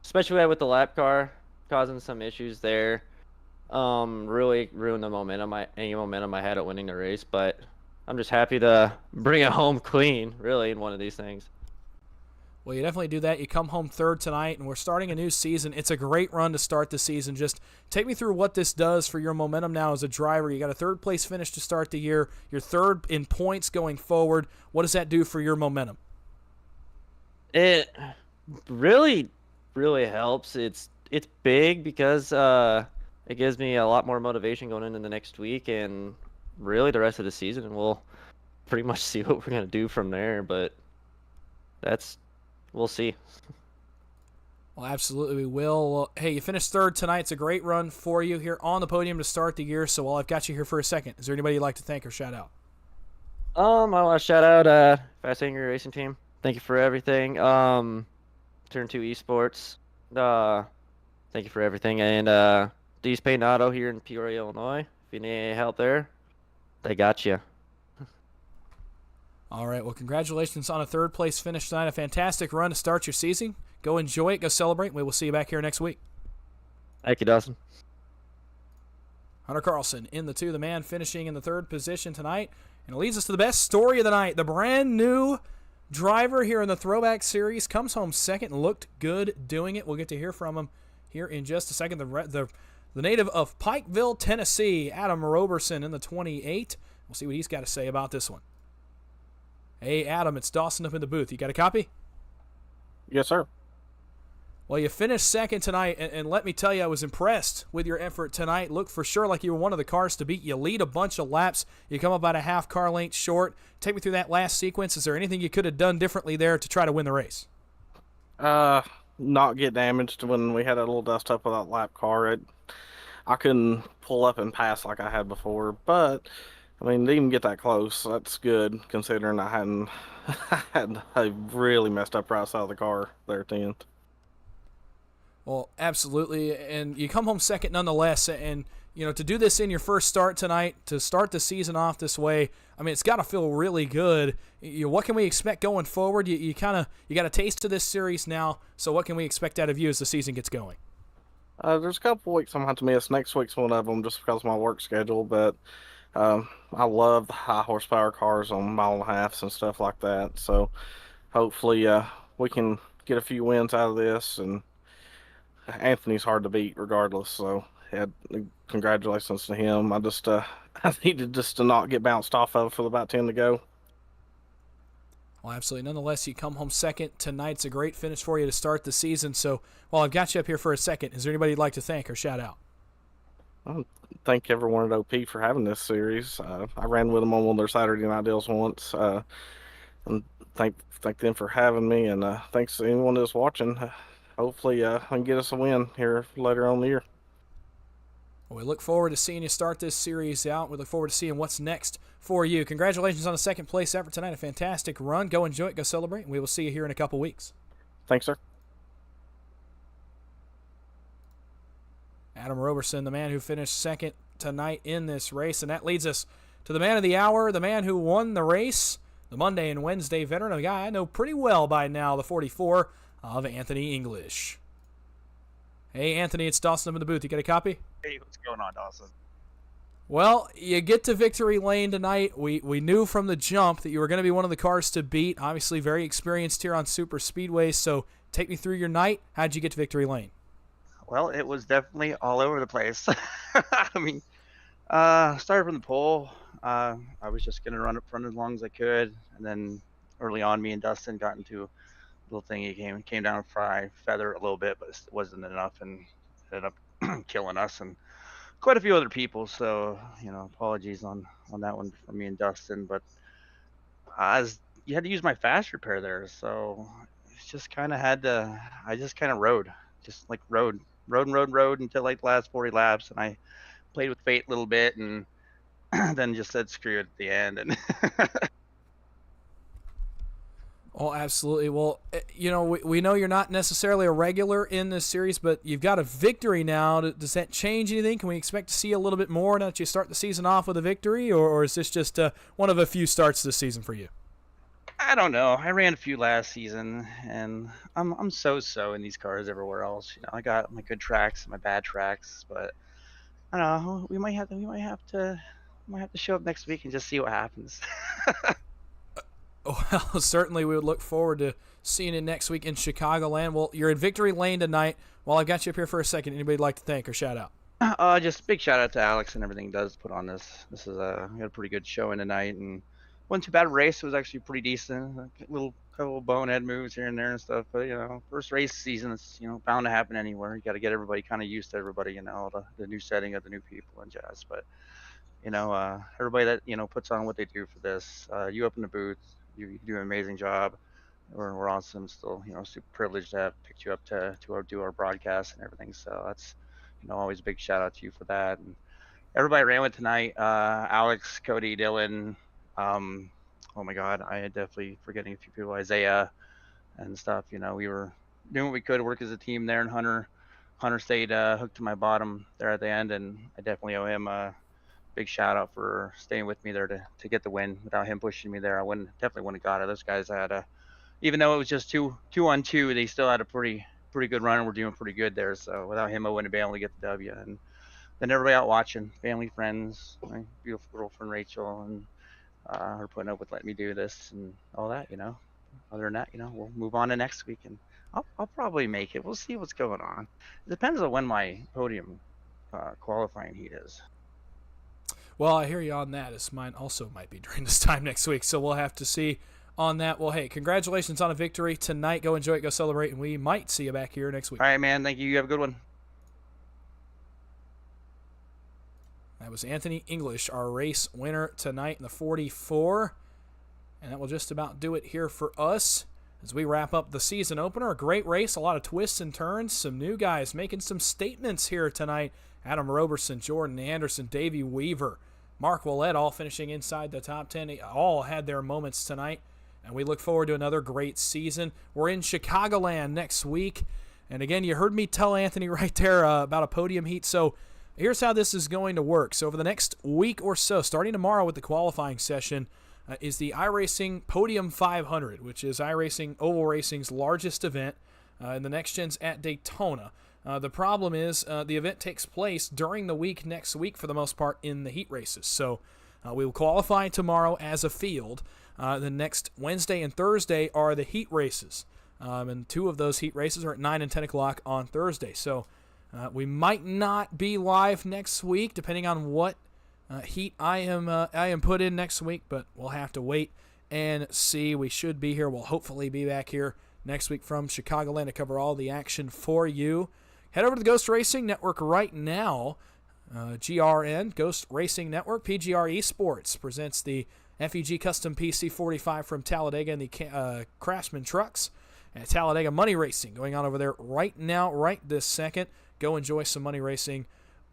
especially with the lap car causing some issues there, really ruined the momentum, any momentum I had at winning the race. But I'm just happy to bring it home clean, really, in one of these things. Well, you definitely do that. You come home third tonight, and we're starting a new season. It's a great run to start the season. Just take me through what this does for your momentum now as a driver. You got a third-place finish to start the year. You're third in points going forward. What does that do for your momentum? It really, really helps. It's big because it gives me a lot more motivation going into the next week and really the rest of the season, and we'll pretty much see what we're going to do from there. But we'll see. Well, absolutely we will. Well, hey, you finished third tonight. It's a great run for you here on the podium to start the year. So while I've got you here for a second, is there anybody you'd like to thank or shout out? I want to shout out Fast Angry Racing Team. Thank you for everything. Turn 2 Esports. Thank you for everything. And D's Paint Auto here in Peoria, Illinois. If you need any help there, they got you. All right, well, congratulations on a third-place finish tonight. A fantastic run to start your season. Go enjoy it. Go celebrate. We will see you back here next week. Thank you, Dawson. Hunter Carlson in the 2, the man finishing in the third position tonight. And it leads us to the best story of the night. The brand new driver here in the Throwback Series comes home second and looked good doing it. We'll get to hear from him here in just a second. The native of Pikeville, Tennessee, Adam Roberson in the 28. We'll see what he's got to say about this one. Hey, Adam, it's Dawson up in the booth. You got a copy? Yes, sir. Well, you finished second tonight, and let me tell you, I was impressed with your effort tonight. Looked for sure like you were one of the cars to beat. You lead a bunch of laps. You come about a half car length short. Take me through that last sequence. Is there anything you could have done differently there to try to win the race? Not get damaged when we had a little dust up with that lap car. I couldn't pull up and pass like I had before, but I mean, didn't even get that close. That's good considering I hadn't had a really messed up right side of the car there at the end. Well, absolutely, and you come home second nonetheless, and you know, to do this in your first start tonight, to start the season off this way, I mean, it's got to feel really good. What can we expect going forward? You got a taste of this series now, so what can we expect out of you as the season gets going? There's a couple weeks I'm going to have to miss. Next week's one of them just because of my work schedule, but I love the high horsepower cars on mile and a halves and stuff like that, so hopefully we can get a few wins out of this, and Anthony's hard to beat regardless, so congratulations to him. I needed just to not get bounced off of for about 10 to go. Well, absolutely. Nonetheless, you come home second tonight. It's a great finish for you to start the season. So while I've got you up here for a second, is there anybody you'd like to thank or shout out? Thank everyone at OP for having this series. I ran with them on one of their Saturday night deals once. And thank them for having me, and thanks to anyone that's watching. Hopefully I can get us a win here later on in the year. Well, we look forward to seeing you start this series out. We look forward to seeing what's next for you. Congratulations on a second place effort tonight. A fantastic run. Go enjoy it. Go celebrate. And we will see you here in a couple weeks. Thanks, sir. Adam Roberson, the man who finished second tonight in this race. And that leads us to the man of the hour, the man who won the race, the Monday and Wednesday veteran, a guy I know pretty well by now, the 44 of Anthony English. Hey, Anthony, it's Dawson up in the booth. You got a copy? Hey, what's going on, Dawson? Well, you get to victory lane tonight. We knew from the jump that you were going to be one of the cars to beat. Obviously, very experienced here on super speedways. So take me through your night. How'd you get to victory lane? Well, it was definitely all over the place. I mean, started from the pole. I was just going to run up front as long as I could. And then early on, me and Dustin got into a little thing. He came down to fry feather a little bit, but it wasn't enough and ended up killing us and quite a few other people. So, apologies on that one for me and Dustin. But you had to use my fast repair there. So it's just kind of I just kind of rode until like the last 40 laps, and I played with fate a little bit and then just said screw it at the end. And Oh, absolutely. Well, we know you're not necessarily a regular in this series, but you've got a victory now. Does that change anything? Can we expect to see a little bit more now that you start the season off with a victory, or is this just one of a few starts this season for you? I don't know. I ran a few last season, and I'm so in these cars everywhere else. I got my good tracks and my bad tracks, but I don't know. We might have to show up next week and just see what happens. Well, certainly we would look forward to seeing you next week in Chicagoland. Well, you're in victory lane tonight. While I've got you up here for a second, anybody like to thank or shout out? Just big shout out to Alex and everything he does put on this. We had a pretty good showing tonight, and wasn't too bad a race. It was actually pretty decent. A couple bonehead moves here and there and stuff. But first race season, it's bound to happen anywhere. You got to get everybody kind of used to everybody. The new setting of the new people and jazz. But everybody that puts on what they do for this. You up in the booth, you do an amazing job. We're awesome. Still, super privileged to have picked you up to do our broadcast and everything. So that's always a big shout out to you for that. And everybody ran with tonight. Alex, Cody, Dylan. Oh my God, I had definitely forgetting a few people. Isaiah and stuff. We were doing what we could to work as a team there. And Hunter stayed hooked to my bottom there at the end, and I definitely owe him a big shout out for staying with me there to get the win. Without him pushing me there, I definitely wouldn't have got it. Those guys even though it was just two on two, they still had a pretty good run, and we're doing pretty good there. So without him, I wouldn't have been able to get the W. And then everybody out watching, family, friends, my beautiful girlfriend Rachel, and for putting up with letting me do this and all that. Other than that, we'll move on to next week, and I'll probably make it. We'll see what's going on. It depends on when my podium qualifying heat is. Well, I hear you on that, as mine also might be during this time next week, so we'll have to see on that. Well, hey, congratulations on a victory tonight. Go enjoy it, go celebrate, and we might see you back here next week. All right, man. Thank you. You have a good one. That was Anthony English, our race winner tonight in the 44. And that will just about do it here for us as we wrap up the season opener. A great race, a lot of twists and turns, some new guys making some statements here tonight. Adam Roberson, Jordan Anderson, Davey Weaver, Mark Willett all finishing inside the top 10. They all had their moments tonight, and we look forward to another great season. We're in Chicagoland next week. And again, you heard me tell Anthony right there about a podium heat. So here's how this is going to work. So over the next week or so, starting tomorrow with the qualifying session, is the iRacing Podium 500, which is iRacing Oval Racing's largest event in the Next Gens at Daytona. The problem is the event takes place during the week next week for the most part in the heat races. So we will qualify tomorrow as a field. The next Wednesday and Thursday are the heat races. And two of those heat races are at 9 and 10 o'clock on Thursday. So we might not be live next week, depending on what heat I am put in next week, but we'll have to wait and see. We should be here. We'll hopefully be back here next week from Chicagoland to cover all the action for you. Head over to the Ghost Racing Network right now. GRN, Ghost Racing Network. PGR Esports presents the FEG Custom PC 45 from Talladega and the Craftsman Trucks at Talladega Money Racing going on over there right now, right this second. Go enjoy some money racing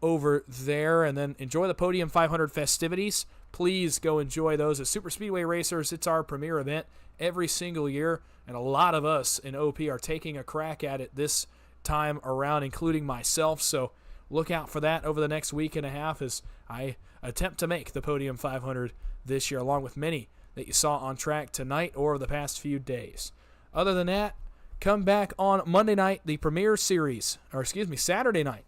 over there, and then enjoy the Podium 500 festivities. Please go enjoy those. As Super Speedway Racers, it's our premier event every single year, and a lot of us in OP are taking a crack at it this time around, including myself. So look out for that over the next week and a half as I attempt to make the Podium 500 this year, along with many that you saw on track tonight or the past few days. Other than that, come back on Monday night, the Premier Series, Saturday night.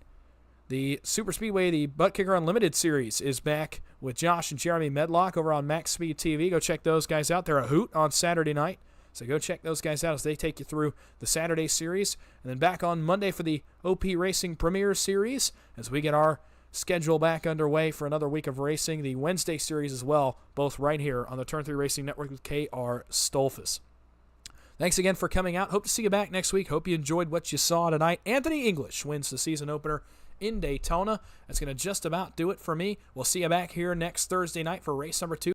The Super Speedway, the Butt Kicker Unlimited Series is back with Josh and Jeremy Medlock over on Max Speed TV. Go check those guys out. They're a hoot on Saturday night. So go check those guys out as they take you through the Saturday series. And then back on Monday for the OP Racing Premier Series as we get our schedule back underway for another week of racing. The Wednesday series as well, both right here on the Turn 3 Racing Network with K.R. Stolfus. Thanks again for coming out. Hope to see you back next week. Hope you enjoyed what you saw tonight. Anthony English wins the season opener in Daytona. That's going to just about do it for me. We'll see you back here next Thursday night for race number 2.